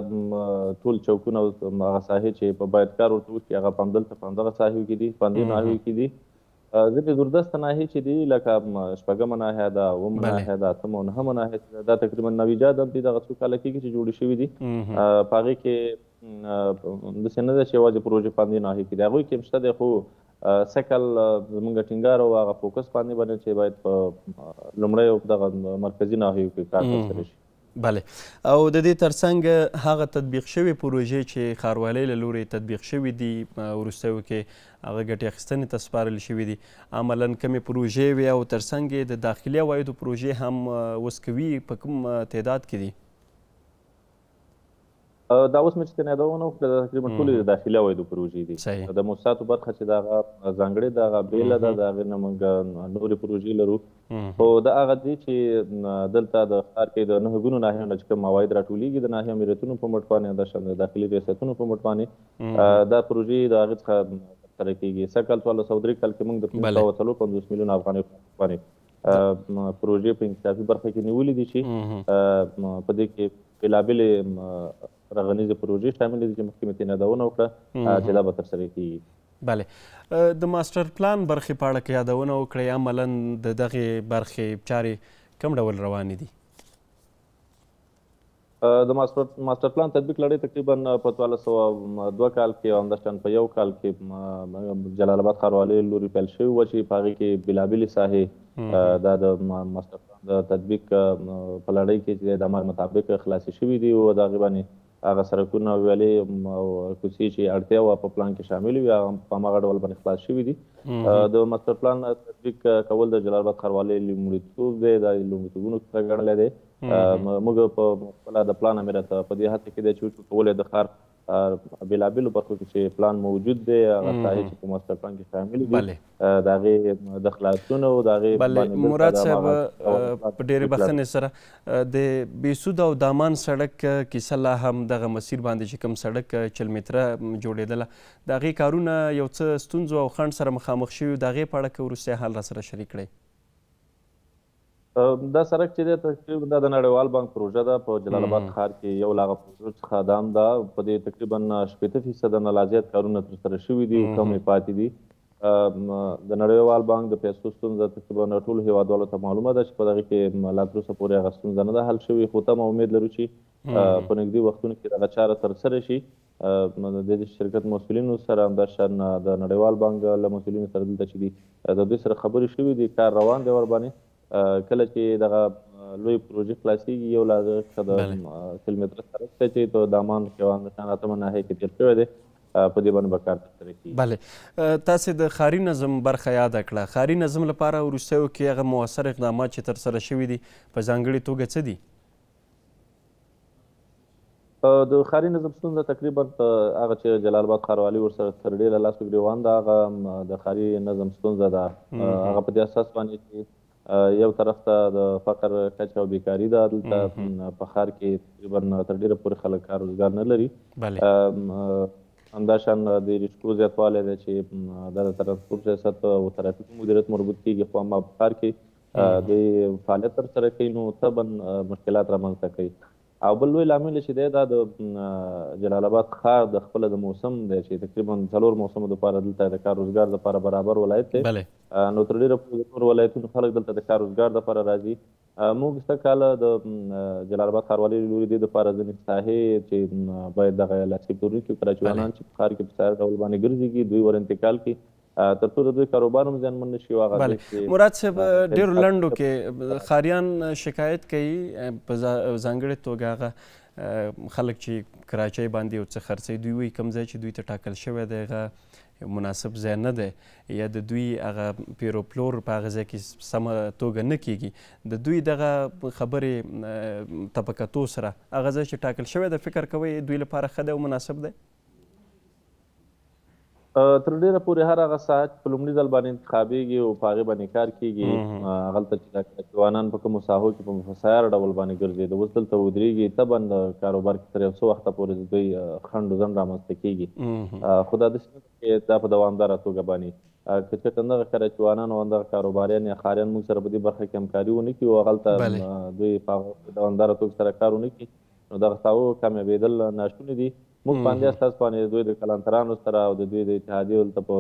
ټول چوکونه او هغه ساحې چې په باید کار ورته وشي هغه په همدلته په همدغه ساحو کې دي، په همدې ناحیو کې دي. ځکه زوردسته ناحیې چې دي لکه شپږمه ناحیه ده، اوومه ناحیه ده، اتمه او نهمه ناحیه چې دا تقریبا نویجاد هم دي، دغه څو کاله کېږي چې جوړې شوي دي. په هغې کې داسې نه ده چې یوازې پروژې په همدې ناحیې کې دي، هغوی کې هم شته دی، خو سکل زموږ ټینګار او هغه فوکس باندې باندې چې باید په لومړی او دغه مرکزي ناحیو کې کار ترسره شي. بله، او د دې ترڅنګ هغه تطبیق شوې پروژې چې ښاروالۍ له لورې تطبیق شوي دي وروستیو کې هغه ګټې اخیستنې ته سپارل شوي دي، عملا کمې پروژې وي او ترڅنګ یې د داخلي عوایدو پروژې هم اوس کوي، په کوم تعداد کې دي؟ دا اوس مې چې یادونه وکړه تقریبا ټولې د داخلي عوایدو پروژې دي. د موسساتو برخه چې د هغه ځانګړې ده هغه بېله ده، د هغې نه موږ نورې پروژې لرو. خو دا هغه دي چې دلته د ښار کې د 9 ګونو ناحیو نه چې کوم عواید راټولېږي د ناحیه امریتونو په مټ باندې، همداشان د داخلي ریاستونو په مټ باندې دا پروژې د هغې څخه ترسره کېږي. سږ کال 1403 کال کې موږ د 554 میلیونه افغانۍ باندې پروژې په انکشافي برخه کې نیولې دي چې په دې کې بېلابېلې رغنیزې پروژې شاملې دي چې مخکې مې ترې یادونه وکړه چې دا به ترسره کېږي. بله، د ماسټر پلان برخې په اړه که یادونه وکړئ، عملا د دغې برخې چارې کوم ډول روانې دي؟ د ماسټر پلان تطبیق لړۍ تقریبا په 1402 کال کې او همداشان په 1 کال کې جلال آباد ښاروالۍ لوري پیل شوي وه چې په هغې کې بېلابېلې ساحې دا د ماسټر پلان د تطبیق په لړۍ کې چې د امر مطابق خلاصې شوي دي او د هغې باندې هغه سړکونه او ویالې او کوڅې چې اړتیا وه په پلان کې شامل وي هغه په هماغه ډول باندې خلاص شوي دي. د ماسټر پلان تطبیق کول د جلال آباد ښاروالۍ لومړیتوب دی، دا لومړیتوبونو څخه ګڼلی دی. موږ په خپله د پلان امریت په دې هڅه کې دی چې کولی د ښار بېلابېلو برخو کې چې پلان موجود دی هغه ساحې چې په ماسټر پلان کې شاملې دي د هغې د خلاصون او د هغې مراد صاحب په ډېرې بخښنې سره د بېسوده او دامان سړک کیسه لا هم دغه مسیر باندې چې کوم سړک چلمتره جوړېدله د هغې کارونه یو څه ستونزو او خنډ سره مخامخ شوي، د هغې په اړه که وروستی حال راسره شریک کړئ. دا سړک چې دی تقریبا دا د نړیوال بانک پروژه ده په جلال آباد ښار کې یو له هغه پروژو څخه دا هم ده. په دې تقریبا 80% نه لا زیات کارونه ترسره شوي دي، کم یې پاتې دي. د نړیوال بانک د پیسو ستونزه تقریبا ټولو هېوادوالو ته معلومه ده چې په دغې کې لا تر اوسه پورې هغه ستونزه نه ده حل شوې، خو تمه امید لرو چې په نږدې وختونو کې دغه چاره ترسره شي. د دې شرکت مسؤلینو سره همداشان د نړیوال بانک له مسؤلینو سره دلته چې دي د دوی سره خبرې شوي دي، کار روان دی ورباندې. کله چې دغه لوی پروژې خلاصېږي یو له هغه څخه د کیلومتره سړک دی چې په دامان کې او همداشان اتمه ناحیه کې تېر شوی دی، په دې باندې به کار ترسره کېږي. بله، تاسې د ښاري نظم برخه یاده کړه. ښاري نظم لپاره وروستیو کې هغه مؤثر اقدامات چې ترسره شوي دي په ځانګړې توګه څه دي؟ د ښاري نظم ستونزه تقریبا هغه چې جلال آباد ښاروالي ورسره تر ډېره لاس په ګرېوان ده هغه د ښاري نظم ستونزه ده. هغه په دې اساس باندې چې یو طرف ته د فقر کچه او بیکاري ده، دلته په ښار کې تقریبا تر ډېره پورې خلک کار روزګار نه لري. همداشان د رشکو زیاتوالی دی چې دا د ترانسپورټ سیاست او ترافیکي مدیریت مربوط کېږي، خو اما په ښار کې د فعالیت ترسره کوي نو طبعا مشکلات رامنځته کوي. او بل لوی لامل چې دی دا د جلال آباد ښار د خپله د موسم دی چې تقریبا 4 موسمو دپاره دلته د کار روزګار دپاره برابر ولایت دی. نو تر ډېره پورې د نورو ولایتونو خلک دلته د کار روزګار دپاره راځي. موږ سږ کاله د جلال آباد ښاروالۍ له لورې دې دپاره ځینې ساحې چې باید دغه لاسي پلورونکي کراچیوانان چې په ښار کې په سایر ډول باندې ګرځېږي دوی ور انتقال کړي تر څو د دوی کاروبار هم زیانمن نه شي. مراد صاحب ډېرو لنډو کې ښاریان شکایت کوي په ځانګړې توګه هغه خلک چې کراچۍ باندې یو څه خرڅوي دوی وایي کوم ځای چې دوی ته ټاکل شوی دی هغه مناسب ځای نه دی یا د دوی هغه پیروپلور په هغه ځای کې سمه توګه نه کیږي د دوی دغه خبرې طبقتو سره هغه ځای چې ټاکل شوی د فکر کوئ دوی لپاره ښه دی او مناسب دی تر ډیره پورې هر هغه ساعت په لومړي ځل باندې انتخابېږي او په هغې باندې کار کېږي هغلته چې ځوانان په کومو ساحو کې په مفسیار ډول باندې ګرځي د اوس دلته ودرېږي طبعا د کاروبار کې تر یو څه وخته پورې د دوی خنډ و ځنډ رامنځته کېږي خو دا داسې نه ده چې دا په دوامداره توګه باندې که چېرته همدغه کله چې ځوانان او همدغه کاروباریان یا ښاریان موږ سره په دې برخه کې همکاري ونه کړي او هغلته دوی په دوامداره توګه سره کار ونه کړي نو دغه ساحو کامیابېدل ناشوني دي موږ په همدې اساس باندې دوی د کلانترانو سره او د دوی د اتحادیې دلته په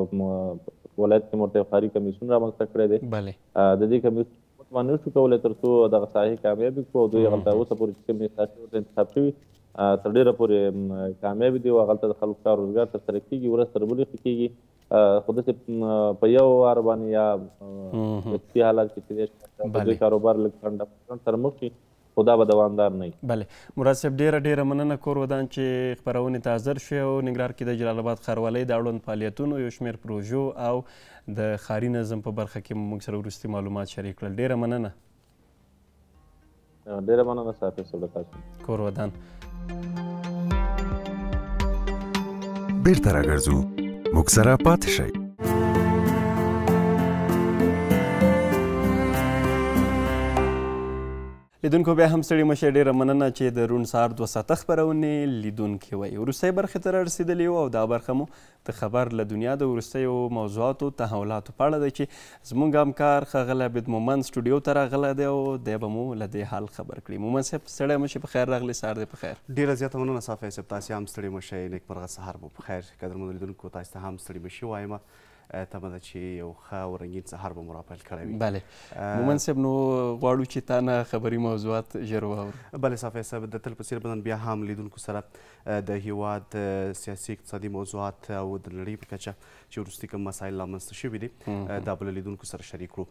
ولایت کې مرته یو ښاري کمیسیون رامنځته کړی دی د دې کمیسیون باندې نشو کولی تر څو دغه ساحې کامیابې کړو او دوی هغلته اوسه پورې چې کومې ساحې ورته انتخاب شوي تر ډېره پورې کامیابې دي او هغلته د خلکو کار روزګار ترسره کېږي ورځ تر بلې ښه کېږي خو داسې په یو وار باندې یا اقتصادي حالات کې کېدای شي د دوی کاروبار لږ خنډ سره مخ شي خو دا به دوامدار نه وي بلې مراد صاحب ډېره مننه کور ودان چې خپرونې ته حاضر شوې او ننګرهار کې د جلال آباد ښاروالۍ د اړوند فعالیتونو یو شمېر پروژو او د ښاري نظم په برخه کې موږ سره وروستي معلومات شریک کړل ډېره مننه ډېره مننه صاحب صاحب تاسو کور ودان بیرته راګرځو موږ سره پاتې شئ لیدونکو بیا هم ستړي مشئ ډېره مننه چې د روڼ سهار 2 ساعته خپرونې لیدونکي وئ وروستۍ برخې ته رارسېدلي یو او دا برخه مو د خبر له دنیا د وروستیو موضوعاتو تحولاتو په اړه دی چې زموږ همکار ښاغلی عبید مومند سټوډیو ته راغلی دی او دی به مو له دې حال خبر کړي مومند صاحب ستړی مشئ په خیر راغلی سهار دی په خیر ډېره زیاته مننه صافی صاحب تاسې هم ستړي مشئ نیکمرغه سهار مو په خیر قدرمنو لیدونکو تاسې ته هم ستړي مشي وایم تمه ده چې یو ښه او رنګین سهار به مو راپیل کړی وي بلې مومند صاحب نو غواړو چې تا نه خبري موضوعات ژر واورو بلې صافی صاحب د تل په څېر به نن بیا هم لیدونکو سره د هیواد سیاسي اقتصادي موضوعات او د نړۍ په کچه چې وروستي کوم مسایل رامنځته شوي دي دا به له لیدونکو سره شریک کړو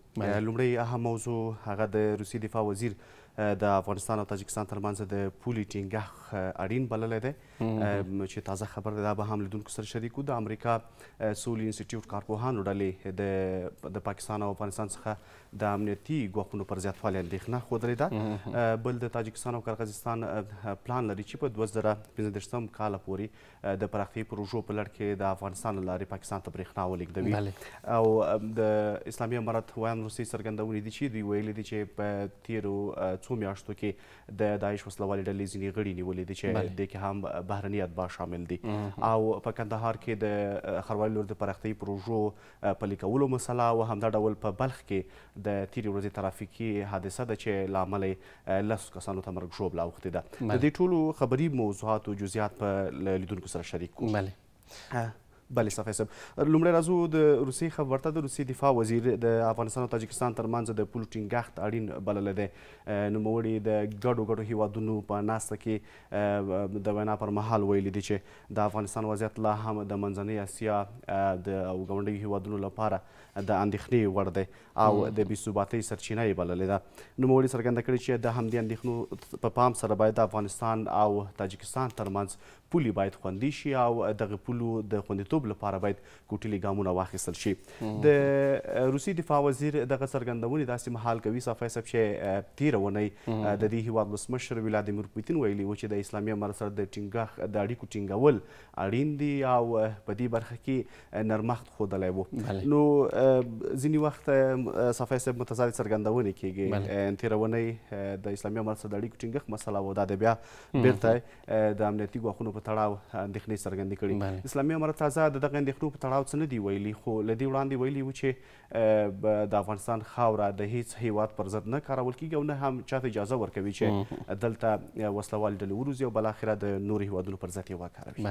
لومړی اهم موضوع هغه د روسیې دفاع وزیر د افغانستان او تاجکستان ترمنځ د پولې ټینګښت اړین بللی دی چې تازه خبر دی دا به هم لیدونکو سره شریک کړو د امریکا سول انسټیټیوټ کارپوهانو ډلې د پاکستان او افغانستان څخه د امنیتي ګواښونو پر زیاتوالي اندېښنه ښودلې ده بل د تاجکستان او قرغیزستان پلان لري چې په 2035 کاله پورې د پراختیایي پروژو په لړ کې د افغانستان له لارې پاکستان ته برېښنا ولېږدوي او د اسلامي امارت ویان روسۍ څرګندونې دي چې دوی ویلي دي چې په تېرو څو میاشتو کې د داعش وسلوالې ډلې ځینې غړي نیولي دي چې دې کې هم بهرني اتباع شامل دي او په کندهار کې د ښاروالۍ لور د پراختیایي پروژو پلي کولو مسله او همدا ډول په بلخ کې د تیرې ورځې ترافیکي حادثه ده چې له امله یې 10 کسانو ته مرګ ژوبله اوښتې ده د دې ټولو خبري موضوعاتو جزئیات په لیدونکو سره شریک کړو بله صافی صاحب لومړی راځو د روسیې خبر ته د روسیې دفاع وزیر د افغانستان او تاجکستان ترمنځ د پولو ټینګښت اړین بللی دی نوموړي د ګډو هیوادونو په ناسته کې د وینا پر مهال ویلي دي چې د افغانستان وضعیت لا هم د منځنۍ اسیا او ګاونډیو هیوادونو لپاره د اندېښنې وړ دی او د بې ثباتۍ سرچینه یې بللې ده نوموړي څرګنده کړې چې د همدې اندېښنو په پام سره باید د افغانستان او تاجکستان ترمنځ پولې باید خوندي شي او دغه پولو د خوندیتوب لپاره باید کوټلي ګامونه واخیستل شي د روسیې دفاع وزیر دغه څرګندونې داسې مهال کوي صافی صاحب چې تېره اونۍ د دې هیواد ولسمشر ولادیمیر پوتین ویلي و چې د اسلامي امارت سره د اړیکو ټینګول اړین دي او په دې برخه کې نرمښت ښودلی و نو ځینې وخت صافی صاحب متضادې څرګندونې کېږي تېره اونۍ د اسلامي امارت سره د اړیکو ټینګښت مسله و دا د بیا بیرته د امنیتي ګواښونو په تړاو اندېښنې څرګندې کړي اسلامي امارت تازه د دغه اندېښنو په تړاو څه نه دي ویلي خو له دې وړاندې ویلي و چې د افغانستان خاوره د هیڅ هیواد پر ضد نه کارول کېږي او نه هم چاته اجازه ورکوي چې دلته وسلوالې ډلې وروځي او بالاخره د نورو هیوادونو پر ضد یې وکاروي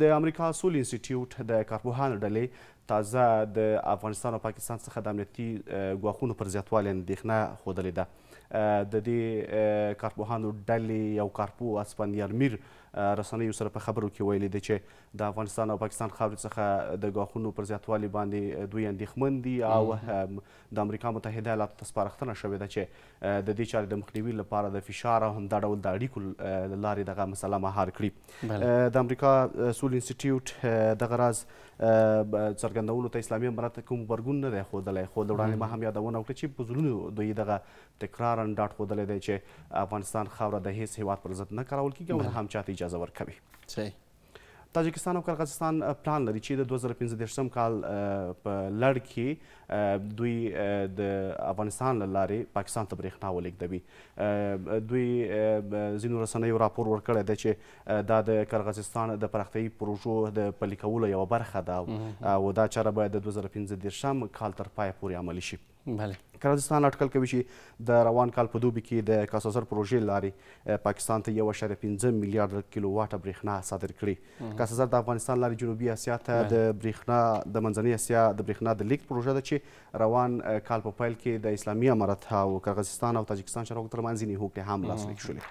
د امریکا سول انسټیټیوټ د کارپوهانو ډلې تازه د افغانستان او پاکستان څخه د امنیتي ګواښونو پر زیاتوالي اندېښنه ښودلې ده د دې کارپوهانو ډلې یو کارپوه اسپندیار میر رسنیو سره په خبرو کې ویلي دی چې د افغانستان او پاکستان خاورې څخه د ګواښونو پر زیاتوالي باندې دوی اندېښمن دي او د امریکا متحده ایالاتو ته سپارښتنه شوې ده چې د دې چارې د مخنیوي لپاره د فشار او همدا ډول د اړیکو له لارې دغه مسله مهار کړي د امریکا سول انسټیټیوټ دغه راز څرګندولو ته اسلامي امارت کوم غبرګون نه دی ښودلی خو د وړاندې ما هم یادونه وکړه چې په زړونو دوی دغه تکرارا ډاډ ښودلی دی چې افغانستان خاوره د هیڅ هیواد پر ضد نه کارول کیږي او نه هم چاته اجازه ورکوي. تاجکستان او قرغیزستان پلان لري چې د 2015 کال په لړ کې دوی د افغانستان له لارې پاکستان ته برېښنا ولېږدوي. دوی ځینو رسنیو راپور ورکړی دی چې دا د قرغیزستان د پراختیایي پروژو د پلي کولو یوه برخه ده او دا چاره باید د 2015 کال تر پایه پورې عملي شي. قرغیزستان اټکل کوي چې د روان کال په دوبي کې د کاسازر پروژې لارې پاکستان ته 1.5 میلیارډ کیلو واټه برېښنا صادر کړي. کاسازر د افغانستان لارې جنوبي اسیا ته د برېښنا د منځنۍ اسیا د برېښنا د لیږد پروژه ده چې روان کال په پیل کې د اسلامي امارت او قرغیزستان او تاجکستان چارواکو ترمنځ ځینې هوکړې هم لاسلیک شولې.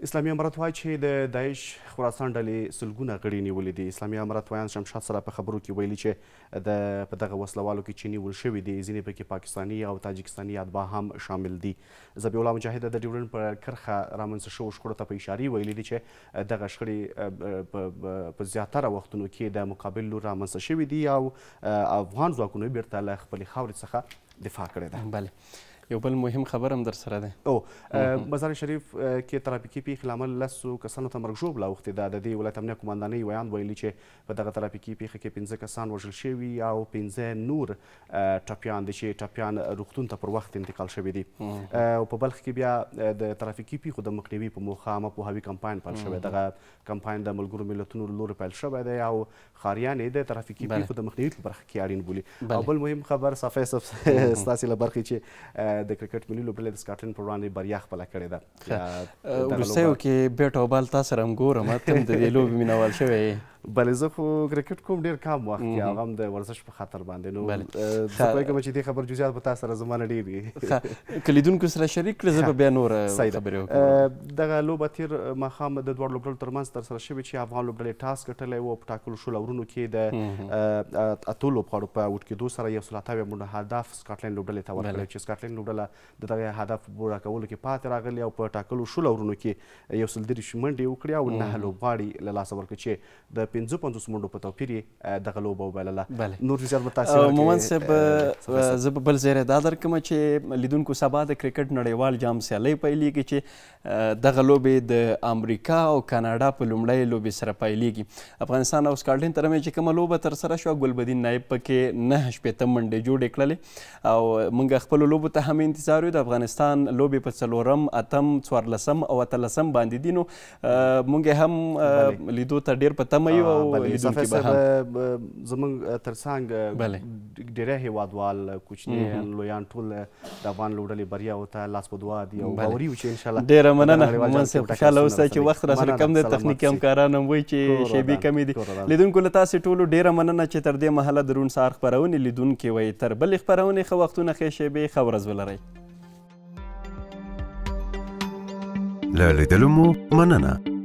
اسلامي امارت وایي چې د داعش خراسان ډلې سلګونه غړي نیولي دي. اسلامي امارت وایان شمشاد سره په خبرو کې ویلي چې په دغه وسلوالو کې چې نیول شوي دي ځینې پکې پاکستاني او تاجکستاني اتباع هم شامل دي. ذبیح الله مجاهد د ډیورنډ په کرښه رامنځته شوو شخړو ته په اشارې ویلي دي چې دغه شخړې په زیاتره وختونو کې د مقابل لور رامنځته شوي دي او افغان ځواکونو بیرته له خپلې خاورې څخه دفاع کړې ده. یو بل مهم خبر هم در سره دی. مزار شریف کې ترافیکي پیښې له امله 10 کسانو ته مرګ ژوبله اوښتې ده. د دې ولایت امنیه قمندانۍ ویاند ویلي چې په دغه ترافیکي پیښه کې 15 کسان وژل شوي او 15 نور ټپیان دي چې ټپیان روغتون ته پر وخت انتقال شوي دي. او په بلخ کې بیا د ترافیکي پیښو د مخنیوي په موخه عامه پوهاوي کمپاین پیل شوی. دغه کمپاین د ملګرو ملتونو له لورې پیل شوی دی او خاریان یې د ترافیکي پیښو د مخنیوي په برخه کې اړین بولي. او بل مهم خبر صافی ستاسې له برخې چې د کرکټ ملي لوبډلې د سکاټلند پر وړاندې بریا خپله کړې ده. وروستیو کې بیټ او بال تا سره هم ګورم ته هم د دې لوبې مینوال شوی یې. بلې زه خو کرکټ کوم ډېر کم وخت کې هغه هم د ورزش په خاطر باندې نو زه پوهېږم چې دې خبر جزیات به تا سره زما نه ډېر وي. که لیدونکو سره شریک کړې زه به بیا نور خبرې وکړم. دغه لوبه تېر ماښام د دواړو لوبډلو ترمنځ ترسره شوې چې افغان لوبډلې ټاس ګټلی و. په ټاکلو شلو اورونو کې د اتو لوبغاړو په اوټ کېدو سره 180 منډه هدف سکاټلند لوبډلې ته ورکړی چې سکاټلند لوبډله د دغه هدف پوره کولو کې پاتې راغلي او په ټاکلو شلو اورونو کې 130 منډې وکړې او 9 لوبغاړي له لاسه ورکړي چې د 55 منډو په توپیر یې دغه لوبه وبلله. نور زیات به تاسې ورکړئ. مومند صاحب زه به بل ځای دا درکړم چې لیدونکو سبا د کرکټ نړیوال جام سیالۍ پیلېږي چې دغه لوبې د امریکا او کاناډا په لومړۍ لوبې سره پیلېږي. افغانستان او سکاټلند ترمنځ چې کومه لوبه ترسره شوه ګلبدین نایب پکې 9 شپېته منډې جوړې کړلې او موږ خپلو لوبو ته هم انتظار یو. د افغانستان لوبې په 4م 8م 14م او 18م باندې دي نو موږ هم لیدو ته ډېر په تمه یو او لیدونکي زموږ تر څنګ ډېری هیوادوال کوچنیان لویان ټول د افغان لوبډلې بریاو ته لاس په دعا دي او باوري یو چې انشاءالله. ډېره مننه مومند صاحب، خوشحاله اوسئ چې وخت راسره کم دی. تخنیکي همکاران هم وایي چې شیبې کمې دي. لیدونکو له تاسې ټولو ډېره مننه چې تر دې مهاله د روڼ سهار خپرونې لیدونکي وئ. تر بلې خپرونې ښه وختونه ښې شیبې ښه ورځ ولرئ. له لیدلو مو مننه.